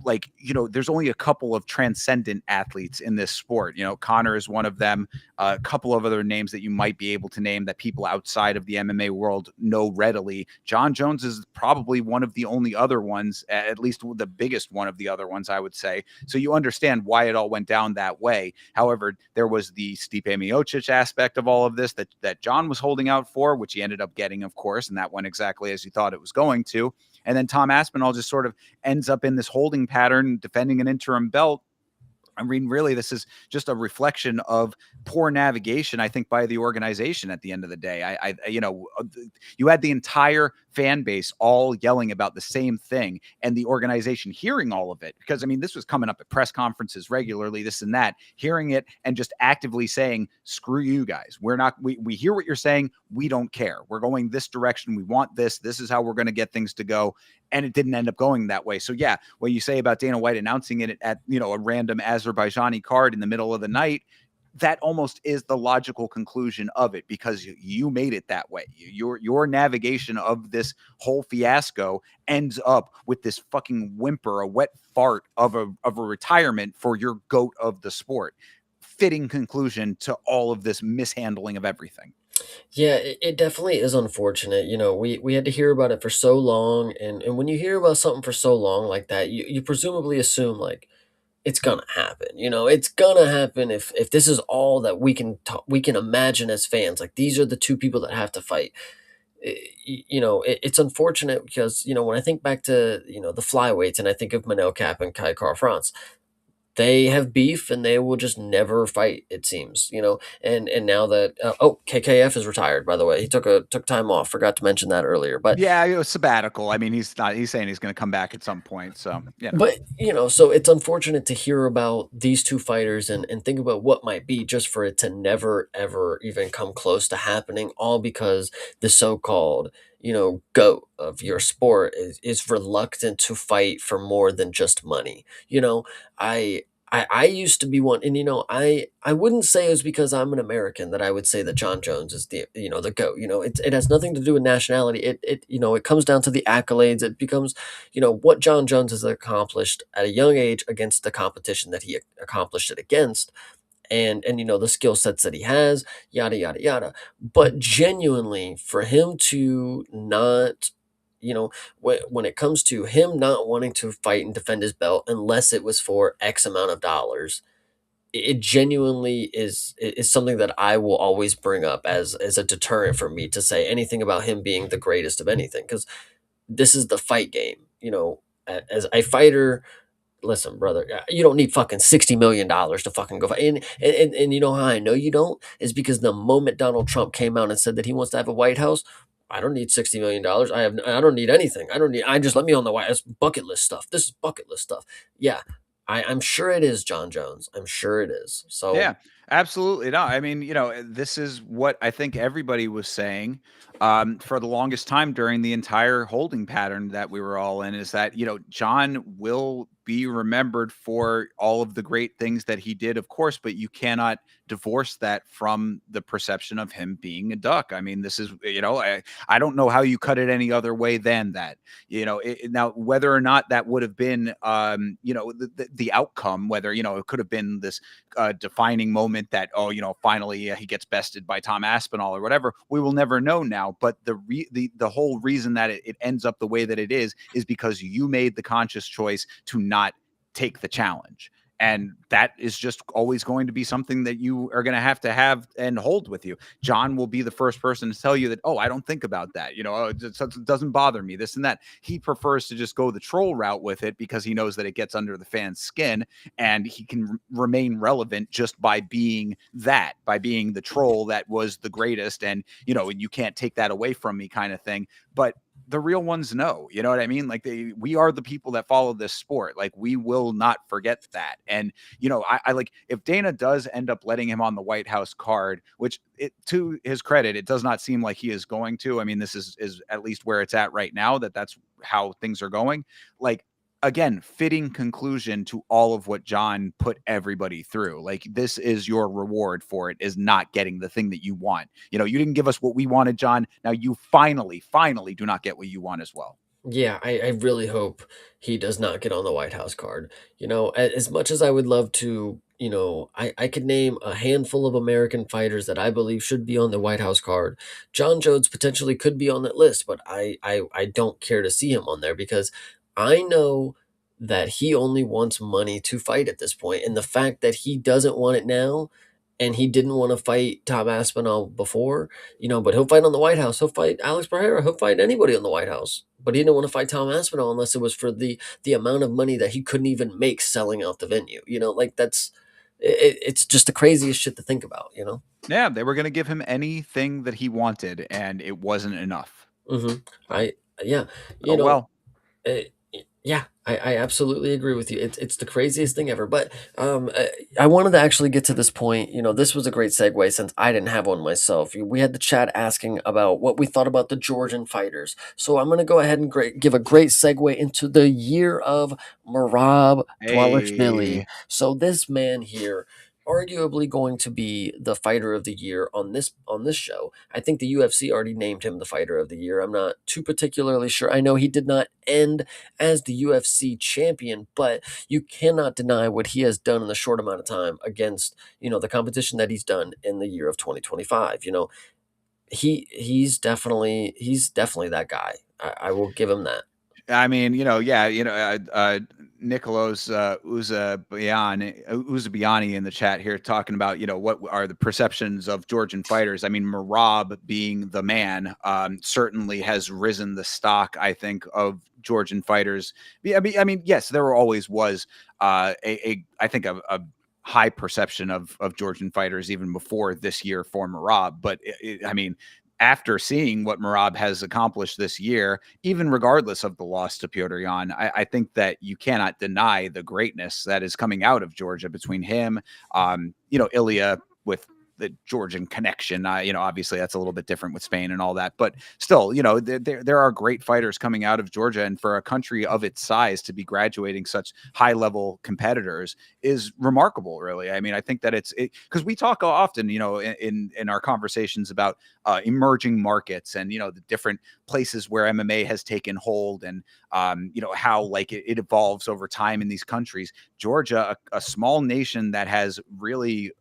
like, there's only a couple of transcendent athletes in this sport. Connor is one of them. A couple of other names that you might be able to name that people outside of the MMA world know readily. John Jones is probably one of the only other ones, at least the biggest one of the other ones, I would say. So you understand why it all went down that way. However, there was the Stipe Miocic aspect of all of this that John was holding out for, which he ended up getting, of course, and that went exactly as he thought it was going to. And then Tom Aspinall just sort of ends up in this holding pattern, defending an interim belt. I mean, really, this is just a reflection of poor navigation, I think, by the organization at the end of the day. You had the entire fan base all yelling about the same thing and the organization hearing all of it. Because, I mean, this was coming up at press conferences regularly, this and that, hearing it and just actively saying, screw you guys. We hear what you're saying. We don't care. We're going this direction. We want this. This is how we're going to get things to go. And it didn't end up going that way. So, yeah, what you say about Dana White announcing it at, a random Azerbaijani card in the middle of the night, that almost is the logical conclusion of it, because you made it that way. Your navigation of this whole fiasco ends up with this fucking whimper, a wet fart of a retirement for your GOAT of the sport. Fitting conclusion to all of this mishandling of everything. Yeah, it definitely is unfortunate. We had to hear about it for so long, and when you hear about something for so long like that, you presumably assume like it's gonna happen. It's gonna happen if this is all that we can imagine as fans. Like these are the two people that have to fight. It's unfortunate because when I think back to the flyweights and I think of Manel Cap and Kai Car France, they have beef and they will just never fight, it seems. And now that KKF is retired, by the way. He took time off, forgot to mention that earlier. But Yeah, it was sabbatical. I mean, he's saying he's going to come back at some point. So, but so it's unfortunate to hear about these two fighters and think about what might be, just for it to never ever even come close to happening, all because the so-called GOAT of your sport is reluctant to fight for more than just money. I I used to be one, and I wouldn't say it was because I'm an American that I would say that John Jones is the GOAT. It has nothing to do with nationality. It comes down to the accolades. It becomes what John Jones has accomplished at a young age against the competition that he accomplished it against, and the skill sets that he has, yada yada yada. But genuinely, for him to not, when it comes to him not wanting to fight and defend his belt unless it was for X amount of dollars, it genuinely is something that I will always bring up as a deterrent for me to say anything about him being the greatest of anything, because this is the fight game. As a fighter, listen, brother, you don't need fucking $60 million to fucking go fight. And you know how I know you don't is because the moment Donald Trump came out and said that he wants to have a White House, I don't need $60 million. I don't need anything. I just let me on the White House bucket list stuff. This is bucket list stuff. Yeah, I'm sure it is, John Jones. I'm sure it is. So Yeah, absolutely. No, I mean, this is what I think everybody was saying for the longest time during the entire holding pattern that we were all in, is that, John will be remembered for all of the great things that he did, of course, but you cannot divorce that from the perception of him being a duck. I mean, this is, I don't know how you cut it any other way than that. Now, whether or not that would have been, the outcome, whether, it could have been this defining moment that, finally he gets bested by Tom Aspinall or whatever, we will never know now. But the whole reason that it ends up the way that it is because you made the conscious choice to not take the challenge. And that is just always going to be something that you are going to have and hold with you. John will be the first person to tell you that, oh, I don't think about that. It doesn't bother me, this and that. He prefers to just go the troll route with it because he knows that it gets under the fan's skin, and he can remain relevant just by being the troll that was the greatest. And, you can't take that away from me kind of thing. But the real ones know, you know what I mean? Like we are the people that follow this sport. Like we will not forget that. And I like if Dana does end up letting him on the White House card, which to his credit, it does not seem like he is going to. I mean, this is at least where it's at right now. That's how things are going. Like again, fitting conclusion to all of what John put everybody through. Like this is your reward for it, is not getting the thing that you want. You didn't give us what we wanted, John. Now you finally do not get what you want as well. Yeah, I really hope he does not get on the White House card. As much as I would love to, I could name a handful of American fighters that I believe should be on the White House card. John Jones potentially could be on that list, but I don't care to see him on there because I know that he only wants money to fight at this point, and the fact that he doesn't want it now, and he didn't want to fight Tom Aspinall before, but he'll fight on the White House. He'll fight Alex Pereira. He'll fight anybody on the White House. But he didn't want to fight Tom Aspinall unless it was for the amount of money that he couldn't even make selling out the venue. Like it's just the craziest shit to think about. Yeah, they were going to give him anything that he wanted, and it wasn't enough. hmm I yeah, Oh you know well. Uh, yeah, I absolutely agree with you. It's the craziest thing ever. But I wanted to actually get to this point. This was a great segue since I didn't have one myself. We had the chat asking about what we thought about the Georgian fighters. So I'm going to go ahead and give a great segue into the year of Marab Dwalishvili. Hey, So this man here, arguably going to be the fighter of the year on this show. I think the UFC already named him the fighter of the year. I'm not too particularly sure. I know he did not end as the UFC champion, but you cannot deny what he has done in the short amount of time against, the competition that he's done in the year of 2025. He's definitely that guy. I will give him that. I mean, yeah, Nicolos Uzabiani in the chat here talking about, what are the perceptions of Georgian fighters. I mean, Marab being the man certainly has risen the stock, I think, of Georgian fighters. I mean, yes, there always was I think a high perception of Georgian fighters even before this year for Marab. But I mean, after seeing what Marab has accomplished this year, even regardless of the loss to Piotr Jan, I think that you cannot deny the greatness that is coming out of Georgia between him, Ilya with the Georgian connection. Obviously that's a little bit different with Spain and all that, but still, there are great fighters coming out of Georgia, and for a country of its size to be graduating such high level competitors is remarkable. Really, I mean, I think that it's because we talk often, in our conversations about emerging markets and the different places where MMA has taken hold, and how like it evolves over time in these countries. Georgia, a small nation that has really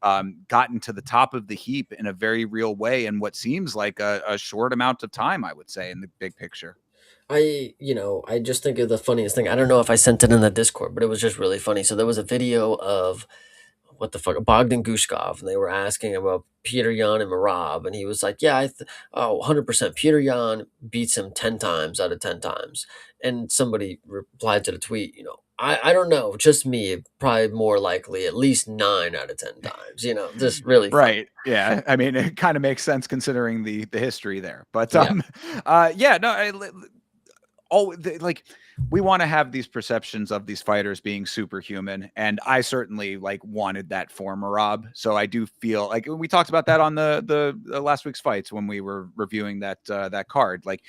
gotten to the top of the heap in a very real way in what seems like a short amount of time, I would say, in the big picture. I just think of the funniest thing. I don't know if I sent it in the Discord, but it was just really funny. So there was a video of what the fuck, Bogdan Gushkov, and they were asking about Peter Yan and Marab, and he was like, "Yeah, 100%. Peter Yan beats him 10 times out of 10 times." And somebody replied to the tweet, I don't know, just me, probably more likely at least 9 out of 10 times. Just really funny. Right. Yeah. I mean, it kind of makes sense considering the history there. But Yeah. yeah, no, like we want to have these perceptions of these fighters being superhuman, and I certainly like wanted that for Marab. So I do feel like we talked about that on the last week's fights when we were reviewing that card. Like,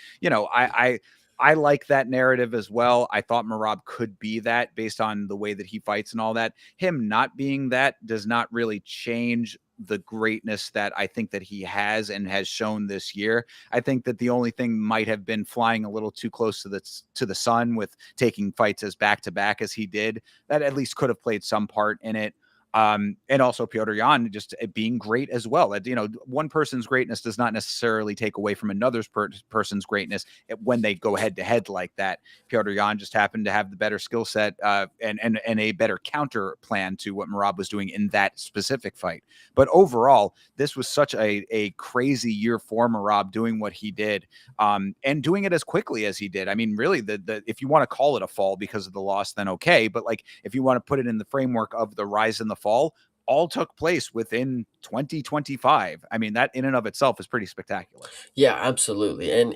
I like that narrative as well. I thought Marab could be that based on the way that he fights and all that. Him not being that does not really change the greatness that I think that he has and has shown this year. I think that the only thing might have been flying a little too close to the sun with taking fights as back to back as he did. That at least could have played some part in it. And also Piotr Jan just being great as well. That one person's greatness does not necessarily take away from another's person's greatness when they go head to head like that. Piotr Jan just happened to have the better skill set and a better counter plan to what Marab was doing in that specific fight. But overall, this was such a crazy year for Marab doing what he did, and doing it as quickly as he did. I mean, really, the if you want to call it a fall because of the loss, then okay. But like if you want to put it in the framework of the rise and the fall, all took place within 2025. I mean, that in and of itself is pretty spectacular. Yeah, absolutely. And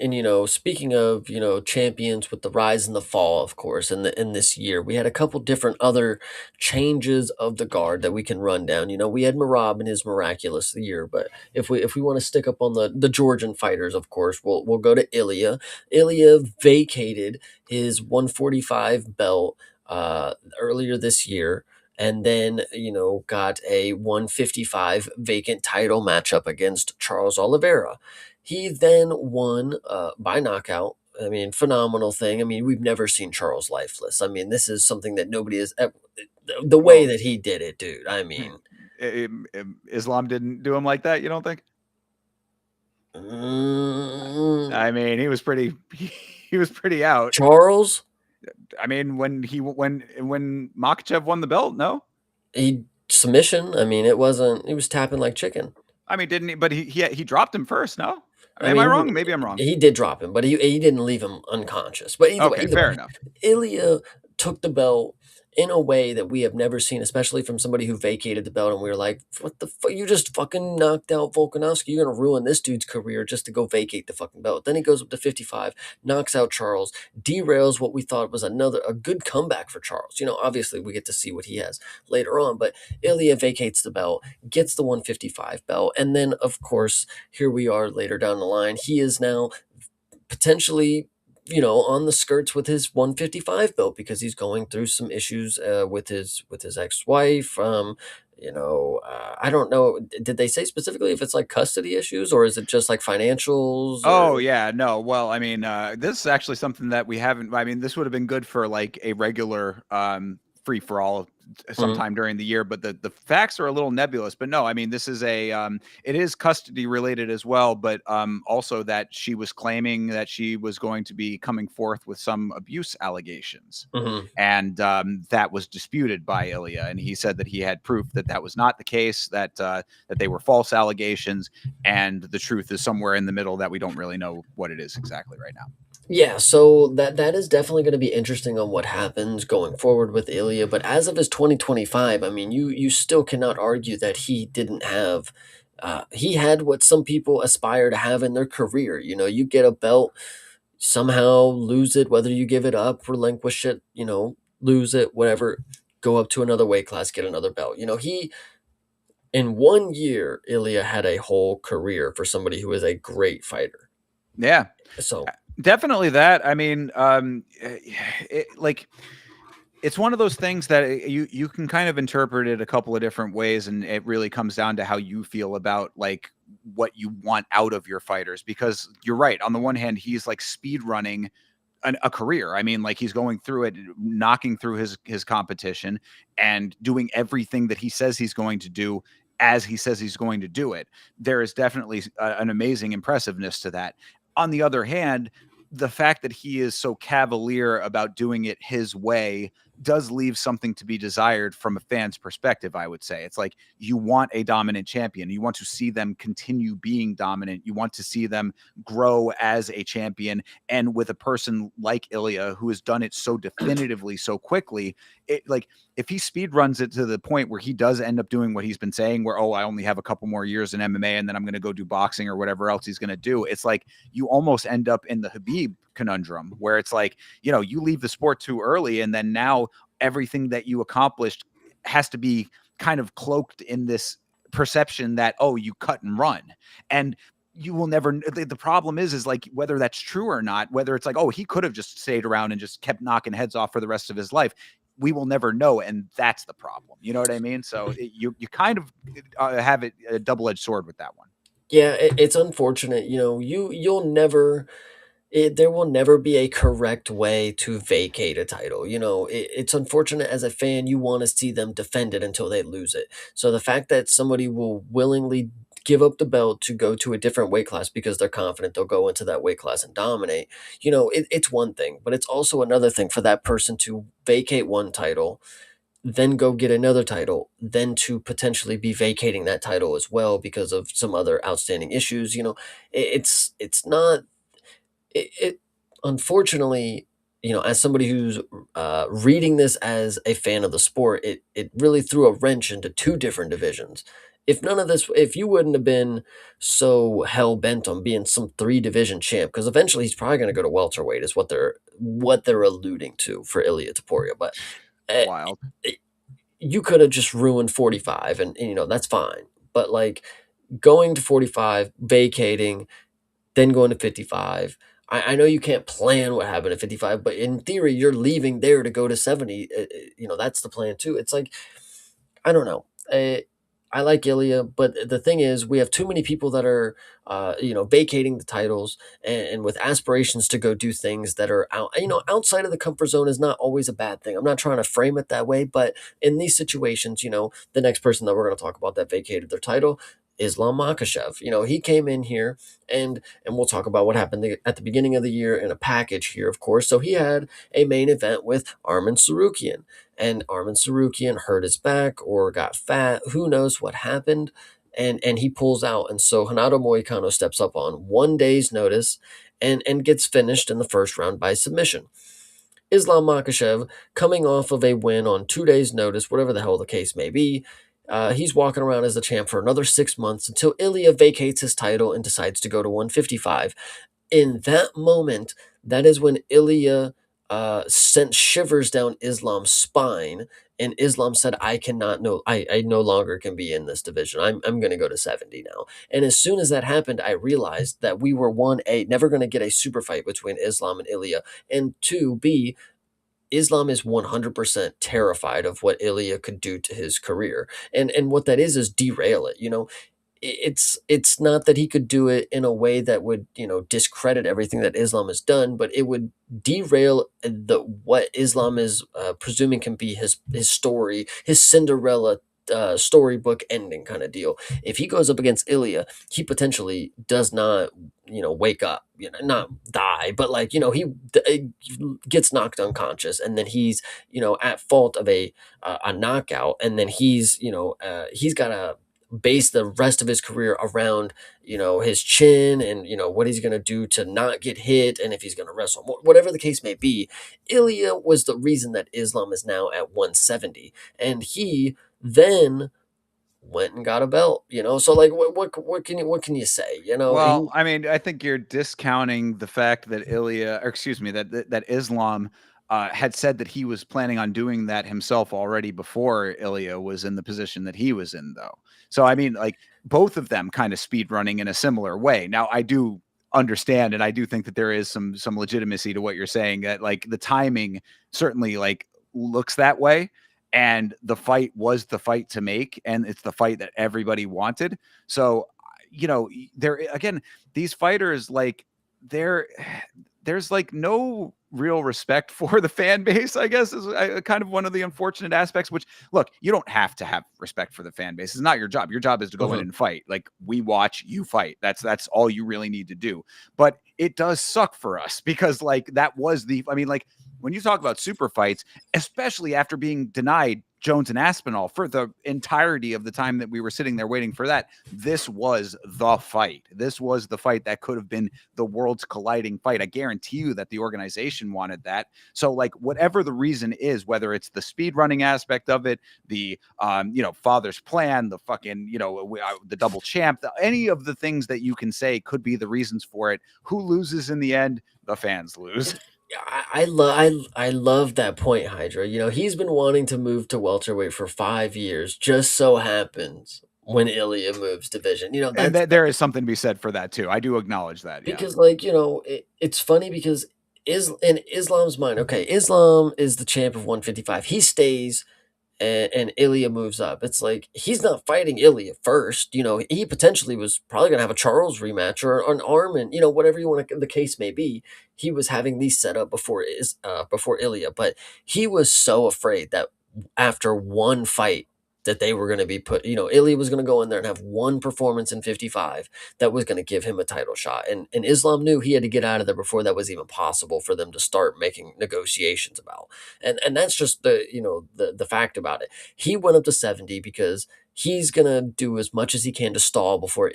speaking of, champions with the rise and the fall, of course, in this year, we had a couple different other changes of the guard that we can run down. We had Marab in his miraculous year, but if we want to stick up on the Georgian fighters, of course, we'll go to Ilya. Ilya vacated his 145 belt earlier this year, and then got a 155 vacant title matchup against Charles Oliveira. He then won by knockout. I mean, phenomenal thing. I mean, we've never seen Charles lifeless. I mean, this is something that nobody has the way Well, that he did it, dude. I mean, Islam didn't do him like that, you don't think? mm, I mean, he was pretty he was pretty out. Charles, I mean, when Makachev won the belt, no? he submission. I mean, it wasn't. He was tapping like chicken. I mean, didn't he? But he dropped him first, no? I I mean, am I mean, wrong? Maybe I'm wrong. he did drop him, but he didn't leave him unconscious. But Okay, either fair way, enough. Ilya took the belt in a way that we have never seen, especially from somebody who vacated the belt, and we were like, "What the fuck? You just fucking knocked out Volkanovski. You're gonna ruin this dude's career just to go vacate the fucking belt." Then he goes up to 55, knocks out Charles, derails what we thought was a good comeback for Charles. Obviously we get to see what he has later on, but Ilya vacates the belt, gets the 155 belt, and then of course here we are later down the line. He is now potentially on the skirts with his 155 belt because he's going through some issues with his ex-wife. I don't know, did they say specifically if it's like custody issues or is it just like financials or Oh yeah, no. Well, I mean, this is actually something that we haven't. I mean, this would have been good for like a regular free for all Mhm, sometime during the year, but the facts are a little nebulous. But no, I mean, this is it is custody related as well, but also that she was claiming that she was going to be coming forth with some abuse allegations, mhm. and that was disputed by Ilya, and he said that he had proof that that was not the case, that they were false allegations, and the truth is somewhere in the middle that we don't really know what it is exactly right now. Yeah, so that is definitely going to be interesting on what happens going forward with Ilya. But as of his 2025, I mean, you still cannot argue that he didn't have. He had what some people aspire to have in their career. You get a belt, somehow lose it, whether you give it up, relinquish it, lose it, whatever. Go up to another weight class, get another belt. He in 1 year, Ilya had a whole career for somebody who is a great fighter. Yeah, So definitely that. I mean, like it's one of those things that you can kind of interpret it a couple of different ways, and it really comes down to how you feel about like what you want out of your fighters. Because you're right. On the one hand, he's like speed running a career. I mean, like he's going through it, knocking through his competition, and doing everything that he says he's going to do as he says he's going to do it. There is definitely an amazing impressiveness to that. On the other hand, the fact that he is so cavalier about doing it his way does leave something to be desired from a fan's perspective. I would say it's like you want a dominant champion. You want to see them continue being dominant. You want to see them grow as a champion. And with a person like Ilya, who has done it so definitively, so quickly, it like if he speed runs it to the point where he does end up doing what he's been saying, where, oh, I only have a couple more years in MMA and then I'm going to go do boxing or whatever else he's going to do. It's like you almost end up in the Habib conundrum where it's like, you leave the sport too early. And then now everything that you accomplished has to be kind of cloaked in this perception that, oh, you cut and run. And you will never, the problem is like whether that's true or not, whether it's like, oh, he could have just stayed around and just kept knocking heads off for the rest of his life. We will never know, and that's the problem. You know what I mean? So you kind of have it a double-edged sword with that one. yeah, it's unfortunate. You'll never. There will never be a correct way to vacate a title. It's unfortunate as a fan. You want to see them defend it until they lose it. So the fact that somebody will willingly give up the belt to go to a different weight class because they're confident they'll go into that weight class and dominate, it's one thing, but it's also another thing for that person to vacate one title, then go get another title, then to potentially be vacating that title as well because of some other outstanding issues. It's not it unfortunately, as somebody who's reading this as a fan of the sport, it really threw a wrench into two different divisions. If you wouldn't have been so hell bent on being some three division champ, because eventually he's probably going to go to welterweight, is what they're alluding to for Ilya Taporia. But uh, Wild. you could have just ruined 45, and that's fine. But like going to 45, vacating, then going to 55. I know you can't plan what happened at 55, but in theory, you're leaving there to go to 70. That's the plan too. It's like, I don't know. I like Ilya, but the thing is, we have too many people that are, vacating the titles and with aspirations to go do things that are outside of the comfort zone is not always a bad thing. I'm not trying to frame it that way, but in these situations, the next person that we're going to talk about that vacated their title, Islam Makhachev. He came in here and we'll talk about what happened at the beginning of the year in a package here, of course. So he had a main event with Arman Sarukian, and Arman Sarukian hurt his back or got fat. Who knows what happened? And he pulls out. And so Hanato Moicano steps up on 1 day's notice and gets finished in the first round by submission. Islam Makhachev, coming off of a win on 2 days' notice, whatever the hell the case may be, he's walking around as the champ for another 6 months until Ilya vacates his title and decides to go to 155. In that moment, that is when Ilya sent shivers down Islam's spine, and Islam said, "I cannot no, I no longer can be in this division. I'm going to go to 70 now." And as soon as that happened, I realized that we were never going to get a super fight between Islam and Ilya, and two, B, Islam is 100% terrified of what Ilya could do to his career. And what that is derail it. It's not that he could do it in a way that would discredit everything that Islam has done, but it would derail the what Islam is presuming can be his story, his Cinderella storybook ending kind of deal. If he goes up against Ilya, he potentially does not wake up, not die, but like gets knocked unconscious, and then he's at fault of a knockout, and then he's got to base the rest of his career around his chin and what he's going to do to not get hit, and if he's going to wrestle, whatever the case may be. Ilya was the reason that Islam is now at 170, and he then went and got a belt. So like what can you say? Well, I mean, I think you're discounting the fact that Ilya, or excuse me, that Islam had said that he was planning on doing that himself already before Ilya was in the position that he was in, though. So, I mean, like both of them kind of speed running in a similar way. Now, I do understand, and I do think that there is some legitimacy to what you're saying. That like the timing certainly like looks that way, and the fight was the fight to make, and it's the fight that everybody wanted. So there again, these fighters like there there's like no real respect for the fan base, I guess, is kind of one of the unfortunate aspects. Which, look, you don't have to have respect for the fan base. It's not your job. Your job is to go in Mhm. and fight. Like, we watch you fight. That's all you really need to do. But it does suck for us because like that was the I mean, like when you talk about super fights, especially after being denied Jones and Aspinall for the entirety of the time that we were sitting there waiting for that, this was the fight. This was the fight that could have been the world's colliding fight. I guarantee you that the organization wanted that. So, like, whatever the reason is, whether it's the speed running aspect of it, the father's plan, the fucking the double champ, any of the things that you can say could be the reasons for it. Who loses in the end? The fans lose. Yeah, I love that point, Hydra. He's been wanting to move to welterweight for 5 years. Just so happens when Ilya moves division. And That's there is something to be said for that too. I do acknowledge that. Yeah. because, like, it's funny because in Islam's mind, okay, Islam is the champ of 155. He stays, and Ilya moves up. It's like he's not fighting Ilya first. He potentially was probably going to have a Charles rematch or an Armin. Whatever the case may be. He was having these set up before Ilya, but he was so afraid that after one fight. that they were going to be put, Ilya was going to go in there and have one performance in 55 that was going to give him a title shot. And Islam knew he had to get out of there before that was even possible for them to start making negotiations about. And that's just the fact about it. He went up to 70 because he's going to do as much as he can to stall before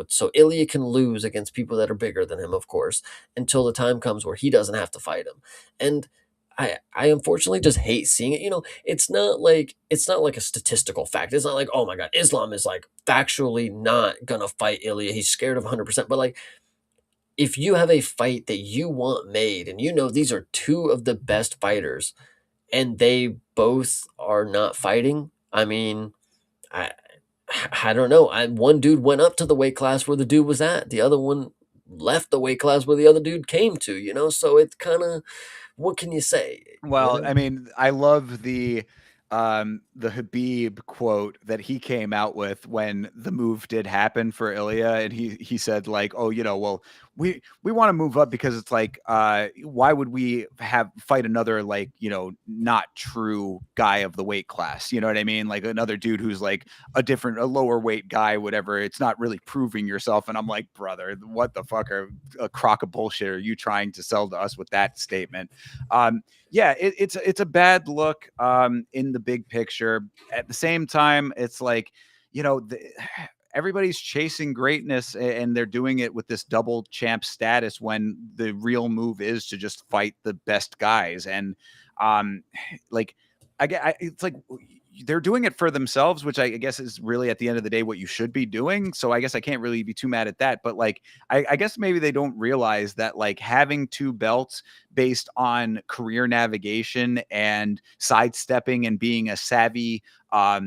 so Ilya can lose against people that are bigger than him, of course, until the time comes where he doesn't have to fight him. And I unfortunately just hate seeing it. It's not like a statistical fact. It's not like, oh my god, Islam is like factually not gonna fight Ilya. He's scared of 100%. But like, if you have a fight that you want made, and these are two of the best fighters, and they both are not fighting, I mean, I I don't know. One dude went up to the weight class where the dude was at. The other one left the weight class where the other dude came to. So it's kind of, what can you say? You Well, know. I mean, I love the Habib quote that he came out with when the move did happen for Ilya, and he said like, "Oh, well, we want to move up because it's like, why would we have fight another like, not true guy of the weight class? You know what I mean? Like another dude who's like a lower weight guy, whatever. It's not really proving yourself." And I'm like, brother, what the fuck are a crock of bullshit are you trying to sell to us with that statement? Yeah, it's a bad look in the big picture. At the same time, it's like, you know, the, everybody's chasing greatness and they're doing it with this double champ status when the real move is to just fight the best guys. And um like it's like they're doing it for themselves, which I guess is really at the end of the day what you should be doing. So I guess I can't really be too mad at that. But like I guess maybe they don't realize that like having two belts based on career navigation and sidestepping and being a savvy a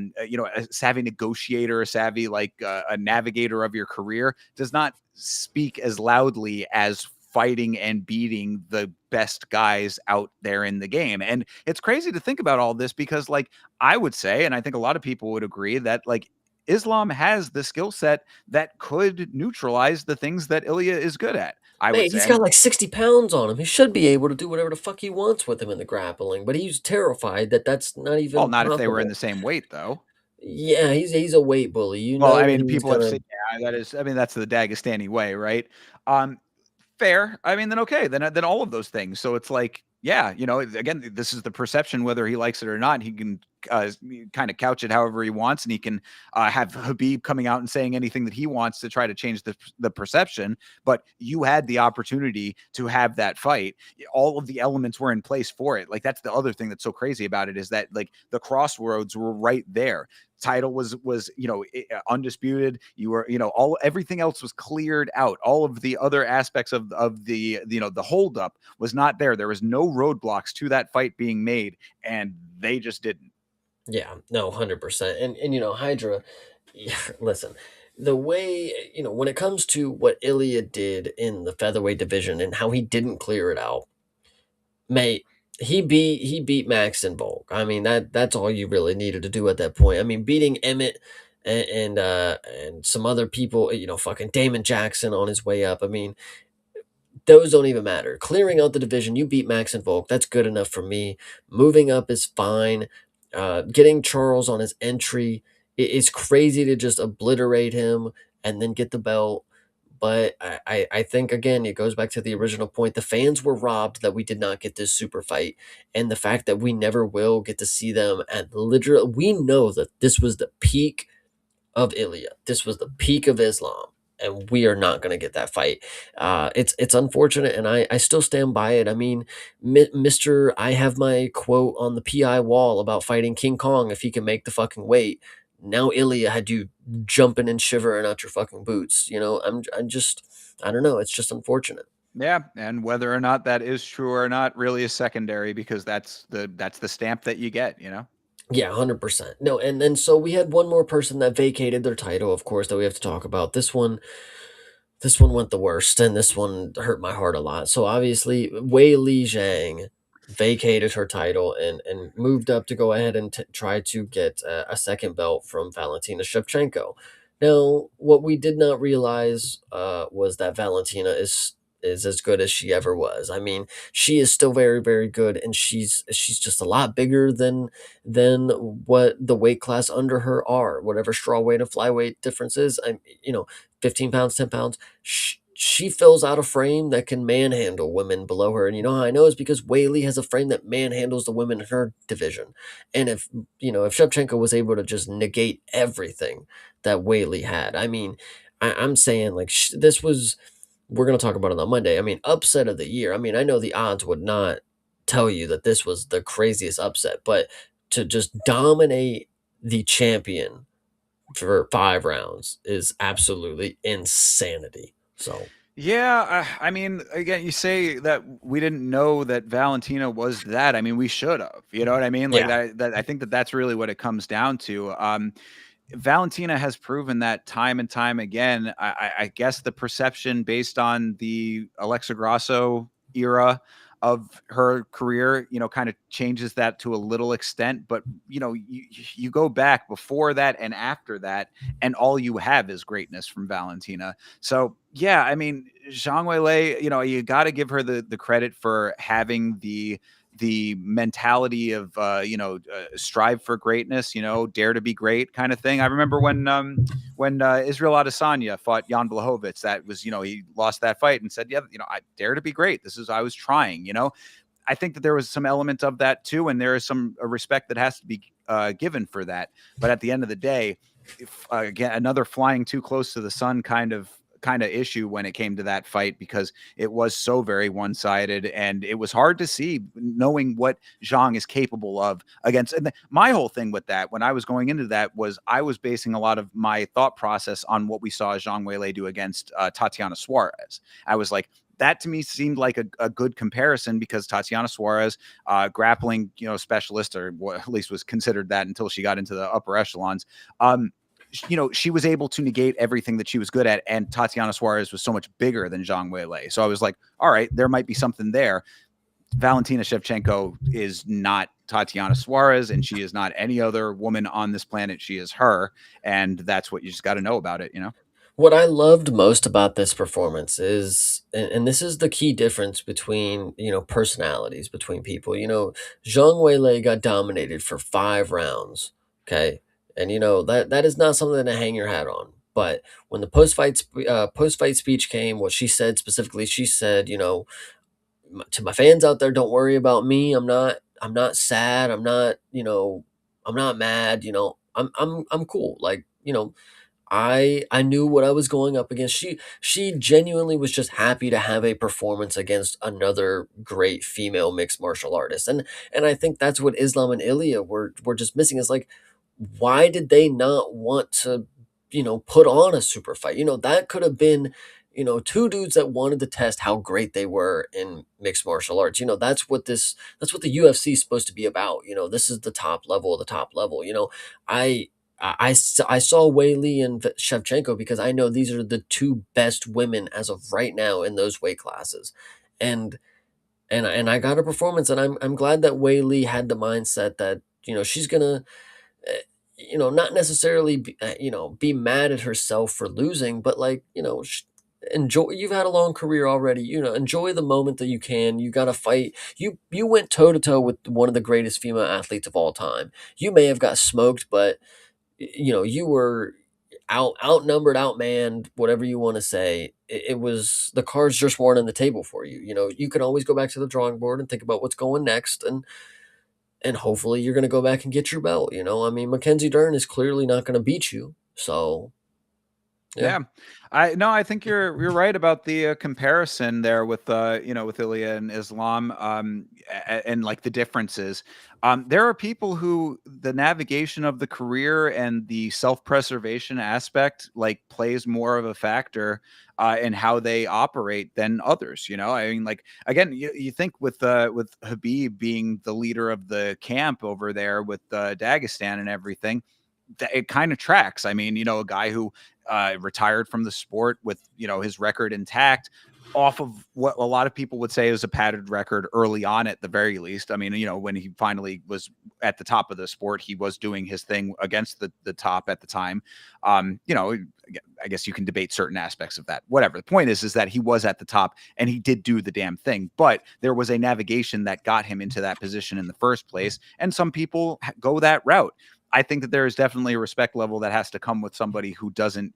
savvy negotiator, a savvy a navigator of your career does not speak as loudly as fighting and beating the best guys out there in the game. And it's crazy to think about all this because like I would say, and I think a lot of people would agree that like Islam has the skill set that could neutralize the things that Ilya is good at. I would Mate, he's say. got like 60 pounds on him. He should be able to do whatever the fuck he wants with him in the grappling, but he's terrified that that's not Well, even not if they were in possible. the same weight though. Yeah, he's a weight bully. Well, I mean, He's people have gonna. said, yeah, that is, I mean, that's the Dagestani way, right? Um, Fair. I mean, then okay, then all of those things. So it's like, yeah, again, this is the perception, whether he likes it or not. He can kind of couch it however he wants, and he can have Habib coming out and saying anything that he wants to try to change the perception. But you had the opportunity to have that fight. All of the elements were in place for it. Like that's the other thing that's so crazy about it is that like the crossroads were right there. Title was undisputed. You were all everything else was cleared out. All of the other aspects of the the holdup was not there. There was no roadblocks to that fight being made, and they just didn't. Yeah, no, 100%. And Hydra, yeah, listen, the way, when it comes to what Ilya did in the featherweight division and how he didn't clear it out, mate, he beat Max and Volk. I mean, that's all you really needed to do at that point. I mean, beating Emmett and some other people, fucking Damon Jackson on his way up. I mean, those don't even matter. Clearing out the division, you beat Max and Volk. That's good enough for me. Moving up is fine. Getting Charles on his entry, it's crazy to just obliterate him and then get the belt. But I think again it goes back to the original point. The fans were robbed that we did not get this super fight, and the fact that we never will get to see them. And literally, we know that this was the peak of Ilya. This was the peak of Islam, and we are not going to get that fight. It's unfortunate, and I still stand by it. I mean, Mister, I have my quote on the PI wall about fighting King Kong if he can make the fucking weight. Now Ilya had you jumping and shivering out your fucking boots. I'm just, I don't know. It's just unfortunate. Yeah, and whether or not that is true or not really is secondary because that's the stamp that you get. Yeah, 100%. No, and then so we had one more person that vacated their title, of course, that we have to talk about. This one went the worst, and this one hurt my heart a lot. So obviously, Wei Li Zhang vacated her title and moved up to go ahead and try to get a second belt from Valentina Shevchenko. Now, what we did not realize was that Valentina is is as good as she ever was. I mean, she is still very, very good, and she's just a lot bigger than what the weight class under her are, whatever straw weight and flyweight difference is. 15 pounds, 10 pounds. She fills out a frame that can manhandle women below her. And you know how I know is because Whaley has a frame that manhandles the women in her division. And if Shevchenko was able to just negate everything that Whaley had, I mean, I'm saying like this was, we're going to talk about it on Monday. I mean, upset of the year. I mean, I know the odds would not tell you that this was the craziest upset, but to just dominate the champion for 5 rounds is absolutely insanity. So, Yeah, I mean, again, you say that we didn't know that Valentina was that. I mean, we should have. You know what I mean? Like yeah. that. I think that that's really what it comes down to. Valentina has proven that time and time again. I guess the perception based on the Alexa Grasso era of her career, kind of changes that to a little extent. But you go back before that and after that, and all you have is greatness from Valentina. So yeah, I mean, Zhang Weili, you got to give her the credit for having the mentality of strive for greatness, dare to be great kind of thing. I remember when Israel Adesanya fought Jan Blachowicz, that was, he lost that fight and said, yeah, I dare to be great. I was trying. I think that there was some element of that too, and there is some respect that has to be given for that. But at the end of the day, if again, another flying too close to the sun kind of issue when it came to that fight, because it was so very one-sided, and it was hard to see, knowing what Zhang is capable of against. And my whole thing with that, when I was going into that, was I was basing a lot of my thought process on what we saw Zhang Weili do against Tatiana Suarez. I was like, that to me seemed like a good comparison, because Tatiana Suarez, grappling, specialist, or at least was considered that until she got into the upper echelons. She was able to negate everything that she was good at, and Tatiana Suarez was so much bigger than Zhang Weili. So I was like, all right, there might be something there. Valentina Shevchenko is not Tatiana Suarez, and she is not any other woman on this planet. She is her, and that's what you just got to know about it. What I loved most about this performance is, and this is the key difference between, personalities between people. Zhang Weili got dominated for 5 rounds. Okay. And, that is not something to hang your hat on. But when the post fight speech came, what she said specifically, she said, to my fans out there, don't worry about me. I'm not sad. I'm not mad. I'm cool. Like, I knew what I was going up against. She genuinely was just happy to have a performance against another great female mixed martial artist. And I think that's what Islam and Ilya were just missing, is like, why did they not want to, put on a super fight? That could have been, two dudes that wanted to test how great they were in mixed martial arts. That's what the UFC is supposed to be about. This is the top level of the top level. I I saw Whaley and Shevchenko because I know these are the two best women as of right now in those weight classes, and and I got a performance, and I'm glad that Whaley had the mindset that she's gonna uh, not necessarily be mad at herself for losing, but like enjoy. You've had a long career already. Enjoy the moment that you can. You got to fight. You went toe to toe with one of the greatest female athletes of all time. You may have got smoked, but you were outnumbered, outmanned, whatever you want to say. It was, the cards just weren't on the table for you. You can always go back to the drawing board and think about what's going next, and hopefully you're going to go back and get your belt. I mean, Mackenzie Dern is clearly not going to beat you, so yeah. Yeah, I no, I think you're right about the comparison there with with Ilya and Islam, and like the differences. There are people who the navigation of the career and the self preservation aspect like plays more of a factor in how they operate than others. I mean, like again, you think with Habib being the leader of the camp over there with Dagestan and everything, that it kind of tracks. I mean, a guy who retired from the sport with his record intact, off of what a lot of people would say is a padded record early on at the very least. I mean, when he finally was at the top of the sport, he was doing his thing against the top at the time. I guess you can debate certain aspects of that. Whatever. The point is that he was at the top and he did do the damn thing. But there was a navigation that got him into that position in the first place, and some people go that route. I think that there is definitely a respect level that has to come with somebody who doesn't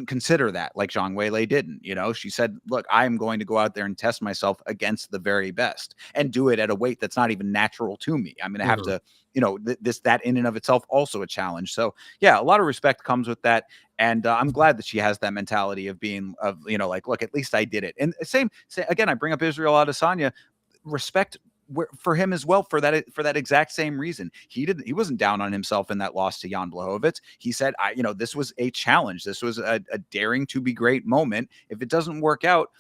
consider that, like Zhang Weilei didn't. She said, look, I'm going to go out there and test myself against the very best and do it at a weight that's not even natural to me. I'm going to have Mhm. to, that in and of itself also a challenge. So yeah, a lot of respect comes with that. And I'm glad that she has that mentality of being like, look, at least I did it. And again, I bring up Israel Adesanya. Respect for him as well for that exact same reason. He wasn't down on himself in that loss to Jan Blachowicz. He said, this was a challenge. This was a daring to be great moment. If it doesn't work out,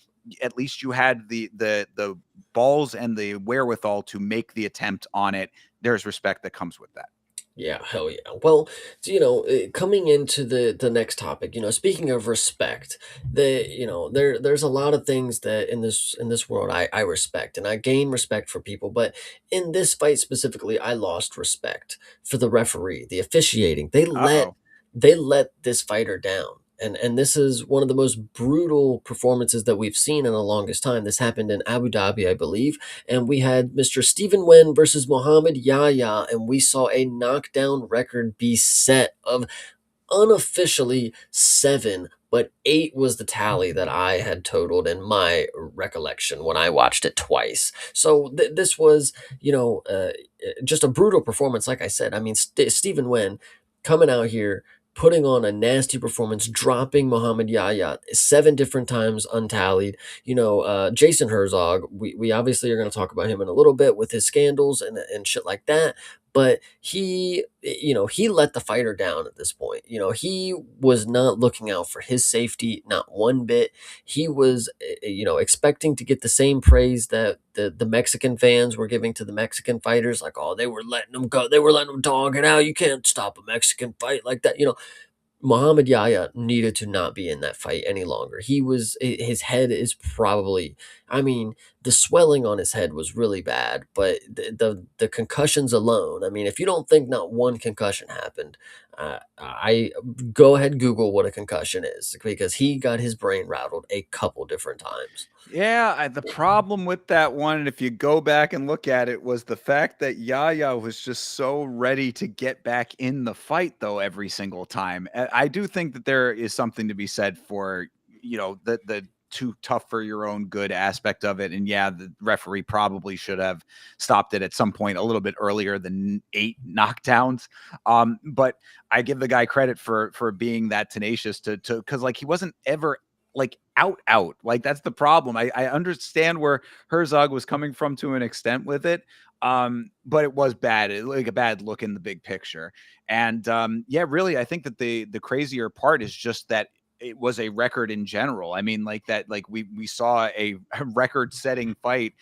at least you had the balls and the wherewithal to make the attempt on it. There's respect that comes with that. Yeah, hell yeah. Well, so, coming into the next topic, speaking of respect, there's a lot of things that in this world I respect, and I gain respect for people, but in this fight specifically, I lost respect for the referee, the officiating. They let Uh-oh. they let this fighter down. And this is one of the most brutal performances that we've seen in the longest time. This happened in Abu Dhabi, I believe, and we had Mr. Stephen Wen versus Muhammad Yahya, and we saw a knockdown record be set of unofficially 7, but 8 was the tally that I had totaled in my recollection when I watched it twice. So this was, just a brutal performance. Like I said, I mean, Stephen Wen coming out here, putting on a nasty performance, dropping Muhammad Yahya 7 different times untallied. Jason Herzog, we obviously are going to talk about him in a little bit with his scandals and shit like that, but he let the fighter down at this point. He was not looking out for his safety, not one bit. He was expecting to get the same praise that the Mexican fans were giving to the Mexican fighters, like, oh, they were letting them go, they were letting them dog it out, you can't stop a Mexican fight like that. Muhammad Yahya needed to not be in that fight any longer. His head is probably, I mean, the swelling on his head was really bad, but the concussions alone, I mean, if you don't think not one concussion happened, I go ahead, Google what a concussion is, because he got his brain rattled a couple different times. Yeah, the problem with that one, and if you go back and look at it, was the fact that Yaya was just so ready to get back in the fight, though, every single time. I do think that there is something to be said for, the too tough for your own good aspect of it. And yeah, the referee probably should have stopped it at some point a little bit earlier than 8 knockdowns. But I give the guy credit for being that tenacious to because like he wasn't ever like out. Like that's the problem. I understand where Herzog was coming from to an extent with it. But it was bad, like a bad look in the big picture. And yeah, really, I think that the crazier part is just that it was a record in general. I mean, like that, like we saw a record setting fight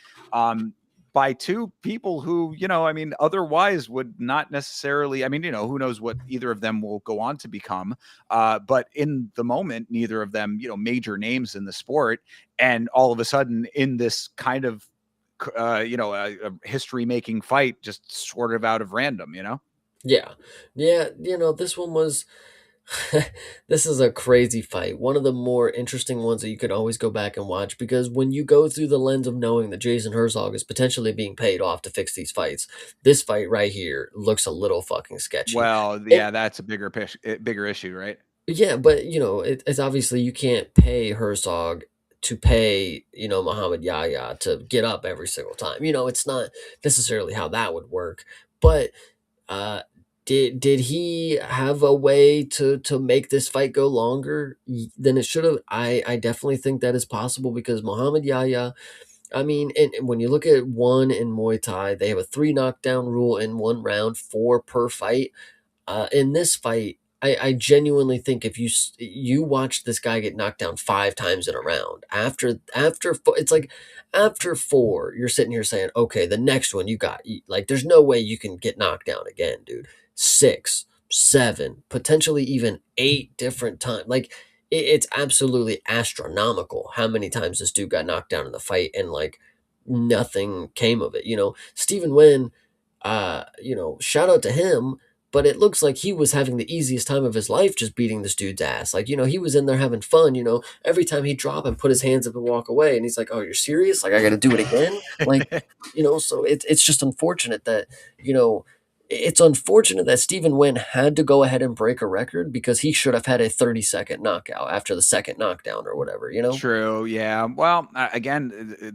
by two people who, I mean, otherwise would not necessarily, I mean, who knows what either of them will go on to become. But in the moment, neither of them, major names in the sport. And all of a sudden, in this kind of, a history making fight, just sort of out of random. Yeah. Yeah, this one was this is a crazy fight. One of the more interesting ones that you could always go back and watch, because when you go through the lens of knowing that Jason Herzog is potentially being paid off to fix these fights, this fight right here looks a little fucking sketchy. Well, And yeah, that's a bigger issue, right? yeah, but it's obviously you can't pay Herzog to pay, Muhammad Yahya to get up every single time. It's not necessarily how that would work. But uh, did he have a way to make this fight go longer than it should have? I definitely think that is possible, because Muhammad Yahya, I mean, and when you look at one in Muay Thai, they have a 3 knockdown rule in 1 round, 4 per fight. In this fight, I genuinely think if you watch this guy get knocked down 5 times in a round, it's like after 4, you're sitting here saying, okay, the next one like, there's no way you can get knocked down again, dude. 6, 7, potentially even 8 different times. Like, it's absolutely astronomical how many times this dude got knocked down in the fight and like nothing came of it. Stephen Wynn, shout out to him, but it looks like he was having the easiest time of his life just beating this dude's ass. Like, he was in there having fun, every time he'd drop and put his hands up and walk away. And he's like, oh, you're serious? Like, I got to do it again? Like, so it's just unfortunate that, you know, it's unfortunate that Stephen Wynn had to go ahead and break a record because he should have had a 30-second knockout after the second knockdown or whatever, you know? True. Yeah. Well, again,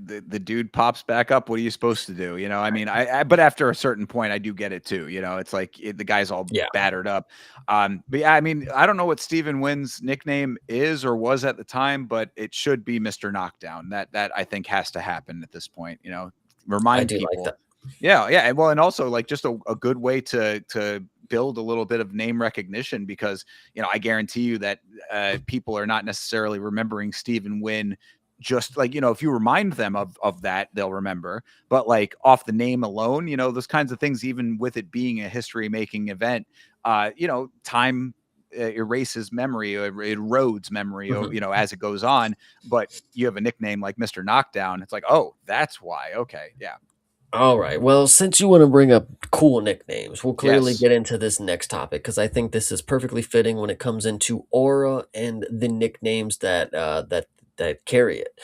the dude pops back up. What are you supposed to do? I mean, but after a certain point, I do get it too. It's like the guy's all Yeah, battered up. But yeah, I mean, I don't know what Stephen Wynn's nickname is or was at the time, but it should be Mr. Knockdown. That I think has to happen at this point. I Remind do like people. that. Yeah, yeah. Well, and also like just a good way to build a little bit of name recognition because I guarantee you that people are not necessarily remembering Stephen Wynn. Just like if you remind them of that, they'll remember. But like off the name alone, those kinds of things, even with it being a history making event, time erases memory, or it erodes memory, Mhm. as it goes on. But you have a nickname like Mr. Knockdown. It's like, oh, that's why. Okay, yeah, All right. Well, since you want to bring up cool nicknames, we'll clearly yes. get into this next topic because I think this is perfectly fitting when it comes into aura and the nicknames that carry it.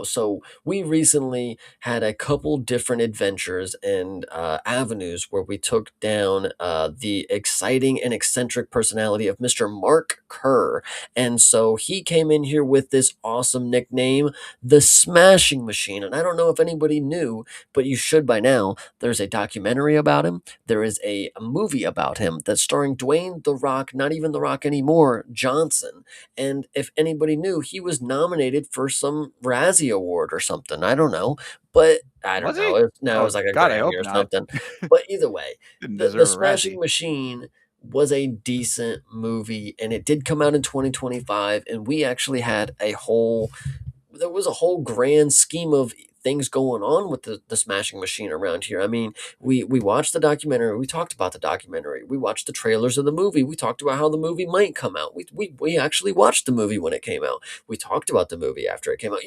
So we recently had a couple different adventures and avenues where we took down the exciting and eccentric personality of Mr. Mark Kerr, and so he came in here with this awesome nickname, the Smashing Machine. And I don't know if anybody knew, but you should by now. There's a documentary about him. There is a movie about him that's starring Dwayne The Rock, not even The Rock anymore, Johnson. And if anybody knew, he was nominated for some Razzie Award or something. I don't know. But I don't Was know. he? No, it Oh was like a God, I Grammy hope or not. something. But either way, Didn't the deserve a Smashing Razzie. Machine was a decent movie and it did come out in 2025 and we actually had a whole there was a whole grand scheme of things going on with the Smashing Machine around here. I mean, we watched the documentary, we talked about the documentary, we watched the trailers of the movie, we talked about how the movie might come out. We actually watched the movie when it came out. We talked about the movie after it came out.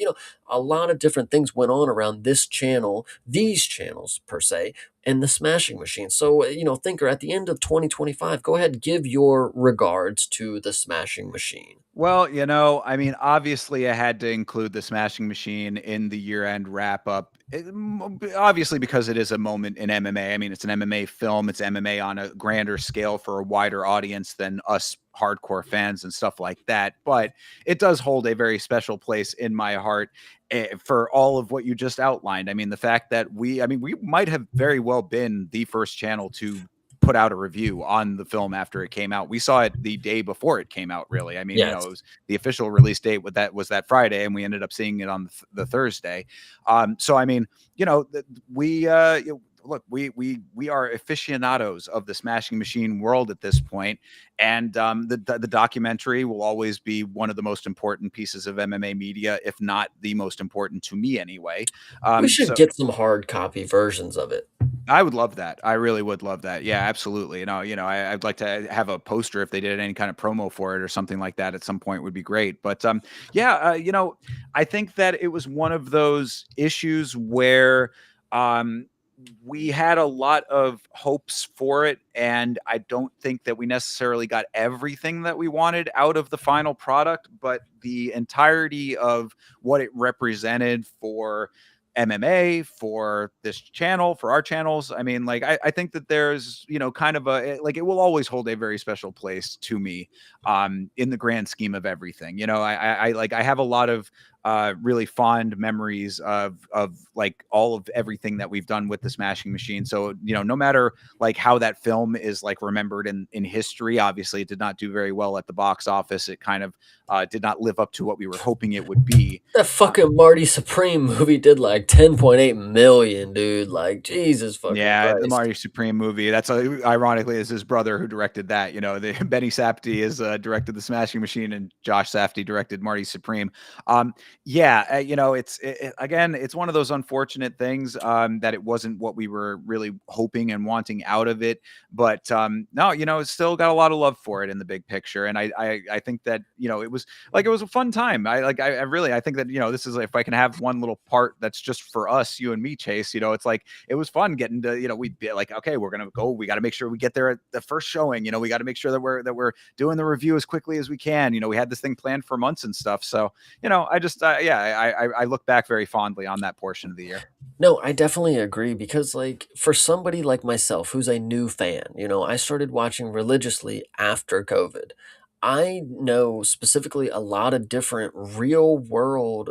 A lot of different things went on around this channel, these channels per se, and the Smashing Machine. So, Thinker, at the end of 2025, go ahead, give your regards to the Smashing Machine. Well, I mean, obviously, I had to include the Smashing Machine in the year-end wrap-up. Obviously, because it is a moment in MMA. I mean, it's an MMA film. It's MMA on a grander scale for a wider audience than us hardcore fans and stuff like that. But it does hold a very special place in my heart for all of what you just outlined. I mean, the fact that we might have very well been the first channel to put out a review on the film after it came out. We saw it the day before it came out, really. I mean, Yes. it was the official release date with that was that Friday, and we ended up seeing it on the Thursday. So I mean, we look, we are aficionados of the Smashing Machine world at this point, and the documentary will always be one of the most important pieces of MMA media, if not the most important to me anyway. We should So get some hard copy versions of it. I would love that. I really would love that. Yeah, absolutely. I'd like to have a poster if they did any kind of promo for it or something like that at some point would be great. But yeah, I think that it was one of those issues where um, we had a lot of hopes for it, and I don't think that we necessarily got everything that we wanted out of the final product, but the entirety of what it represented for MMA, for this channel, for our channels. I mean, like, I think that there's, kind of like it will always hold a very special place to me in the grand scheme of everything. I have a lot of really fond memories of like all of everything that we've done with the Smashing Machine. So, no matter like how that film is like remembered in history, obviously it did not do very well at the box office. It kind of did not live up to what we were hoping it would be. That Uh, fucking Marty Supreme movie did like 10.8 million, dude. Like, Jesus fucking Yeah, the Christ. Mario Supreme movie. That's ironically is his brother who directed that. Benny Safdie is directed the Smashing Machine, and Josh Safdie directed Marty Supreme. Yeah, again, it's one of those unfortunate things that it wasn't what we were really hoping and wanting out of it. But no, it's still got a lot of love for it in the big picture, and I think that it was a fun time. I really I think that this is if I can have one little part that's just for us, you and me, Chase. It's like it was fun getting to we'd be like, okay, we're gonna go. We got to make sure we get there at the first showing. We got to make sure that we're doing the review as quickly as we can. We had this thing planned for months and stuff. So I just yeah, I look back very fondly on that portion of the year. No, I definitely agree because, like, for somebody like myself who's a new fan, I started watching religiously after COVID. I know specifically a lot of different real world,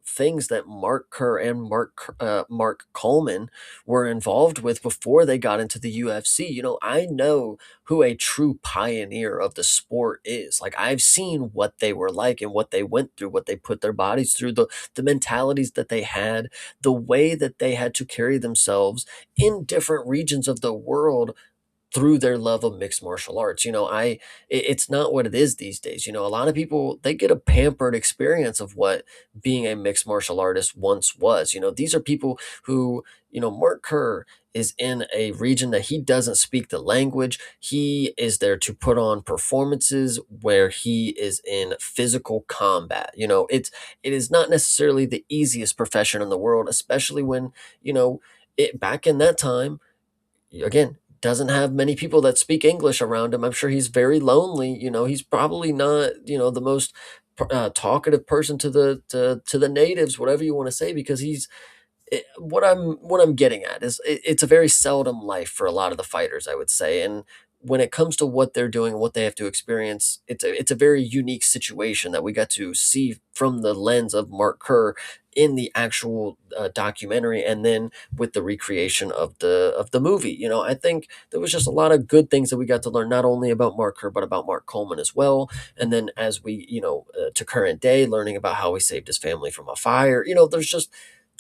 things that Mark Kerr and Mark Coleman were involved with before they got into the UFC. I know who a true pioneer of the sport is. Like, I've seen what they were like and what they went through, what they put their bodies through, the mentalities that they had, the way that they had to carry themselves in different regions of the world through their love of mixed martial arts. It's not what it is these days. A lot of people, they get a pampered experience of what being a mixed martial artist once was. These are people who, Mark Kerr is in a region that he doesn't speak the language. He is there to put on performances where he is in physical combat. It is not necessarily the easiest profession in the world, especially when, it back in that time, again, doesn't have many people that speak English around him. I'm sure he's very lonely. He's probably not, the most talkative person to the natives, whatever you want to say, because what I'm getting at is it's a very seldom life for a lot of the fighters, I would say. And when it comes to what they're doing and what they have to experience, it's a very unique situation that we got to see from the lens of Mark Kerr in the actual documentary, and then with the recreation of the movie. I think there was just a lot of good things that we got to learn, not only about Mark Kerr but about Mark Coleman as well. And then as we, to current day, learning about how he saved his family from a fire. There's just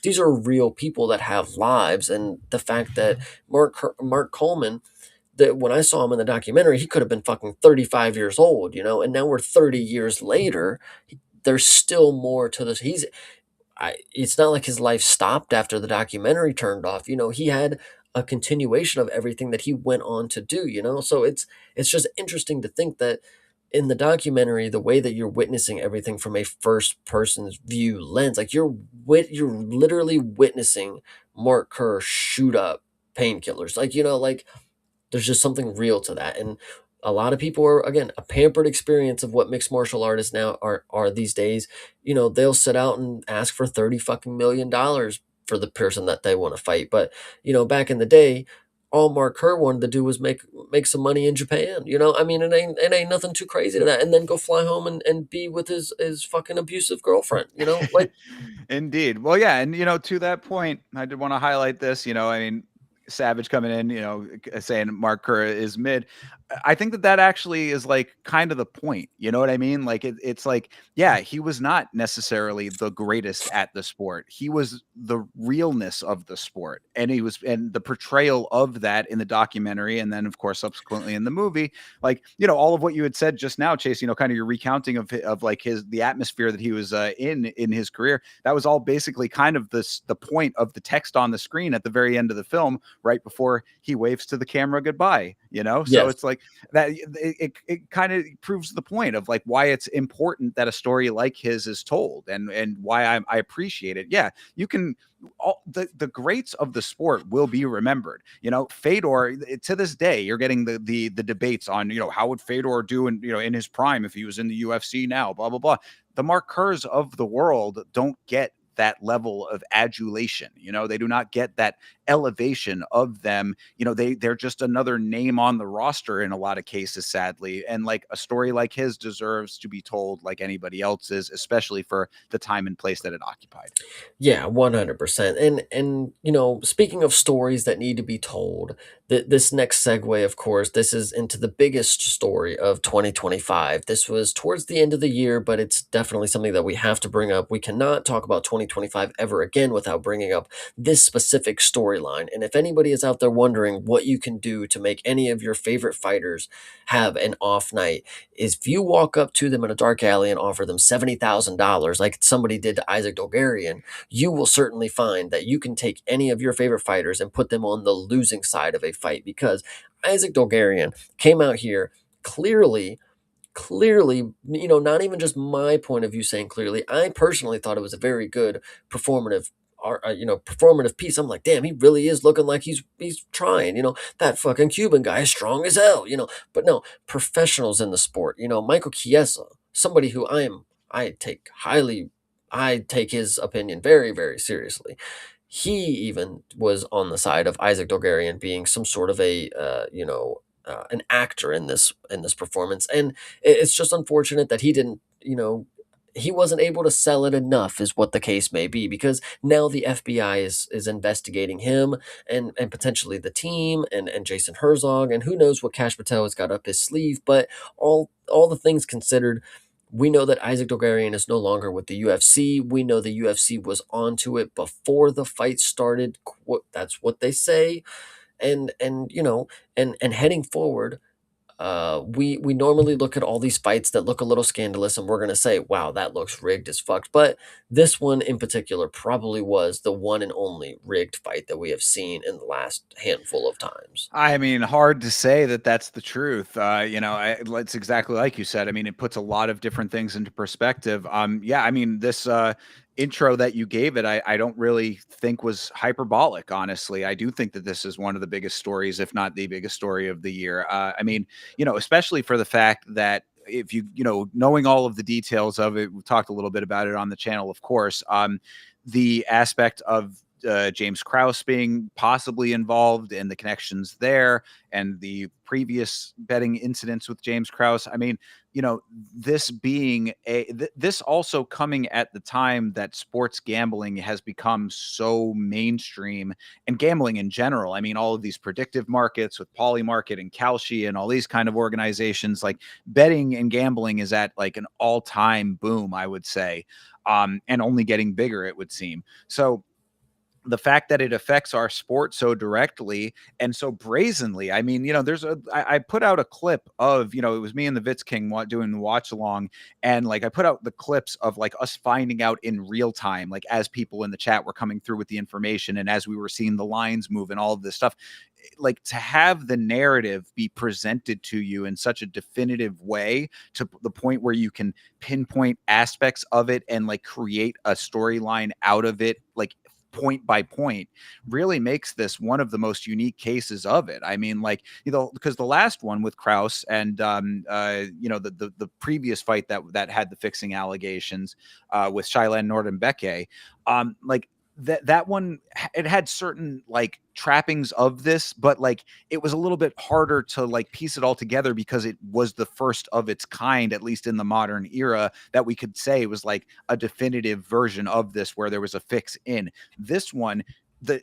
these are real people that have lives, and the fact that Mark Coleman, that when I saw him in the documentary, he could have been fucking 35 years old, and now we're 30 years later. There's still more to this. It's not like his life stopped after the documentary turned off. He had a continuation of everything that he went on to do. So it's just interesting to think that in the documentary, the way that you're witnessing everything from a first person's view lens, like you're literally witnessing Mark Kerr shoot up painkillers. Like there's just something real to that. And a lot of people are, again, a pampered experience of what mixed martial artists now are these days. They'll sit out and ask for 30 fucking $1 million for the person that they want to fight. But back in the day, all Mark Kerr wanted to do was make some money in Japan. I mean, it ain't nothing too crazy to that. And then go fly home and be with his fucking abusive girlfriend. Like, Indeed. Well, yeah, and to that point, I did want to highlight this. I mean, Savage coming in, saying Mark Kerr is mid. I think that actually is like kind of the point. You know what I mean? Like it's like, yeah, he was not necessarily the greatest at the sport. He was the realness of the sport, and and the portrayal of that in the documentary, and then of course subsequently in the movie. Like all of what you had said just now, Chase. Kind of your recounting of like the atmosphere that he was in his career. That was all basically kind of the point of the text on the screen at the very end of the film, right before he waves to the camera goodbye. So yes. it's like that it kind of proves the point of like why it's important that a story like his is told, and why I appreciate it. Yeah, you can all the greats of the sport will be remembered. Fedor, to this day, you're getting the debates on how would Fedor do in his prime if he was in the UFC now, blah blah blah. The Mark Kerrs of the world don't get that level of adulation. They do not get that elevation of them. They're just another name on the roster in a lot of cases, sadly. And like a story like his deserves to be told like anybody else's, especially for the time and place that it occupied. Yeah, 100%. And speaking of stories that need to be told, this next segue, of course, this is into the biggest story of 2025. This was towards the end of the year, but it's definitely something that we have to bring up. We cannot talk about 2025 ever again without bringing up this specific story storyline. And if anybody is out there wondering what you can do to make any of your favorite fighters have an off night, is if you walk up to them in a dark alley and offer them $70,000, like somebody did to Isaac Dolgarian, you will certainly find that you can take any of your favorite fighters and put them on the losing side of a fight, because Isaac Dolgarian came out here clearly, clearly, not even just my point of view saying clearly, I personally thought it was a very good performative performative piece. I'm like, damn, he really is looking like he's trying. That fucking Cuban guy is strong as hell. But no, professionals in the sport. Michael Chiesa, somebody who I take highly, I take his opinion very, very seriously. He even was on the side of Isaac Dolgarian being some sort of an actor in this performance, and it's just unfortunate that he didn't, he wasn't able to sell it enough, is what the case may be, because now the FBI is investigating him and potentially the team and Jason Herzog, and who knows what Cash Patel has got up his sleeve. But all the things considered, we know that Isaac Dolgarian is no longer with the UFC. We know the UFC was onto it before the fight started. That's what they say. And heading forward, we normally look at all these fights that look a little scandalous, and we're gonna say, "Wow, that looks rigged as fucked." But this one in particular probably was the one and only rigged fight that we have seen in the last handful of times. I mean, hard to say that that's the truth. It's exactly like you said. I mean, it puts a lot of different things into perspective. Yeah, I mean, this intro that you gave it, I don't really think was hyperbolic. Honestly, I do think that this is one of the biggest stories, if not the biggest story of the year. I mean, especially for the fact that if knowing all of the details of it, we talked a little bit about it on the channel, of course. The aspect of James Krause being possibly involved and the connections there and the previous betting incidents with James Krause. I mean, this being this also coming at the time that sports gambling has become so mainstream, and gambling in general. I mean, all of these predictive markets with Polymarket and Kalshi and all these kind of organizations, like betting and gambling is at like an all-time boom, I would say. And only getting bigger, it would seem. So the fact that it affects our sport so directly and so brazenly. I mean, I put out a clip of, it was me and the Vitz King doing the watch along. And like, I put out the clips of like us finding out in real time, like as people in the chat were coming through with the information and as we were seeing the lines move and all of this stuff. Like, to have the narrative be presented to you in such a definitive way, to the point where you can pinpoint aspects of it and like create a storyline out of it, like point by point, really makes this one of the most unique cases of it. I mean, like, because the last one with Krause and the previous fight that had the fixing allegations with Shailen Nordembeke, like that one, it had certain like trappings of this, but like it was a little bit harder to like piece it all together because it was the first of its kind, at least in the modern era, that we could say was like a definitive version of this where there was a fix in this one.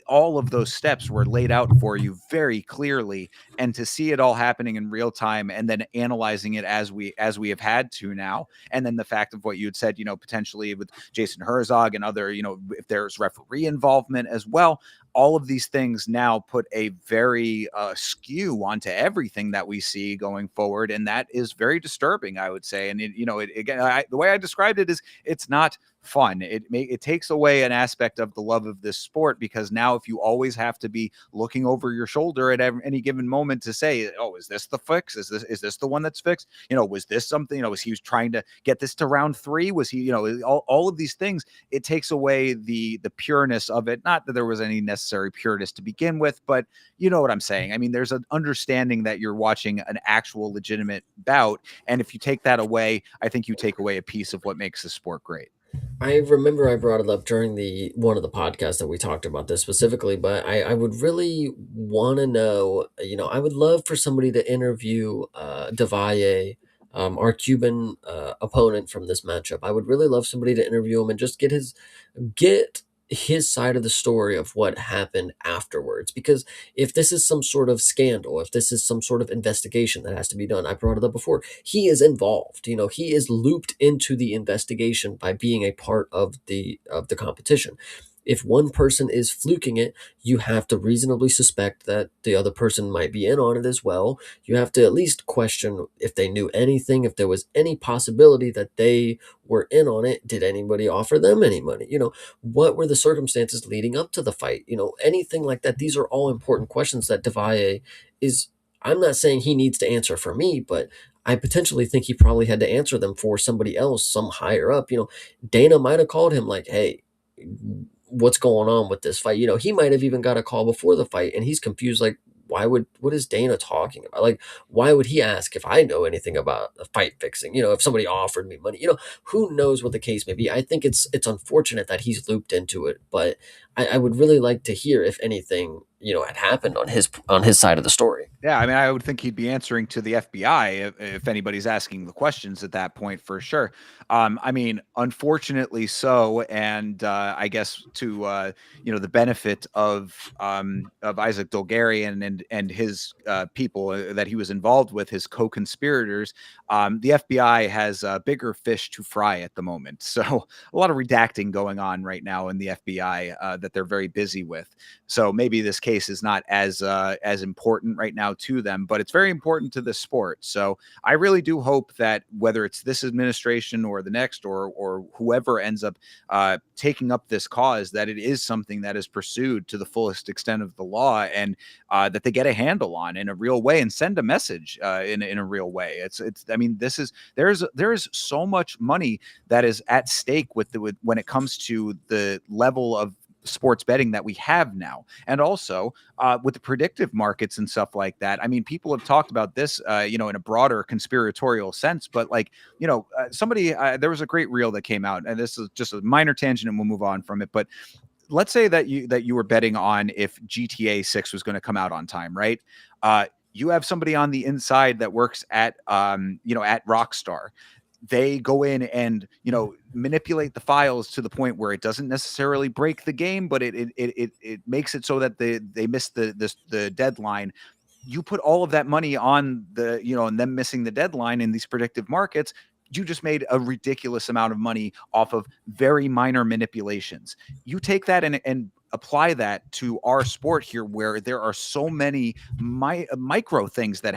All of those steps were laid out for you very clearly, and to see it all happening in real time and then analyzing it as we have had to now, and then the fact of what you had said, potentially with Jason Herzog and other, if there's referee involvement as well, all of these things now put a very skew onto everything that we see going forward, and that is very disturbing, I would say. And again, the way I described it is, it's not fun. It takes away an aspect of the love of this sport, because now if you always have to be looking over your shoulder at any given moment to say, oh, is this the fix? Is this the one that's fixed? Was this something? Was he trying to get this to round 3? Was he? All of these things. It takes away the pureness of it. Not that there was any necessary pureness to begin with, but you know what I'm saying. I mean, there's an understanding that you're watching an actual legitimate bout, and if you take that away, I think you take away a piece of what makes the sport great. I remember I brought it up during the one of the podcasts that we talked about this specifically, but I would really want to know, I would love for somebody to interview Devalle, our Cuban opponent from this matchup. I would really love somebody to interview him and just get his side of the story of what happened afterwards. Because if this is some sort of scandal, if this is some sort of investigation that has to be done, I brought it up before, he is involved. He is looped into the investigation by being a part of the competition. if one person is fluking it, you have to reasonably suspect that the other person might be in on it as well. You have to at least question if they knew anything, if there was any possibility that they were in on it. Did anybody offer them any money? What were the circumstances leading up to the fight? Anything like that. These are all important questions that Devalle is. I'm not saying he needs to answer for me, but I potentially think he probably had to answer them for somebody else, some higher up. Dana might have called him like, "Hey, what's going on with this fight?" He might have even got a call before the fight, and he's confused. Like, what is Dana talking about? Like, why would he ask if I know anything about a fight fixing? If somebody offered me money, who knows what the case may be. I think it's unfortunate that he's looped into it, but I would really like to hear if anything had happened on his side of the story. Yeah, I mean, I would think he'd be answering to the FBI if anybody's asking the questions at that point, for sure. I mean, unfortunately so, and I guess to the benefit of Isaac Dolgarian and his people that he was involved with, his co-conspirators, the FBI has bigger fish to fry at the moment. So a lot of redacting going on right now in the FBI that they're very busy with. So maybe this case is not as important right now to them, but it's very important to the sport. So I really do hope that whether it's this administration or the next, or whoever ends up taking up this cause, that it is something that is pursued to the fullest extent of the law, and that they get a handle on in a real way and send a message in a real way. It's I mean, there's so much money that is at stake with when it comes to the level of sports betting that we have now, and also with the predictive markets and stuff like that. I mean, people have talked about this in a broader conspiratorial sense, but like, somebody there was a great reel that came out, and this is just a minor tangent and we'll move on from it, but let's say that you were betting on if GTA 6 was going to come out on time, right? You have somebody on the inside that works at Rockstar. They go in and manipulate the files to the point where it doesn't necessarily break the game, but it makes it so that they miss the deadline. You put all of that money on and them missing the deadline in these predictive markets. You just made a ridiculous amount of money off of very minor manipulations. You take that and apply that to our sport here, where there are so many micro things that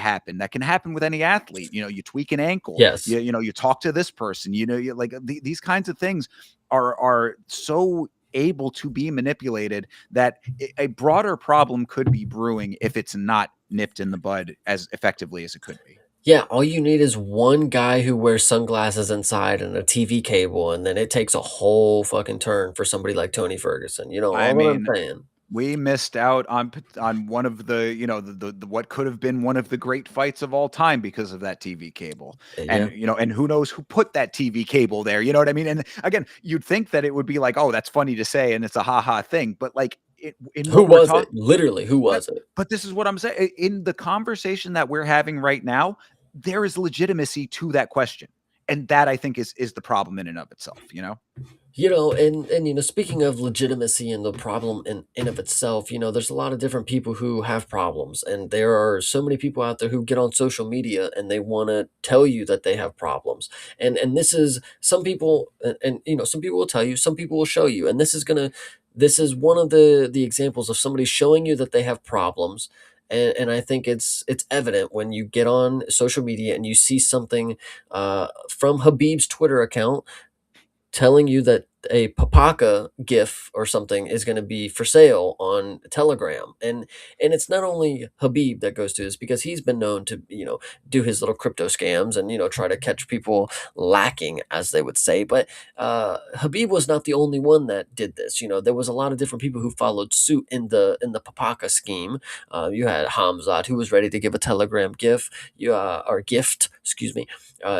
can happen with any athlete. You tweak an ankle, Yes. you talk to this person, you like these kinds of things are so able to be manipulated that a broader problem could be brewing if it's not nipped in the bud as effectively as it could be. Yeah, all you need is one guy who wears sunglasses inside and a TV cable, and then it takes a whole fucking turn for somebody like Tony Ferguson. You know I all what I'm mean, saying? we missed out on one of the the what could have been one of the great fights of all time because of that TV cable. Yeah. And who knows who put that TV cable there, you know what I mean? And again, you'd think that it would be like, oh, that's funny to say and it's a ha thing, but like in Who what we're was it? talking. Literally, who But was it? but this is what I'm saying. In the conversation that we're having right now, there is legitimacy to that question. And that, I think, is the problem in and of itself. And speaking of legitimacy and the problem in of itself, there's a lot of different people who have problems, and there are so many people out there who get on social media and they want to tell you that they have problems. And this is some people, and some people will tell you, some people will show you, and this is one of the examples of somebody showing you that they have problems. And I think it's evident when you get on social media and you see something from Habib's Twitter account telling you that a papaka gif or something is going to be for sale on Telegram. And it's not only Habib that goes to this, because he's been known to do his little crypto scams and try to catch people lacking, as they would say. But Habib was not the only one that did this. There was a lot of different people who followed suit in the papaka scheme. You had Hamzat, who was ready to give a Telegram gif, or gift, excuse me.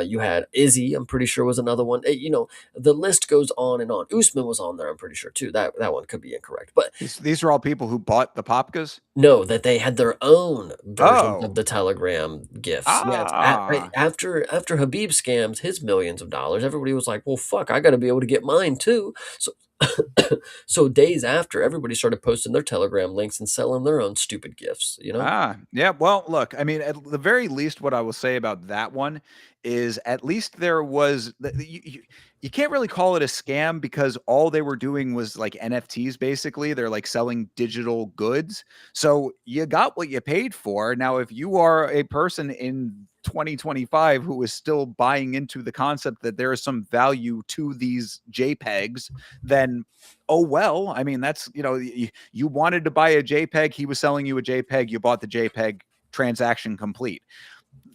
You had Izzy, I'm pretty sure, was another one. The list goes on and on. Usman was on there, I'm pretty sure too. That one could be incorrect, but These are all people who bought the Popkas. no, that they had their own versions of Oh, the Telegram gifts. Yeah, ah, after Habib scams his millions of dollars, everybody was like, "Well, fuck, I got to be able to get mine too." So So days after, everybody started posting their Telegram links and selling their own stupid gifts, you know? Ah, yeah. Well, look, I mean, at the very least, what I will say about that one is at least there was you can't really call it a scam because all they were doing was like NFTs basically. They're like selling digital goods. So you got what you paid for. Now, if you are a person in 2025 who is still buying into the concept that there is some value to these JPEGs, then oh well. I mean, that's you wanted to buy a JPEG, he was selling you a JPEG, you bought the JPEG, transaction complete.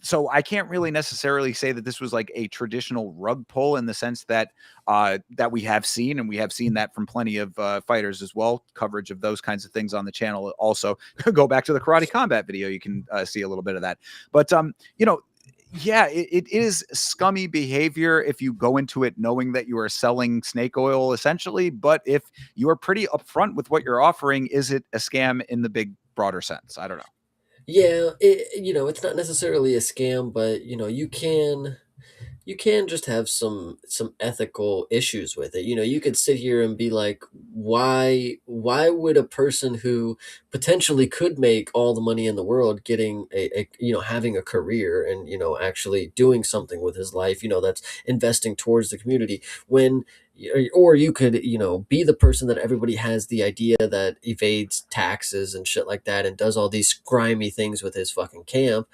So I can't really necessarily say that this was like a traditional rug pull in the sense that that we have seen, and we have seen that from plenty of fighters as well. Coverage of those kinds of things on the channel. Also, go back to the Karate Combat video; you can see a little bit of that. But yeah, it is scummy behavior if you go into it knowing that you are selling snake oil essentially. But if you are pretty upfront with what you're offering, is it a scam in the big broader sense? I don't know. Yeah, it's not necessarily a scam, but you can just have some ethical issues with it. You could sit here and be like, why would a person who potentially could make all the money in the world getting having a career and actually doing something with his life, that's investing towards the community, when or you could be the person that everybody has the idea that evades taxes and shit like that and does all these grimy things with his fucking camp,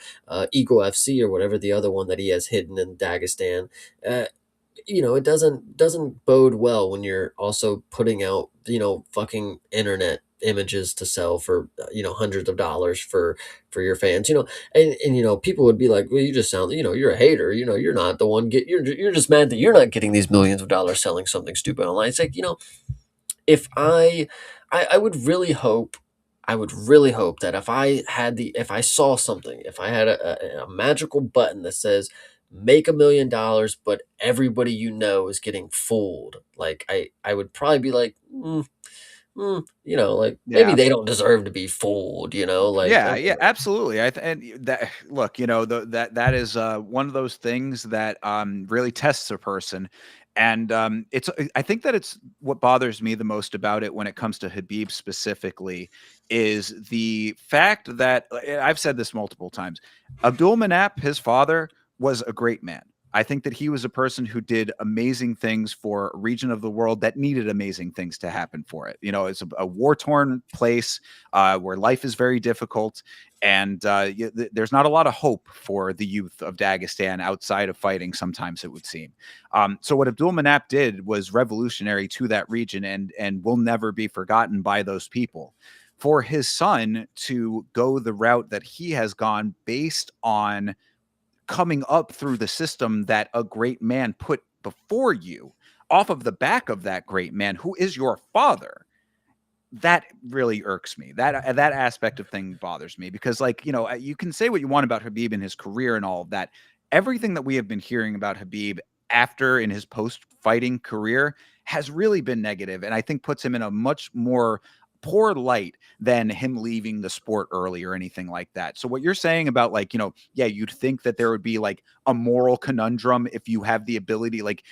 Eagle FC or whatever the other one that he has hidden in Dagestan. Uh, it doesn't bode well when you're also putting out fucking internet images to sell for hundreds of dollars for your fans, and people would be like, well, you just sound, you're a hater, you're not the one you're just mad that you're not getting these millions of dollars selling something stupid online. It's like, if I would really hope that if I saw something, if I had a magical button that says make $1 million, but everybody is getting fooled, like I would probably be like, like maybe Yeah. they don't deserve to be fooled, like Yeah, yeah, okay. absolutely. And that look, that is one of those things that really tests a person. And I think that it's what bothers me the most about it when it comes to Habib specifically is the fact that I've said this multiple times. Abdul Manap, his father, was a great man. I think that he was a person who did amazing things for a region of the world that needed amazing things to happen for it. It's a war torn place where life is very difficult, and there's not a lot of hope for the youth of Dagestan outside of fighting. Sometimes it would seem. So what Abdul Manap did was revolutionary to that region, and will never be forgotten by those people. For his son to go the route that he has gone, based on coming up through the system that a great man put before you, off of the back of that great man who is your father, that really irks me. That aspect of thing bothers me because, like, you can say what you want about Habib and his career and all of that. Everything that we have been hearing about Habib after in his post-fighting career has really been negative, and I think puts him in a much more poor light than him leaving the sport early or anything like that. So what you're saying about, like, yeah, you'd think that there would be like a moral conundrum if you have the ability, like,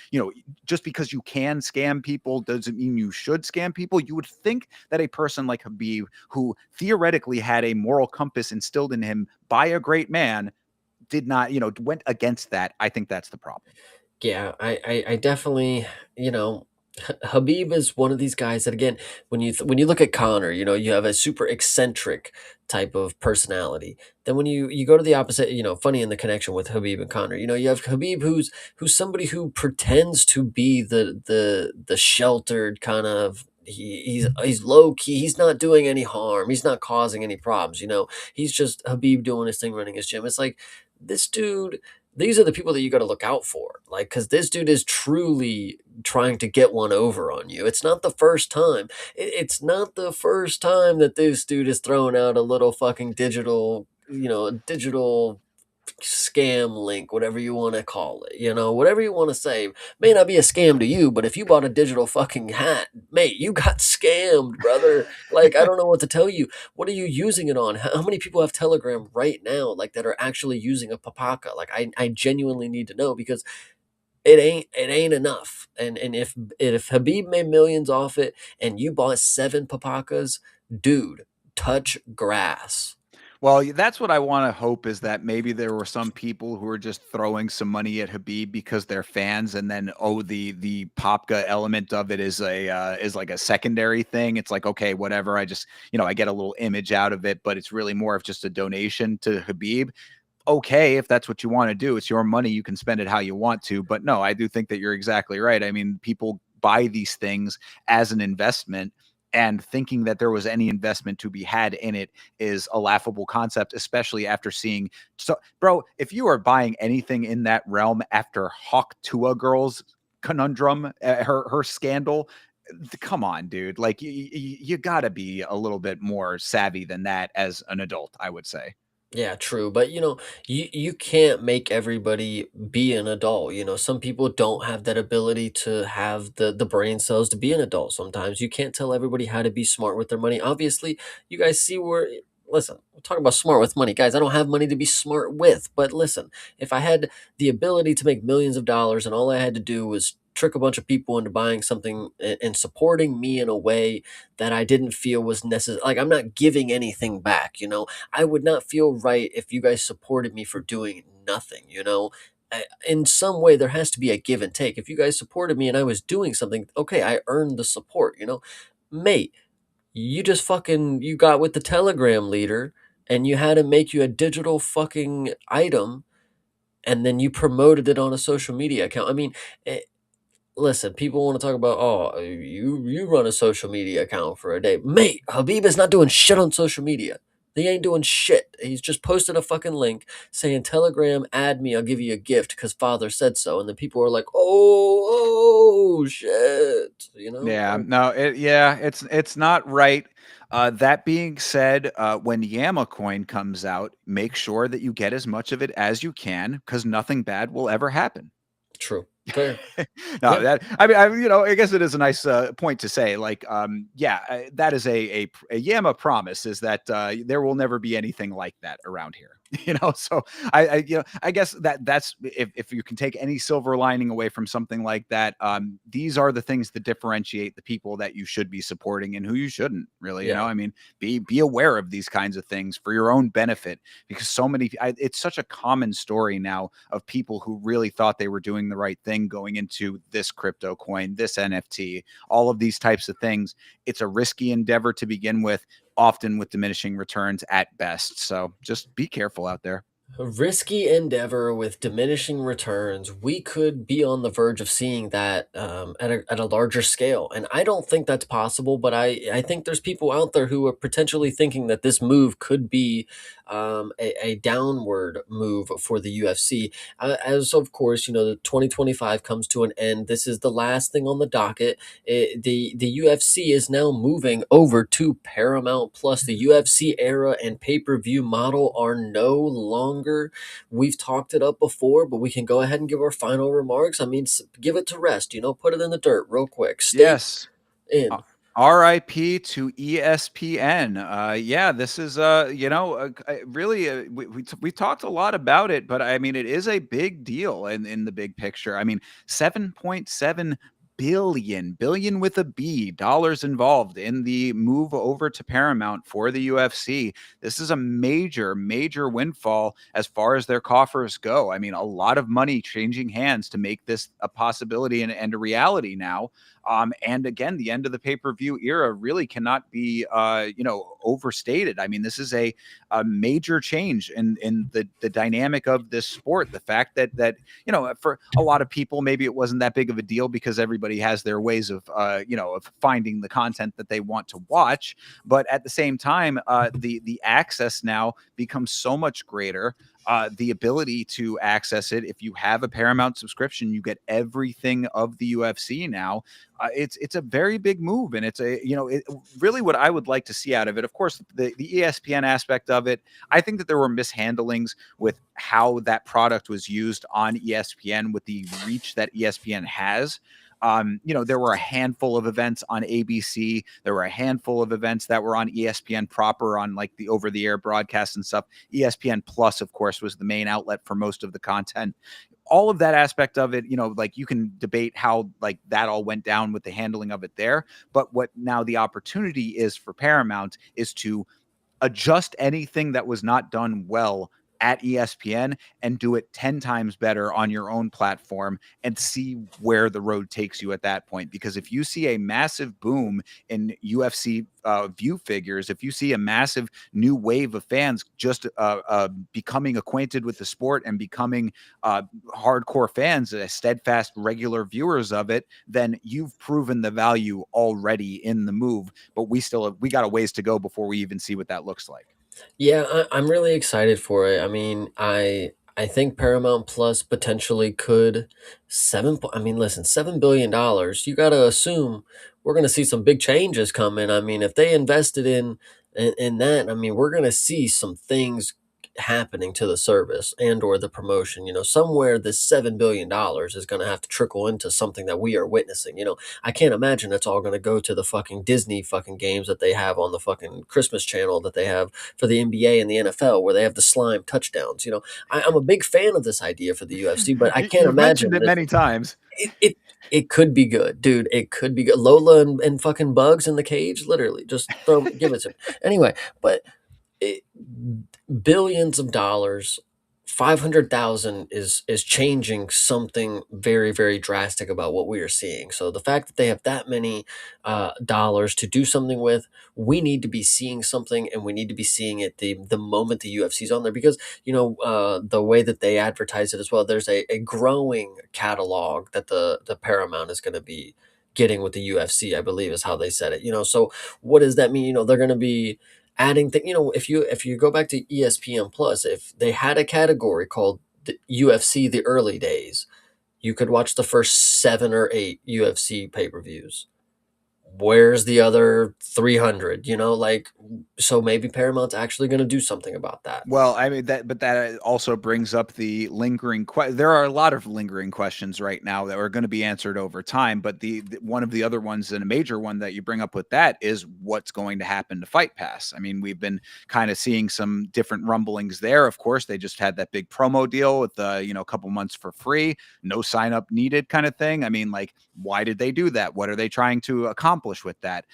just because you can scam people doesn't mean you should scam people. You would think that a person like Habib, who theoretically had a moral compass instilled in him by a great man, did not, went against that. I think that's the problem. Yeah, I definitely, Habib is one of these guys that, again, when you look at Connor, you have a super eccentric type of personality. Then when you go to the opposite, funny in the connection with Habib and Connor, you have Habib who's somebody who pretends to be the sheltered kind of. He's low key. He's not doing any harm. He's not causing any problems. He's just Habib doing his thing, running his gym. It's like this dude, these are the people that you got to look out for. Like, because this dude is truly trying to get one over on you. It's not the first time. It's not the first time that this dude is throwing out a little fucking digital scam link, whatever you want to call it, whatever you want to say. May not be a scam to you, but if you bought a digital fucking hat, mate, you got scammed, brother. Like, I don't know what to tell you. What are you using it on? How many people have Telegram right now, like, that are actually using a papaka? Like, I genuinely need to know, because it ain't enough. And if Habib made millions off it and you bought 7 papakas, dude, touch grass. Well, that's what I want to hope, is that maybe there were some people who are just throwing some money at Habib because they're fans, and then the Popka element of it is like a secondary thing. It's like, okay, whatever. I just, I get a little image out of it, but it's really more of just a donation to Habib. Okay, if that's what you want to do, it's your money. You can spend it how you want to. But no, I do think that you're exactly right. I mean, people buy these things as an investment, and thinking that there was any investment to be had in it is a laughable concept, especially after seeing. So, bro, if you are buying anything in that realm after Hawk Tua girl's conundrum, her scandal, come on, dude. Like, you got to be a little bit more savvy than that as an adult, I would say. Yeah, true. But you can't make everybody be an adult. Some people don't have that ability to have the brain cells to be an adult sometimes. You can't tell everybody how to be smart with their money. Obviously, you guys see where listen, we're talking about smart with money. Guys, I don't have money to be smart with. But listen, if I had the ability to make millions of dollars and all I had to do was trick a bunch of people into buying something and supporting me in a way that I didn't feel was necessary, like I'm not giving anything back. I would not feel right if you guys supported me for doing nothing. In some way, there has to be a give and take. If you guys supported me and I was doing something, okay, I earned the support. Mate, you got with the Telegram leader and you had to make you a digital fucking item and then you promoted it on a social media account. I mean, eh, listen, people want to talk about, oh, you run a social media account for a day. Mate, Habib is not doing shit on social media. He ain't doing shit. He's just posted a fucking link saying, Telegram, add me, I'll give you a gift because father said so. And then people are like, oh shit. Yeah, Like, no, yeah, it's not right. That being said, when Yama coin comes out, make sure that you get as much of it as you can, because nothing bad will ever happen. true. Fair. No, Yeah. that I guess it is a nice point to say. Like, yeah, that is a Yama promise, is that there will never be anything like that around here. So I guess that's, if you can take any silver lining away from something like that, these are the things that differentiate the people that you should be supporting and who you shouldn't. Really, Yeah. I mean, be aware of these kinds of things for your own benefit, because it's such a common story now of people who really thought they were doing the right thing going into this crypto coin, this NFT, all of these types of things. It's a risky endeavor to begin with, often with diminishing returns at best. So just be careful out there. A risky endeavor with diminishing returns. We could be on the verge of seeing that at a larger scale. And I don't think that's possible, but I think there's people out there who are potentially thinking that this move could be a downward move for the UFC. As of course, the 2025 comes to an end. This is the last thing on the docket. The UFC is now moving over to Paramount Plus. The UFC era and pay-per-view model are no longer. We've talked it up before, but we can go ahead and give our final remarks. I mean, give it to rest, put it in the dirt real quick. Stay Yes. in. RIP to ESPN. Yeah, this is really, we talked a lot about it, but I mean, it is a big deal in the big picture. I mean, 7.7 billion with a B dollars involved in the move over to Paramount for the UFC. This is a major windfall as far as their coffers go. I mean, a lot of money changing hands to make this a possibility and a reality now. And again, the end of the pay-per-view era really cannot be, overstated. I mean, this is a major change in the dynamic of this sport. The fact that for a lot of people, maybe it wasn't that big of a deal because everybody has their ways of, of finding the content that they want to watch. But at the same time, the access now becomes so much greater. The ability to access it, if you have a Paramount subscription, you get everything of the UFC now. It's a very big move, and it's really what I would like to see out of it. Of course, the ESPN aspect of it, I think that there were mishandlings with how that product was used on ESPN with the reach that ESPN has. There were a handful of events on ABC. There were a handful of events that were on ESPN proper on like the over the air broadcast and stuff. ESPN Plus, of course, was the main outlet for most of the content. All of that aspect of it, like you can debate how like that all went down with the handling of it there. But what now the opportunity is for Paramount is to adjust anything that was not done well at ESPN and do it 10 times better on your own platform and see where the road takes you at that point. Because if you see a massive boom in UFC view figures, if you see a massive new wave of fans just becoming acquainted with the sport and becoming hardcore fans, steadfast, regular viewers of it, then you've proven the value already in the move. But we got a ways to go before we even see what that looks like. Yeah, I'm really excited for it. I mean, I think Paramount Plus potentially could I mean, listen, $7 billion. You got to assume we're going to see some big changes coming. I mean, if they invested in that, I mean, we're going to see some things happening to the service and or the promotion. Somewhere this $7 billion is going to have to trickle into something that we are witnessing. I can't imagine it's all going to go to the fucking Disney fucking games that they have on the fucking Christmas channel that they have for the NBA and the NFL, where they have the slime touchdowns. I'm a big fan of this idea for the UFC, but I can't You've mentioned imagine it this. many times. It could be good, dude. It could be good. Lola and fucking Bugs in the cage, literally, just give it to me. Anyway, but it, billions of dollars, 500,000 is changing something very, very drastic about what we are seeing. So the fact that they have that many dollars to do something with, we need to be seeing something, and we need to be seeing it the moment the UFC's on there, because the way that they advertise it as well. There's a growing catalog that the Paramount is going to be getting with the UFC, I believe is how they said it. So what does that mean? They're going to be adding thing. If you go back to ESPN Plus, if they had a category called the UFC the early days, you could watch the first 7 or 8 UFC pay-per-views. Where's the other 300? So maybe Paramount's actually going to do something about that. Well, I mean that, but that also brings up the lingering. There are a lot of lingering questions right now that are going to be answered over time. But one of the other ones, and a major one that you bring up with that, is what's going to happen to Fight Pass. I mean, we've been kind of seeing some different rumblings there. Of course, they just had that big promo deal with a couple months for free, no sign up needed, kind of thing. I mean, like, why did they do that? What are they trying to accomplish with that?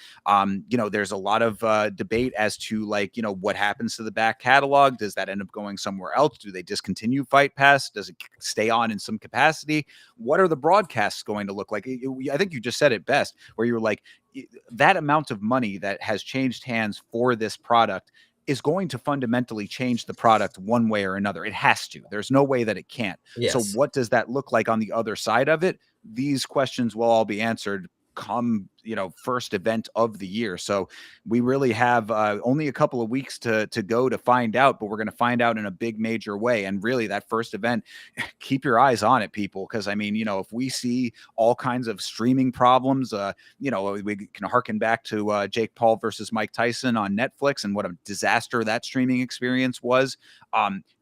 There's a lot of debate as to what happens to the back catalog. Does that end up going somewhere else? Do they discontinue Fight Pass? Does it stay on in some capacity? What are the broadcasts going to look like? I think you just said it best, where you were like, that amount of money that has changed hands for this product is going to fundamentally change the product one way or another. It has to. There's no way that it can't. So Yes. what does that look like on the other side of it? These questions will all be answered come first event of the year. So we really have only a couple of weeks to go to find out, but we're going to find out in a big major way. And really, that first event, keep your eyes on it, people, because I mean, if we see all kinds of streaming problems, we can harken back to Jake Paul versus Mike Tyson on Netflix and what a disaster that streaming experience was.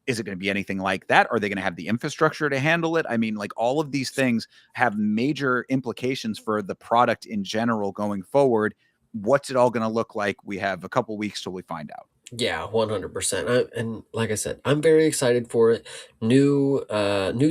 Is it going to be anything like that? Are they going to have the infrastructure to handle it? I mean, like, all of these things have major implications for the product in general going forward. What's it all going to look like? We have a couple weeks till we find out. Yeah, 100%. And like I said, I'm very excited for it. New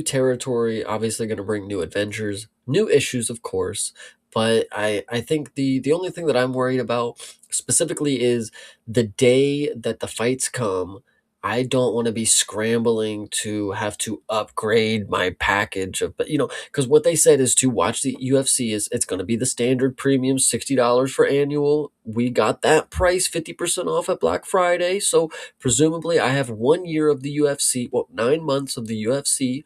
territory, obviously going to bring new adventures, new issues, of course. But I think the only thing that I'm worried about specifically is the day that the fights come. I don't want to be scrambling to have to upgrade my package of, but because what they said is to watch the UFC is it's going to be the standard premium $60 for annual. We got that price 50% off at Black Friday, so presumably I have 1 year of the UFC, well, 9 months of the UFC.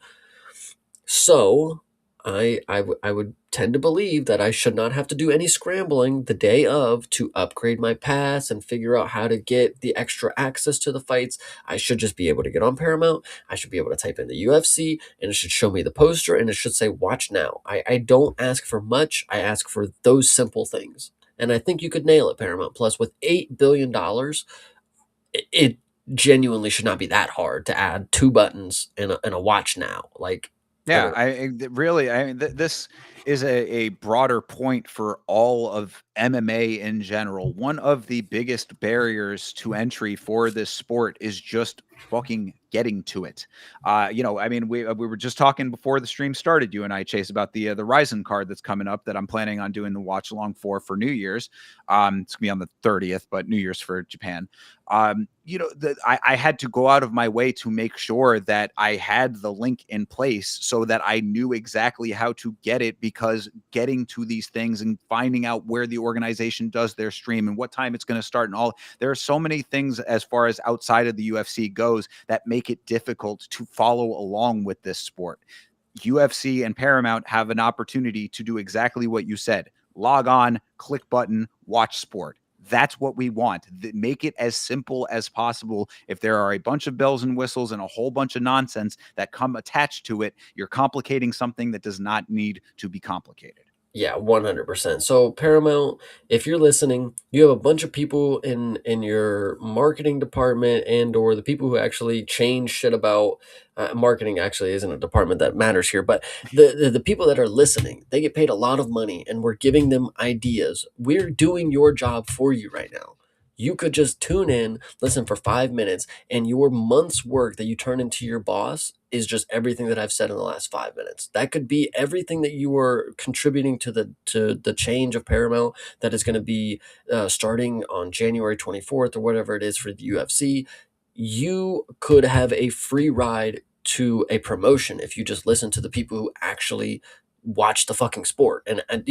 So I would tend to believe that I should not have to do any scrambling the day of to upgrade my pass and figure out how to get the extra access to the fights. I should just be able to get on Paramount. I should be able to type in the UFC, and it should show me the poster, and it should say watch now. I don't ask for much. I ask for those simple things. And I think you could nail it, Paramount Plus. With $8 billion, it genuinely should not be that hard to add 2 buttons and a watch now. Like, I Yeah, don't really, I mean, this is a broader point for all of MMA in general. One of the biggest barriers to entry for this sport is just fucking getting to it. I mean, we were just talking before the stream started, you and I, Chase, about the Ryzen card that's coming up that I'm planning on doing the watch along for New Year's. It's gonna be on the 30th, but New Year's for Japan. I had to go out of my way to make sure that I had the link in place so that I knew exactly how to get it, because getting to these things and finding out where the organization does their stream and what time it's going to start and all, there are so many things as far as outside of the UFC goes that make it difficult to follow along with this sport. UFC and Paramount have an opportunity to do exactly what you said. Log on, click button, watch sport. That's what we want. Make it as simple as possible. If there are a bunch of bells and whistles and a whole bunch of nonsense that come attached to it, you're complicating something that does not need to be complicated. Yeah, 100%. So Paramount, if you're listening, you have a bunch of people in your marketing department and or the people who actually change shit about marketing actually isn't a department that matters here, but the people that are listening, they get paid a lot of money and we're giving them ideas. We're doing your job for you right now. You could just tune in, listen for 5 minutes, and your month's work that you turn into your boss is just everything that I've said in the last 5 minutes. That could be everything that you are contributing to the change of Paramount that is going to be starting on January 24th or whatever it is for the UFC. You could have a free ride to a promotion if you just listen to the people who actually watch the fucking sport. And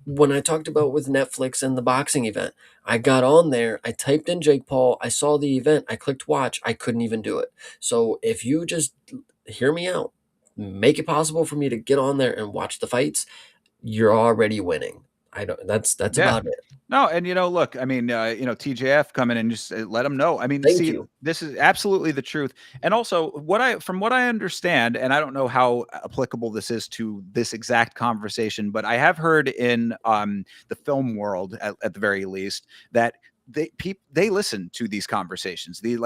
when I talked about with Netflix and the boxing event, I got on there, I typed in Jake Paul, I saw the event, I clicked watch, I couldn't even do it. So if you just hear me out, make it possible for me to get on there and watch the fights, you're already winning. I don't that's Yeah. about it. No, and look, I mean, TJF coming and just let them know. I mean, Thank see, you. this is absolutely the truth. And also, from what I understand, and I don't know how applicable this is to this exact conversation, but I have heard in the film world, at the very least, that they listen to these conversations. The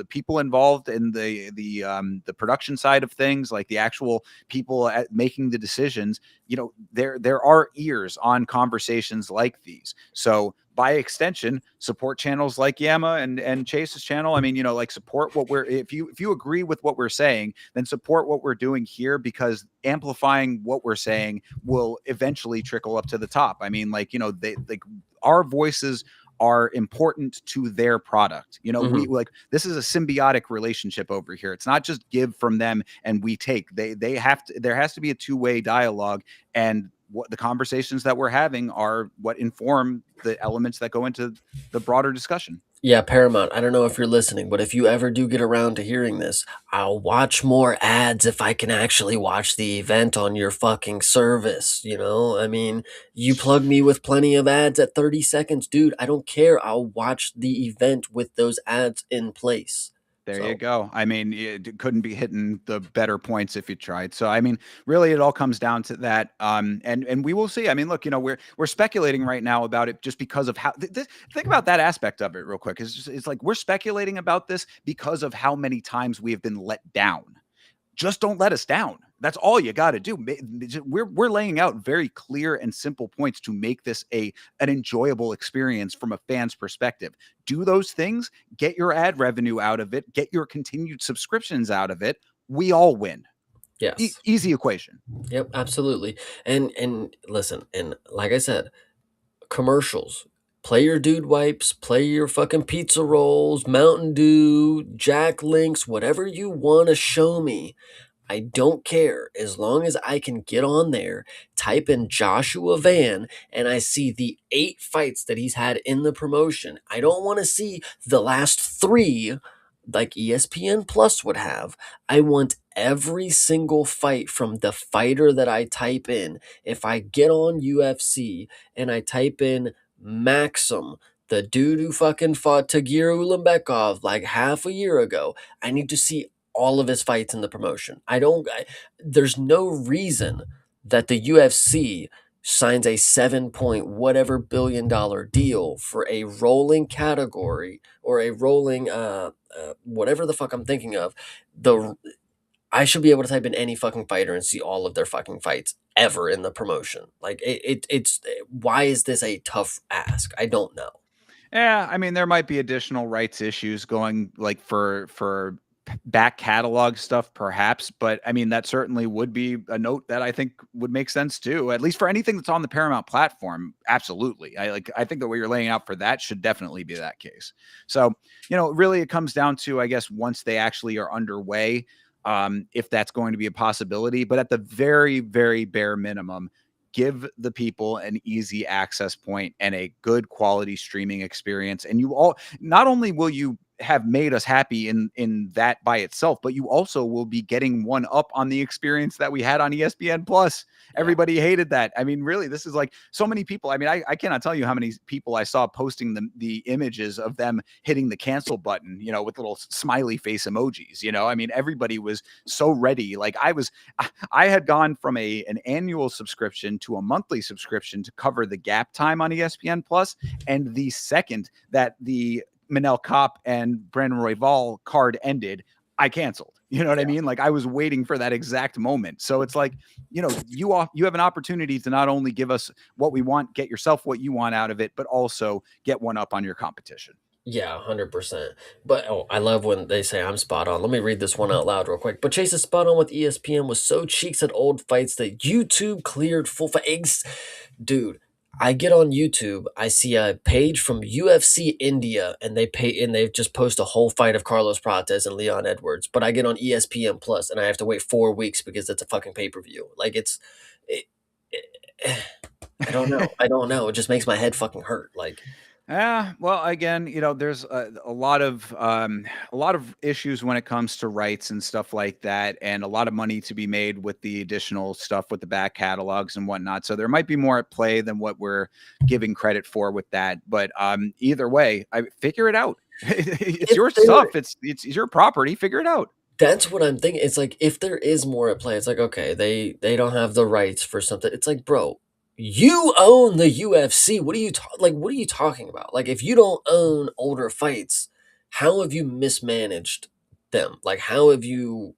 people involved in the production side of things, like the actual people making the decisions, there are ears on conversations like these. So by extension, support channels like Yama and Chase's channel. I mean, like, support what we're, if you agree with what we're saying, then support what we're doing here, because amplifying what we're saying will eventually trickle up to the top. I mean, like, they like, our voices are important to their product. We, Mhm. like, this is a symbiotic relationship over here. It's not just give from them and we take. They have to, there has to be a two-way dialogue, and what the conversations that we're having are what inform the elements that go into the broader discussion. Yeah, Paramount. I don't know if you're listening, but if you ever do get around to hearing this, I'll watch more ads if I can actually watch the event on your fucking service. I mean, you plug me with plenty of ads at 30 seconds, dude. I don't care. I'll watch the event with those ads in place. There you So, go. I mean, it couldn't be hitting the better points if you tried. So, I mean, really, it all comes down to that. And we will see. I mean, look, we're speculating right now about it just because of how. Think about that aspect of it real quick. It's like we're speculating about this because of how many times we have been let down. Just don't let us down. That's all you got to do. We're laying out very clear and simple points to make this an enjoyable experience from a fan's perspective. Do those things, get your ad revenue out of it, get your continued subscriptions out of it. We all win. yes. Easy equation. Yep, absolutely. And listen, and like I said, commercials. Play your dude wipes, play your fucking pizza rolls, Mountain Dew, Jack Links, whatever you want to show me. I don't care as long as I can get on there, type in Joshua Van, and I see the 8 fights that he's had in the promotion. I don't want to see the last 3 like ESPN Plus would have. I want every single fight from the fighter that I type in. If I get on UFC and I type in Maxim, the dude who fucking fought Tagir Ulanbekov like half a year ago, I need to see all of his fights in the promotion. There's no reason that the UFC signs a 7 point whatever billion-dollar deal for a rolling category or a rolling whatever the fuck I'm thinking of. The I should be able to type in any fucking fighter and see all of their fucking fights ever in the promotion. Like it's why is this a tough ask? I don't know. Yeah, I mean, there might be additional rights issues going like for back catalog stuff, perhaps, but I mean, that certainly would be a note that I think would make sense too, at least for anything that's on the Paramount platform. Absolutely. I think that what you're laying out for that should definitely be that case. So, really it comes down to, I guess, once they actually are underway, if that's going to be a possibility. But at the very, very bare minimum, give the people an easy access point and a good quality streaming experience. And you all, not only will you have made us happy in that by itself, but you also will be getting one up on the experience that we had on ESPN Plus. Yeah. Everybody hated that. I mean, really, this is like so many people. I mean, I cannot tell you how many people I saw posting the images of them hitting the cancel button, with little smiley face emojis. I mean, everybody was so ready. Like I had gone from an annual subscription to a monthly subscription to cover the gap time on ESPN Plus, and the second that the Manel Kopp and Brandon Royval card ended, I canceled. You know what I mean? Like I was waiting for that exact moment. So it's like, you have an opportunity to not only give us what we want, get yourself what you want out of it, but also get one up on your competition. Yeah, 100%. But I love when they say I'm spot on. Let me read this one out loud real quick. But Chase is spot on with ESPN was so cheeks at old fights that YouTube cleared full fights. Dude, I get on YouTube, I see a page from UFC India, and they just post a whole fight of Carlos Prates and Leon Edwards. But I get on ESPN Plus, and I have to wait 4 weeks because it's a fucking pay per view. Like it, it, I don't know. I don't know. It just makes my head fucking hurt. Like Yeah, well, again, there's a lot of issues when it comes to rights and stuff like that, and a lot of money to be made with the additional stuff with the back catalogs and whatnot. So there might be more at play than what we're giving credit for with that. But either way, I figure it out. It's if your there stuff. It's your property. Figure it out. That's what I'm thinking. It's like if there is more at play, it's like okay, they don't have the rights for something. It's like, bro, you own the UFC. What are you talking about? Like if you don't own older fights, how have you mismanaged them? Like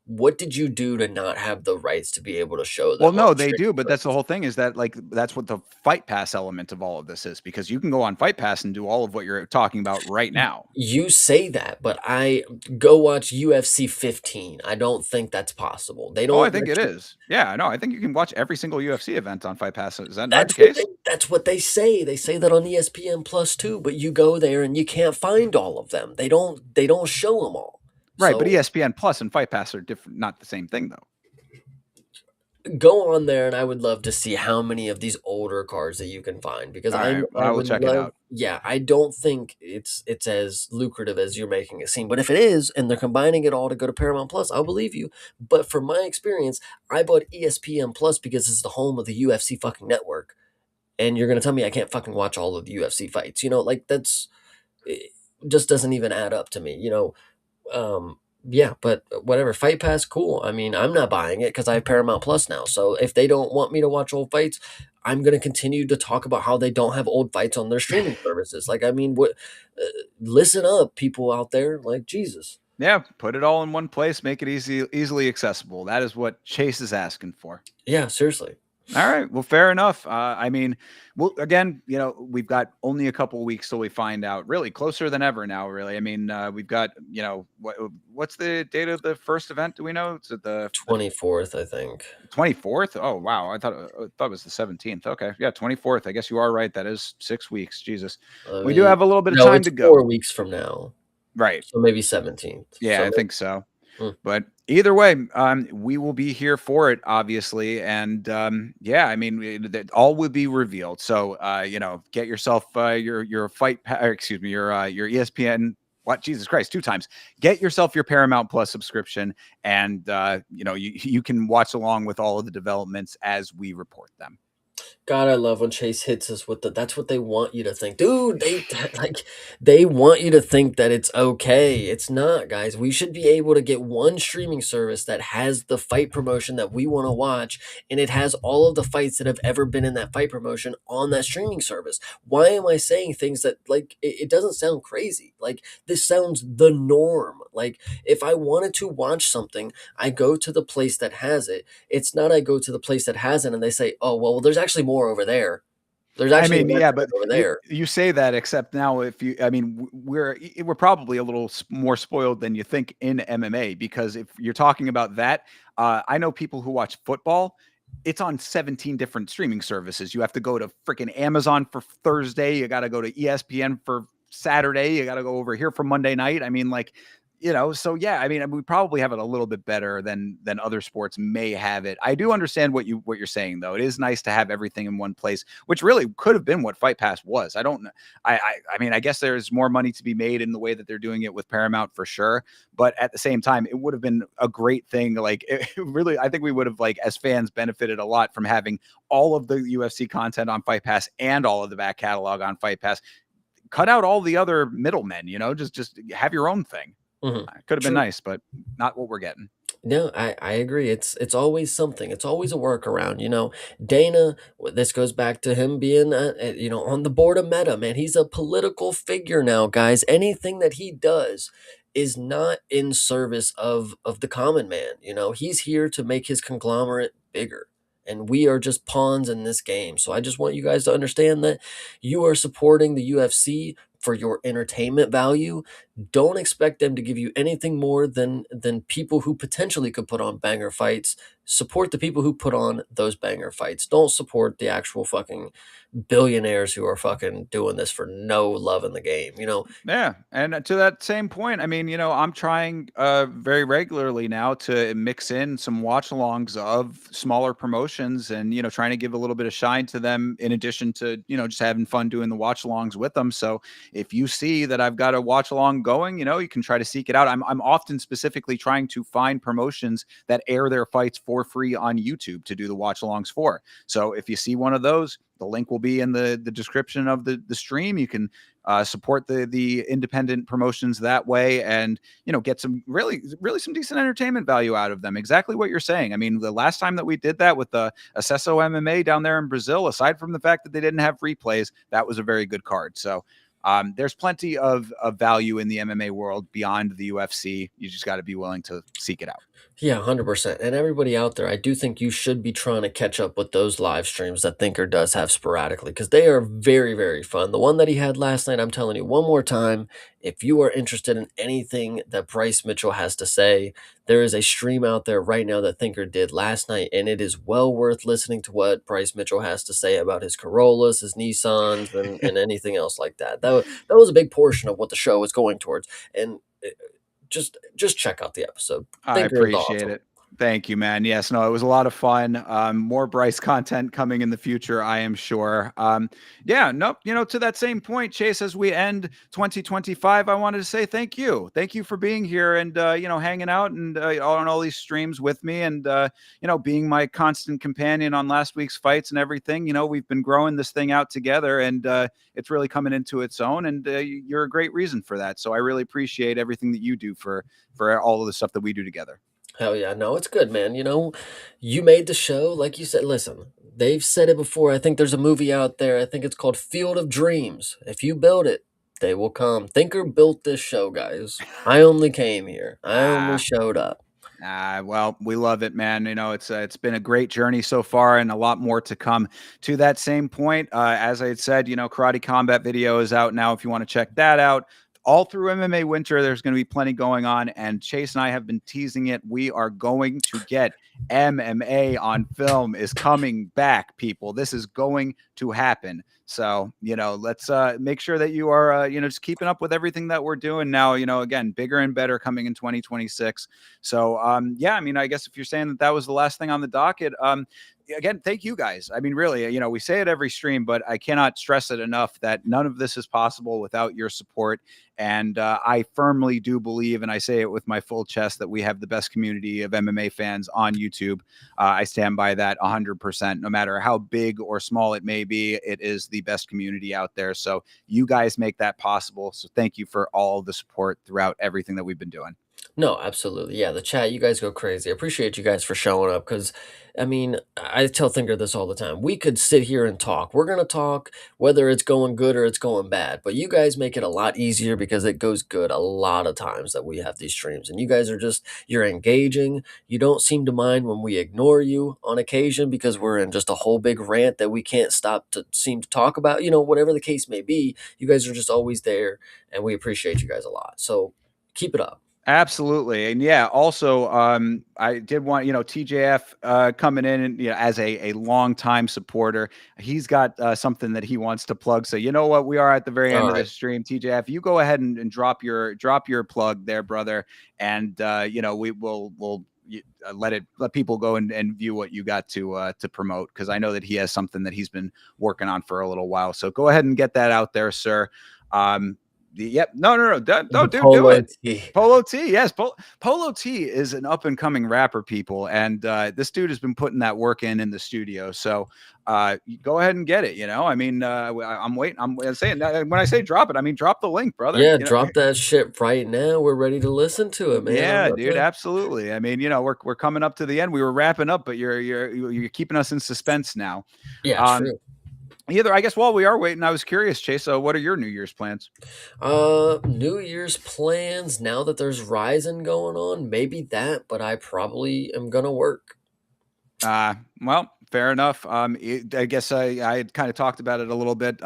what did you do to not have the rights to be able to show Well, them on no, they streaming do, but that's the services? whole thing is that like that's what the Fight Pass element of all of this is, because you can go on Fight Pass and do all of what you're talking about right now. You say that, but I go watch UFC 15. I don't think that's possible. They Oh, I don't think let it you. is. Yeah, no, I think you can watch every single UFC event on Fight Pass. Is that not the case? That's what they say. They say that on ESPN Plus too, but you go there and you can't find all of them. They don't show them all. Right, but So ESPN Plus and Fight Pass are different, not the same thing though. go on there and I would love to see how many of these older cards that you can find because All right, I I will would check it love out. yeah, I don't think it's as lucrative as you're making it seem. But if it is and they're combining it all to go to Paramount Plus, I'll believe you. But from my experience, I bought ESPN Plus because it's the home of the UFC fucking network. And you're gonna tell me I can't fucking watch all of the UFC fights. Like that's it just doesn't even add up to me. Um, yeah, but whatever. Fight Pass, cool. I mean, I'm not buying it because I have Paramount Plus now. So if they don't want me to watch old fights, I'm gonna continue to talk about how they don't have old fights on their streaming services. Like, I mean, what? Listen up, people out there. Like Jesus. Yeah, put it all in one place, make it easily accessible. That is what Chase is asking for. Yeah, seriously. All right. Well, fair enough. I mean, well, again, we've got only a couple of weeks till we find out. Really closer than ever now. Really. I mean, we've got what's the date of the first event? Do we know? Is it the 24th, I think. 24th? Oh wow, I thought it was the 17th. Okay, yeah, 24th. I guess you are right. That is 6 weeks. Jesus, I we do mean, have a little bit of no, time it's to go. 4 weeks from now, Right. so maybe 17th. Yeah, I think so. Mm. But either way, we will be here for it, obviously, and yeah, I mean, that all will be revealed. So, get yourself your excuse me, your ESPN. What Jesus Christ, 2 times. Get yourself your Paramount Plus subscription, and you can watch along with all of the developments as we report them. God, I love when Chase hits us with the that's what they want you to think. Dude, they like they want you to think that it's okay. It's not, guys. We should be able to get one streaming service that has the fight promotion that we want to watch, and it has all of the fights that have ever been in that fight promotion on that streaming service. Why am I saying things that like it doesn't sound crazy? Like this sounds the norm. Like if I wanted to watch something, I go to the place that has it. It's not I go to the place that hasn't and they say, "Oh, well, there's actually more over there. There's I actually a mean, better yeah, fight but over you there." you say that, except now if you I mean, we're probably a little more spoiled than you think in MMA, because if you're talking about that, I know people who watch football. It's on 17 different streaming services. You have to go to freaking Amazon for Thursday. You got to go to ESPN for Saturday. You got to go over here for Monday night. I mean, like, so yeah, I mean, we probably have it a little bit better than other sports may have it. I do understand what you're saying though. It is nice to have everything in one place, which really could have been what Fight Pass was. I don't know. I mean, I guess there's more money to be made in the way that they're doing it with Paramount for sure, but at the same time, it would have been a great thing. Like, it really, I think we would have, like, as fans, benefited a lot from having all of the UFC content on Fight Pass and all of the back catalog on Fight Pass. Cut out all the other middlemen. Just have your own thing. Mhm. Could have been True. nice, but not what we're getting. No, I agree. It's always something. It's always a workaround. Dana. This goes back to him being, on the board of Meta. Man, he's a political figure now, guys. Anything that he does is not in service of the common man. He's here to make his conglomerate bigger, and we are just pawns in this game. So I just want you guys to understand that you are supporting the UFC for your entertainment value. Don't expect them to give you anything more than people who potentially could put on banger fights. Support the people who put on those banger fights. Don't support the actual fucking billionaires who are fucking doing this for no love in the game. Yeah, and to that same point, I mean, I'm trying very regularly now to mix in some watch-alongs of smaller promotions, and trying to give a little bit of shine to them, in addition to just having fun doing the watch-alongs with them. So if you see that I've got a watch-along going, you can try to seek it out. I'm often specifically trying to find promotions that air their fights for free on YouTube to do the watch-alongs for. So if you see one of those, the link will be in the description of the stream. You can support the independent promotions that way, and get some really some decent entertainment value out of them. Exactly what you're saying. I mean, the last time that we did that with the Acesso MMA down there in Brazil, aside from the fact that they didn't have replays, that was a very good card. So there's plenty of value in the MMA world beyond the UFC. You just got to be willing to seek it out. Yeah, 100%. And everybody out there, I do think you should be trying to catch up with those live streams that Thinker does have sporadically, because they are very, very fun. The one that he had last night, I'm telling you one more time, if you are interested in anything that Bryce Mitchell has to say, there is a stream out there right now that Thinker did last night, and it is well worth listening to what Bryce Mitchell has to say about his Corollas, his Nissans, and anything else like that. That was a big portion of what the show was going towards. And just check out the episode. I Thinker is appreciate awesome. it. Thank you, man. Yes, no, it was a lot of fun. More Bryce content coming in the future, I am sure. Yeah, nope. To that same point, Chase, as we end 2025, I wanted to say thank you. Thank you for being here and, hanging out and on all these streams with me, and, being my constant companion on last week's fights and everything. We've been growing this thing out together, and it's really coming into its own. And you're a great reason for that. So I really appreciate everything that you do for all of the stuff that we do together. Hell yeah. No, it's good, man. You made the show. Like you said, listen, they've said it before. I think there's a movie out there. I think it's called Field of Dreams. If you build it, they will come. Thinker built this show, guys. I only came here, I only Ah, showed up. well, we love it, man. It's been a great journey so far, and a lot more to come. To that same point, as I had said, Karate Combat video is out now. If you want to check that out, all through MMA winter, there's going to be plenty going on. And Chase and I have been teasing it. We are going to get MMA on film is coming back, people. This is going to happen. So, let's make sure that you are, just keeping up with everything that we're doing now. Again, bigger and better coming in 2026. So, yeah, I mean, I guess if you're saying that was the last thing on the docket, again, thank you guys. I mean, really, we say it every stream, but I cannot stress it enough that none of this is possible without your support. And I firmly do believe, and I say it with my full chest, that we have the best community of MMA fans on YouTube. I stand by that 100%. No matter how big or small it may be, it is the best community out there. So you guys make that possible. So thank you for all the support throughout everything that we've been doing. No, absolutely. Yeah, the chat, you guys go crazy. I appreciate you guys for showing up because, I mean, I tell Thinker this all the time. We could sit here and talk. We're going to talk whether it's going good or it's going bad, but you guys make it a lot easier because it goes good a lot of times that we have these streams. And you guys are just, you're engaging. You don't seem to mind when we ignore you on occasion because we're in just a whole big rant that we can't stop to seem to talk about, whatever the case may be. You guys are just always there, and we appreciate you guys a lot. So keep it up. Absolutely. And yeah, also, I did want, TJF coming in and, as a longtime supporter, he's got something that he wants to plug. So, you know what? We are at the very All end of right. the stream. TJF, you go ahead and drop your plug there, brother. And, we'll let people go and view what you got to promote. Cause I know that he has something that he's been working on for a little while. So go ahead and get that out there, sir. Yep. No. The Dude, do Polo it. T. Polo T, yes. Polo T is an up and coming rapper, people, and this dude has been putting that work in the studio. So go ahead and get it. I mean, I'm waiting. I'm saying when I say drop it, I mean drop the link, brother. Yeah, drop that shit right now. We're ready to listen to it, man. I'm Yeah, about dude, to. absolutely. I mean, we're coming up to the end. We were wrapping up, but you're keeping us in suspense now. Yeah, Um, true. Either I guess while we are waiting, I was curious, Chase. What are your New Year's plans? New Year's plans now that there's Ryzen going on, maybe that, but I probably am gonna work. Well, fair enough. I guess I had kind of talked about it a little bit.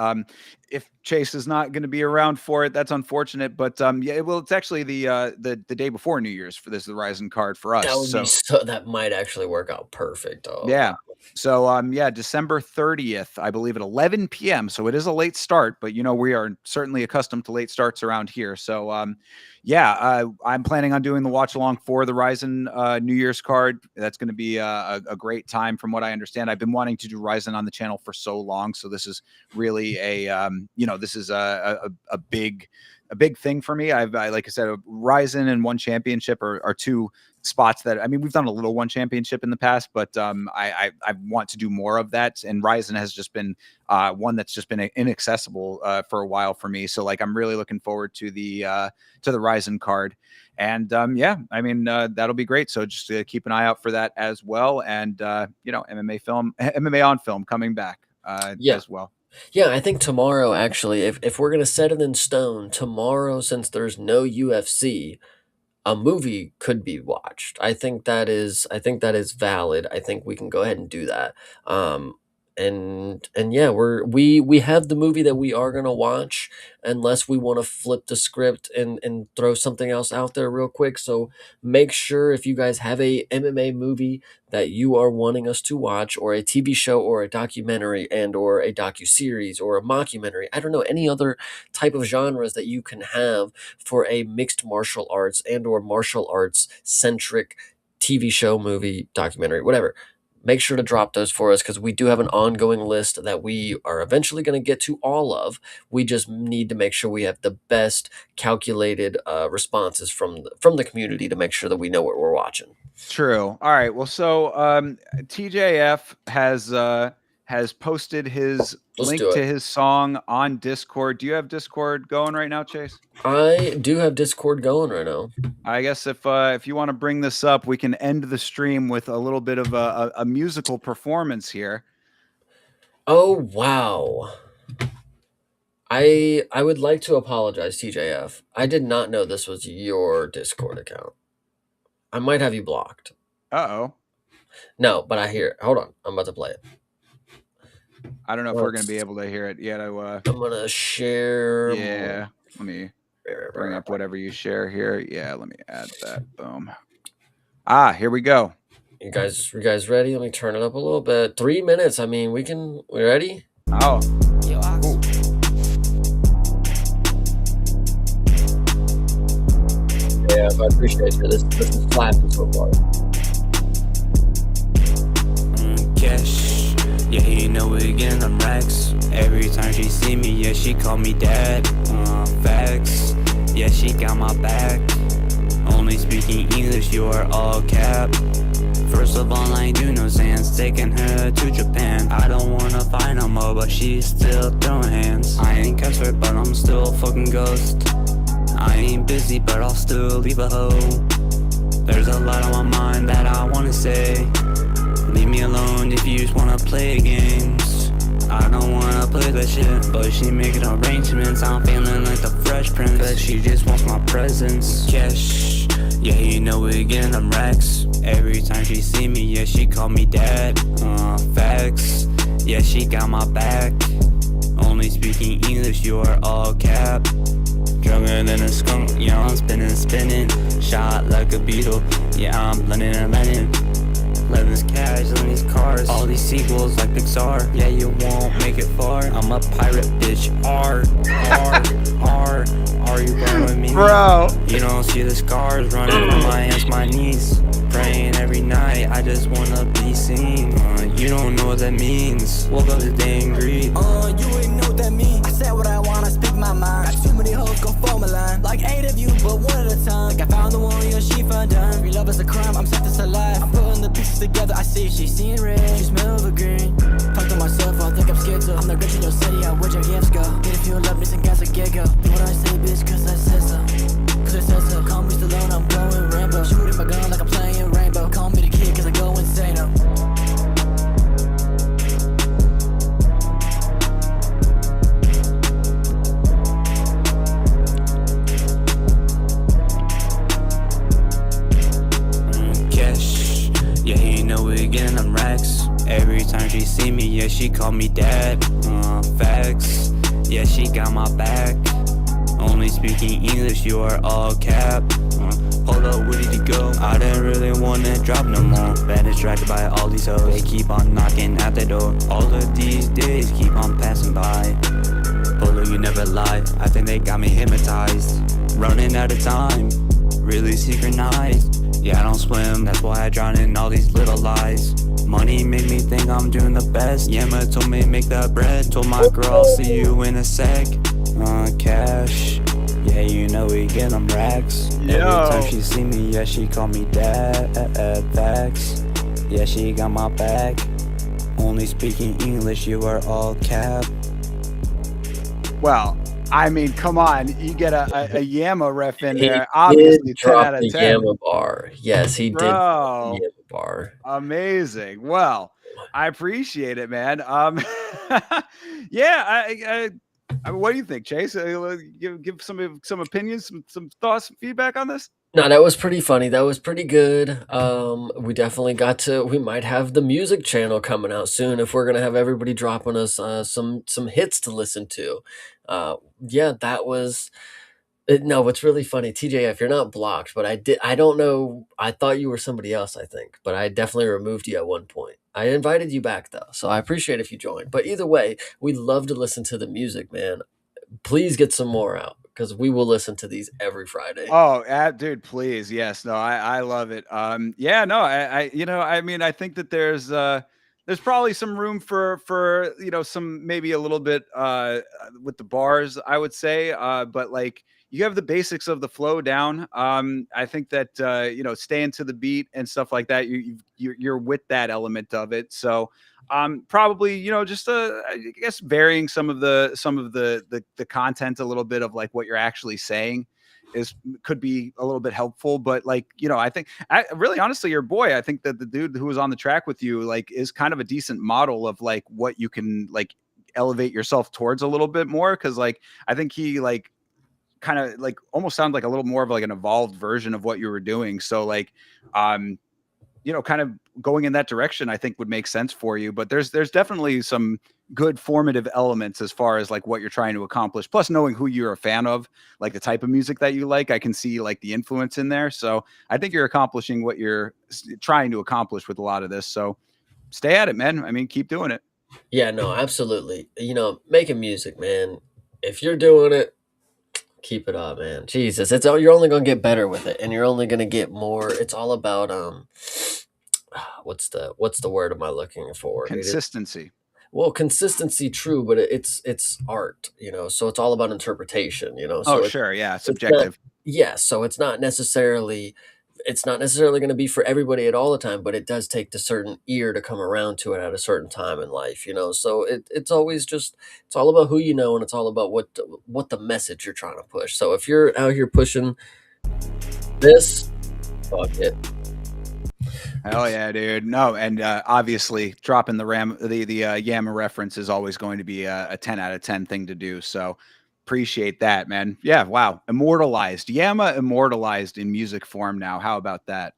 If Chase is not going to be around for it, that's unfortunate. But yeah, well, it's actually the day before New Year's for this the Ryzen card for us. That would be So so that might actually work out perfect. Oh wow. yeah. So yeah, December 30th, I believe at 11 p.m. So it is a late start, but we are certainly accustomed to late starts around here. So yeah, I'm planning on doing the watch along for the Ryzen New Year's card. That's going to be a great time from what I understand. I've been wanting to do Ryzen on the channel for so long, so this is really this is a big thing for me. Like I said, Ryzen and one championship are two spots that I mean we've done a little one championship in the past, but I want to do more of that. And Ryzen has just been one that's just been inaccessible for a while for me. So like I'm really looking forward to the Ryzen card. And yeah, I mean that'll be great. So just keep an eye out for that as well. And MMA on film coming back Yeah. as well. Yeah, I think tomorrow actually, if we're gonna set it in stone, tomorrow since there's no UFC, a movie could be watched. I think that is valid. I think we can go ahead and do that. And yeah, we have the movie that we are gonna watch unless we want to flip the script and throw something else out there real quick. So make sure if you guys have a MMA movie that you are wanting us to watch, or a TV show or a documentary and or a docu-series or a mockumentary, I don't know, any other type of genres that you can have for a mixed martial arts and or martial arts centric TV show, movie, documentary, whatever. Make sure to drop those for us because we do have an ongoing list that we are eventually going to get to all of. We just need to make sure we have the best calculated responses from the community to make sure that we know what we're watching. True. All right. Well, so TJF has posted his Let's link do to it. his song on Discord. Do you have Discord going right now, Chase? I do have Discord going right now. I guess if you want to bring this up, we can end the stream with a little bit of a musical performance here. Oh wow. I would like to apologize, TJF. I did not know this was your Discord account. I might have you blocked. Uh-oh. No, but I hear it. Hold on. I'm about to play it. I don't know if we're going to be able to hear it yet. I'm going to share. Yeah. Let me bring up whatever you share here. Yeah, let me add that. Boom. Here we go. You guys ready? Let me turn it up a little bit. 3 minutes. I mean, we ready? Oh. Ooh. Yeah, I appreciate you. This is clapping so far. Cash you know we getting them racks. Every time she see me, yeah, she call me dad. Facts, yeah, she got my back. Only speaking English, you are all cap. First of all, I ain't do no sense taking her to Japan. I don't wanna fight no more, but she's still throwing hands. I ain't catch her, but I'm still a fucking ghost. I ain't busy, but I'll still leave a hoe. There's a lot on my mind that I wanna say. Leave me alone if you just wanna play games. I don't wanna play that shit, but she making arrangements. I'm feeling like the Fresh Prince, cause she just wants my presence. Cash, yeah, you know we getting them racks. Every time she see me, yeah, she call me dad. Facts, yeah, she got my back. Only speaking English, you are all cap. Drunker than a skunk, yeah, I'm spinning. Shot like a beetle, yeah, I'm blending and landing. Living cash on these cars, all these sequels like Pixar. Yeah, you won't make it far. I'm a pirate, bitch. Are you going with me? Bro. You don't see the scars running from my hands, my knees. Praying every night, I just wanna be seen. You don't know what that means. Woke up today and greed. You ain't know what that means. I said what I want, I speak my mind. Got too many hoes, go form a line. Like 8 of you, but one at a time. Like I found the one, yeah, she found done. Free love is a crime, I'm set this alive. I'm putting the pieces together, I see she's seeing red. She smell the green. Talk to myself, I think I'm scared to. I'm the rich in your city, I where'd your gifts go? Get a few love, missing guys a giggle. Do what I say, bitch, cause I said so. Cause I said so. Call me Stallone, I'm going Rambo. Shooting my gun like I'm playing Rainbow. Call me the kid, cause I go insane. Cash, yeah, you know we getting them racks. Every time she see me, yeah, she call me dad. Facts, yeah, she got my back. Only speaking English, you are all cap. Hold up, where did you go? I didn't really wanna drop no more. Been distracted by all these hoes. They keep on knocking at the door. All of these days keep on passing by. Polo, you never lie. I think they got me hypnotized. Running out of time, really synchronized. Yeah, I don't swim, that's why I drown in all these little lies. Money make me think I'm doing the best. Yama told me make that bread. Told my girl I'll see you in a sec. Cash, yeah, you know we get them racks. Every time she see me, yeah, she call me dad. Facts, yeah, she got my back. Only speaking English, you are all cap. Well, I mean, come on. You get a Yama ref in He there. did Obviously, 10 drop out of the 10. Yama bar. Yes, he did drop the Bro, Yama bar. amazing. Well, I appreciate it, man. Yeah, what do you think, Chase? Give some opinions, some thoughts, some feedback on this. No, that was pretty funny. That was pretty good. We definitely we might have the music channel coming out soon if we're gonna have everybody dropping us some hits to listen to. Yeah, that was no, what's really funny, TJF, you're not blocked, but I don't know. I thought you were somebody else, I think, but I definitely removed you at one point. I invited you back though, so I appreciate if you join. But either way, we love to listen to the music, man. Please get some more out because we will listen to these every Friday. Oh, dude, please. Yes. No, I love it. Yeah, no, I mean, I think that there's probably some room for, some, maybe a little bit, with the bars, I would say. But like you have the basics of the flow down. I think that, staying to the beat and stuff like that, you're with that element of it. So, probably, just I guess varying some of the content a little bit of like what you're actually saying could be a little bit helpful. But like, I think really honestly, your boy, I think that the dude who was on the track with you like is kind of a decent model of like what you can like elevate yourself towards a little bit more. Cause like I think he like kind of like almost sounded like a little more of like an evolved version of what you were doing. So like um kind of going in that direction, I think would make sense for you. But there's definitely some good formative elements as far as like what you're trying to accomplish. Plus, knowing who you're a fan of, like the type of music that you like, I can see like the influence in there. So I think you're accomplishing what you're trying to accomplish with a lot of this. So stay at it, man. I mean, keep doing it. Yeah, no, absolutely. Making music, man. If you're doing it, keep it up, man. Jesus, you're only gonna get better with it, and you're only gonna get more. It's all about what's the word am I looking for? Consistency. Well, consistency, true, but it's art, you know, so it's all about interpretation, you know, Oh, so sure. Yeah. it's not Subjective. yeah, so it's not necessarily gonna be for everybody at all the time, but it does take the certain ear to come around to it at a certain time in life, you know, so it's always just it's all about who you know, and it's all about what the message you're trying to push. So if you're out here pushing this, fuck it. Hell yeah, dude. No, and obviously dropping the Yama reference is always going to be a 10 out of 10 thing to do. So appreciate that, man. Yeah, wow. Immortalized. Yama immortalized in music form now. How about that?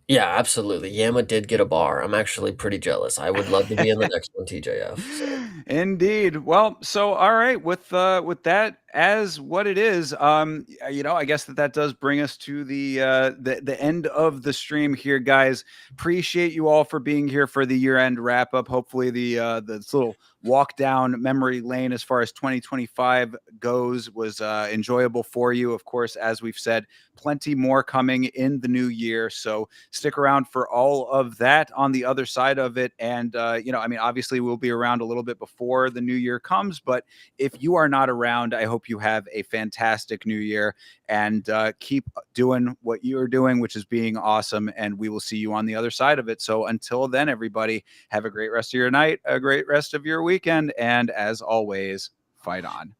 Yeah, absolutely. Yama did get a bar. I'm actually pretty jealous. I would love to be in the next one, TJF, so Indeed. Well, so all right, with that as what it is, I guess that does bring us to the end of the stream here, guys. Appreciate you all for being here for the year end wrap up. Hopefully, the this little walk down memory lane as far as 2025 goes was enjoyable for you. Of course, as we've said, plenty more coming in the new year. So stick around for all of that on the other side of it. And, obviously we'll be around a little bit before the new year comes, but if you are not around, I hope you have a fantastic new year and keep doing what you're doing, which is being awesome. And we will see you on the other side of it. So until then, everybody, have a great rest of your night, a great rest of your weekend. And as always, fight on.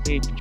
Change.